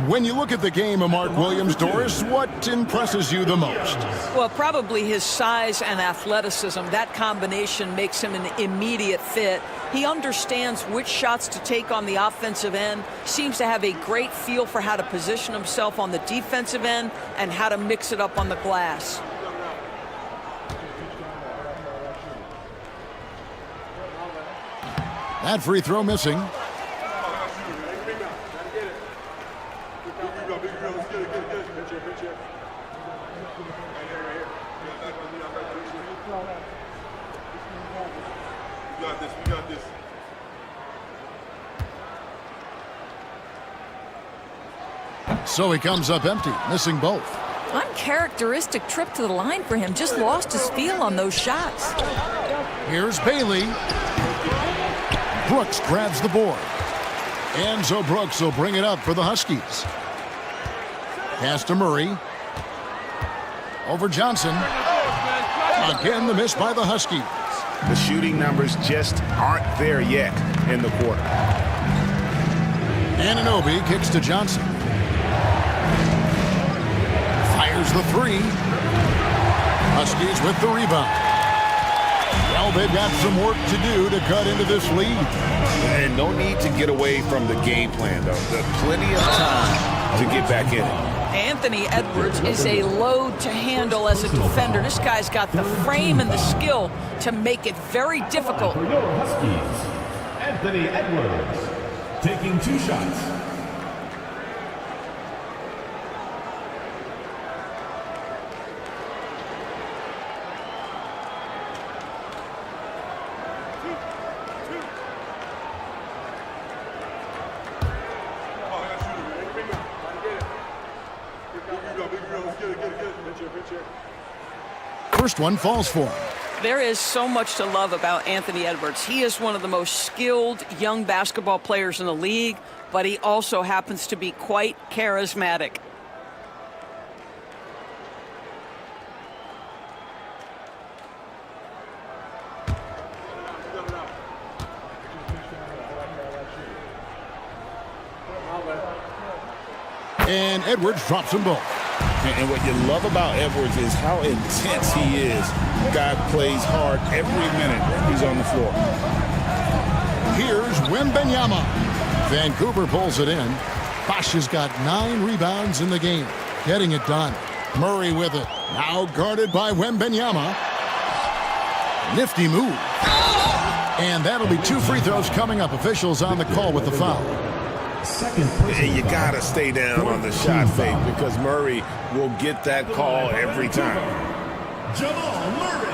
S1: When you look at the game of Mark Williams, Doris, what impresses you the most?
S13: Well, probably his size and athleticism. That combination makes him an immediate fit. He understands which shots to take on the offensive end, seems to have a great feel for how to position himself on the defensive end and how to mix it up on the glass.
S1: That free throw missing. So he comes up empty, missing both.
S13: Uncharacteristic trip to the line for him. Just lost his feel on those shots.
S1: Here's Bailey. Brooks grabs the board. And so Brooks will bring it up for the Huskies. Pass to Murray. Over Johnson. Again, the miss by the Huskies.
S4: The shooting numbers just aren't there yet in the quarter.
S1: Anunoby kicks to Johnson. Fires the 3. Huskies with the rebound. Well, they've got some work to do to cut into this lead.
S4: And no need to get away from the game plan, though. There's plenty of time to get back in it.
S13: Anthony Edwards is a load to handle as a defender. This guy's got the frame and the skill to make it very difficult.
S10: For your Huskies, Anthony Edwards taking 2 shots.
S1: First one falls for him.
S13: There is so much to love about Anthony Edwards. He is one of the most skilled young basketball players in the league, but he also happens to be quite charismatic.
S1: And Edwards drops them both.
S16: And what you love about Edwards is how intense he is. The guy plays hard every minute he's on the floor.
S1: Here's Wembanyama. Vancouver pulls it in. Bosch has got 9 rebounds in the game, getting it done. Murray with it. Now guarded by Wembanyama. Nifty move. And that'll be 2 free throws coming up. Officials on the call with the foul.
S17: And you got to stay down on the shot fake because Murray will get that call every time.
S10: Jamal Murray,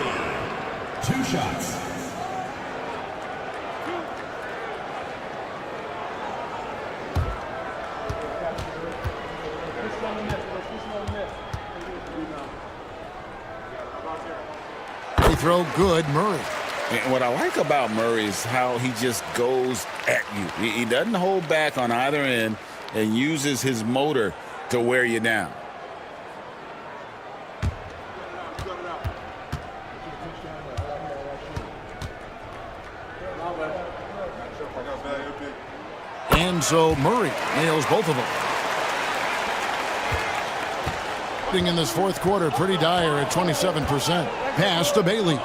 S10: 2 shots.
S1: Free throw good, Murray.
S16: And what I like about Murray is how he just goes at you. He doesn't hold back on either end and uses his motor to wear you down.
S1: And so Murray nails both of them. In this fourth quarter, pretty dire at 27%. Pass to Bailey.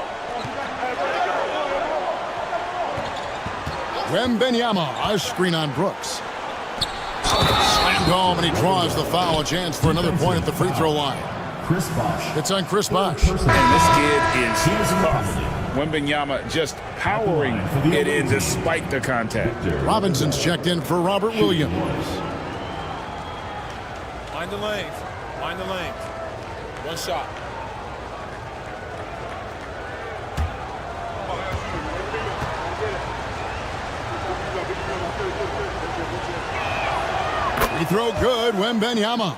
S1: Wembanyama, a screen on Brooks. Slammed home, and he draws the foul. A chance for another point at the free throw line.
S10: Chris Bosh.
S1: It's on Chris Bosh.
S16: And this kid is tough. Wembanyama just powering it in despite the contact.
S1: Robinson's checked in for Robert Williams.
S14: Mind the lanes. Mind the lanes. One shot.
S1: Free throw good, Wembanyama.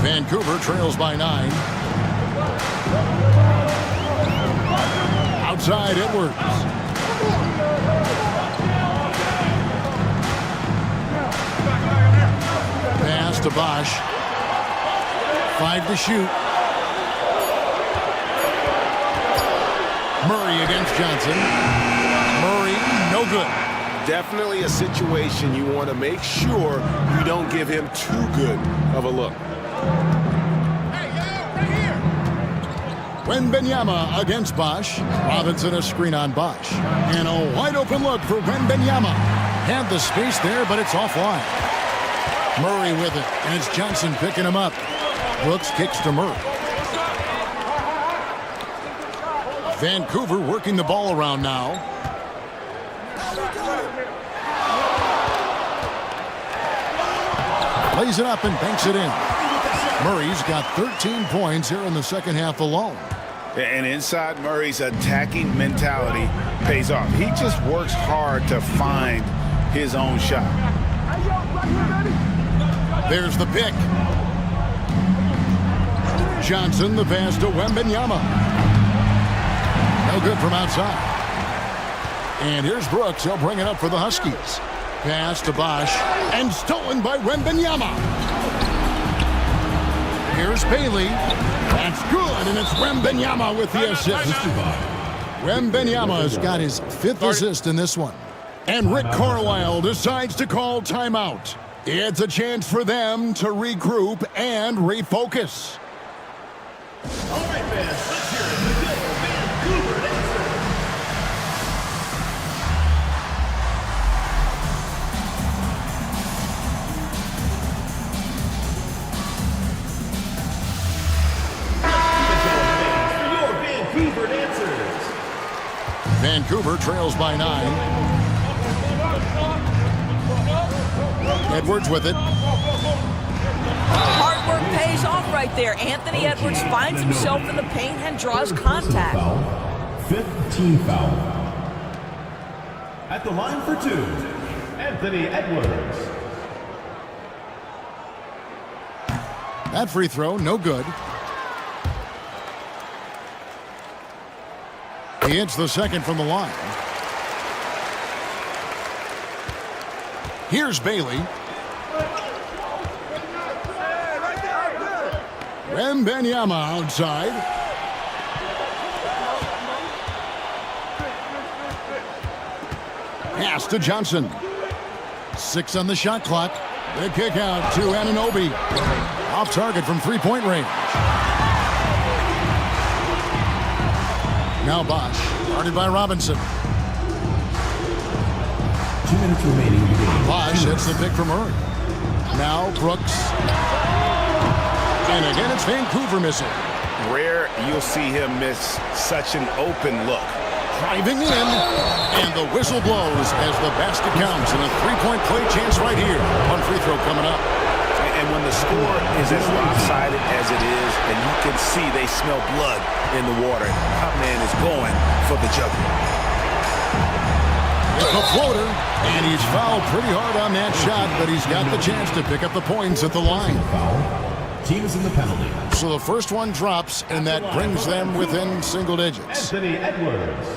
S1: Vancouver trails by 9. Outside Edwards. Pass to Bosh. 5 to shoot. Murray against Johnson. Murray, no good.
S17: Definitely a situation you want to make sure you don't give him too good of a look.
S1: Wembanyama against Bosh. Robinson a screen on Bosh. And a wide open look for Wembanyama. Had the space there, but it's offline. Murray with it, and it's Johnson picking him up. Brooks kicks to Murray. Vancouver working the ball around now. Lays it up and banks it in. Murray's got 13 points here in the second half alone.
S4: And inside Murray's attacking mentality pays off. He just works hard to find his own shot.
S1: There's the pick. Johnson, the pass to Wembanyama. No good from outside. And here's Brooks. He'll bring it up for the Huskies. Pass to Bosh. And stolen by Wembanyama. Here's Bailey. That's good, and it's Wembanyama with the assist. Wembanyama's got his 5th assist in this one. And Rick Carlisle decides to call timeout. It's a chance for them to regroup and refocus.
S10: All right, fans, let's hear it for the Vancouver dancer. Vancouver dancers.
S1: Vancouver trails by 9. Edwards with it.
S13: Hard work pays off right there. Anthony Edwards finds himself in the paint and draws contact.
S10: 5th team foul. At the line for 2, Anthony Edwards.
S1: That free throw, no good. He hits the second from the line. Here's Bailey. Wembanyama outside. Pass to Johnson. 6 on the shot clock. The kick out to Anunoby. Off target from three-point range. Now Bosh, guarded by Robinson.
S10: 2 minutes remaining.
S1: Bosh hits the pick from Murray. Now Brooks. And again, it's Vancouver missing.
S4: Rare you'll see him miss such an open look.
S1: Driving in, and the whistle blows as the basket counts, and a three-point play chance right here. One free throw coming up.
S4: And when the score is as lopsided as it is, and you can see they smell blood in the water, our man is going for the jugular.
S1: It's a floater, and he's fouled pretty hard on that shot, but he's got the chance to pick up the points at the line.
S10: team is in the penalty.
S1: So the first one drops, and that brings them within single digits.
S10: Anthony Edwards.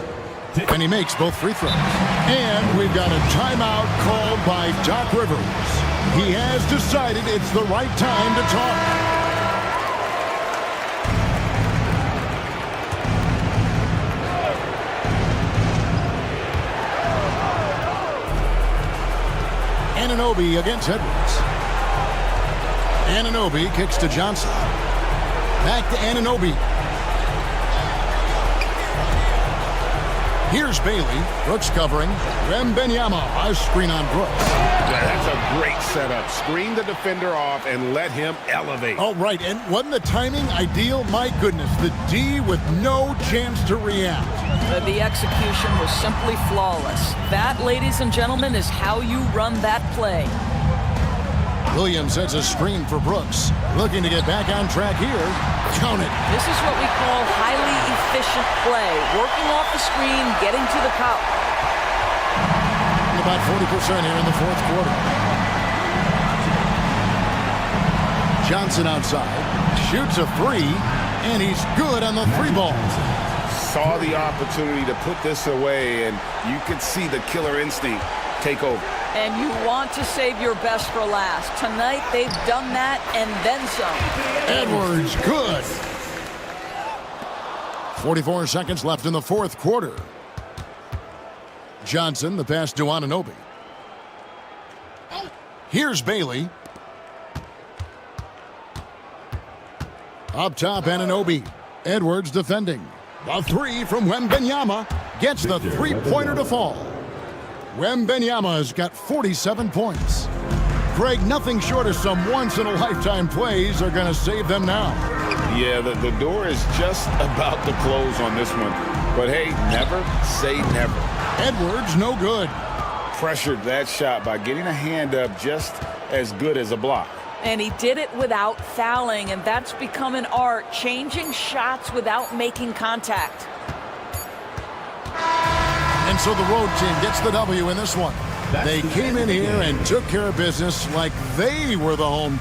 S1: And he makes both free throws. And we've got a timeout called by Doc Rivers. He has decided it's the right time to talk. Anunoby against Edwards. Anunoby kicks to Johnson. Back to Anunoby. Here's Bailey. Brooks covering. Wembanyama. A screen on Brooks.
S17: That's a great setup. Screen the defender off and let him elevate.
S1: Oh, right. And wasn't the timing ideal? My goodness. The D with no chance to react.
S13: The execution was simply flawless. That, ladies and gentlemen, is how you run that play.
S1: Williams sets a screen for Brooks. Looking to get back on track here. Count it.
S13: This is what we call highly efficient play. Working off the screen, getting to the cup.
S1: About 40% here in the fourth quarter. Johnson outside. Shoots a three, and he's good on the three ball.
S4: Saw the opportunity to put this away, and you could see the killer instinct take over.
S13: And you want to save your best for last. Tonight, they've done that and then some.
S1: Edwards, good. 44 seconds left in the fourth quarter. Johnson, the pass to Anunoby. Here's Bailey. Up top, Anunoby. Edwards defending. The three from Wembanyama gets the three-pointer to fall. Wembanyama's got 47 points. Greg, nothing short of some once-in-a-lifetime plays are going to save them now.
S4: Yeah, the door is just about to close on this one. But hey, never say never.
S1: Edwards, no good.
S4: Pressured that shot by getting a hand up just as good as a block.
S13: And he did it without fouling, and that's become an art, changing shots without making contact.
S1: And so the road team gets the W in this one. They came in here and took care of business like they were the home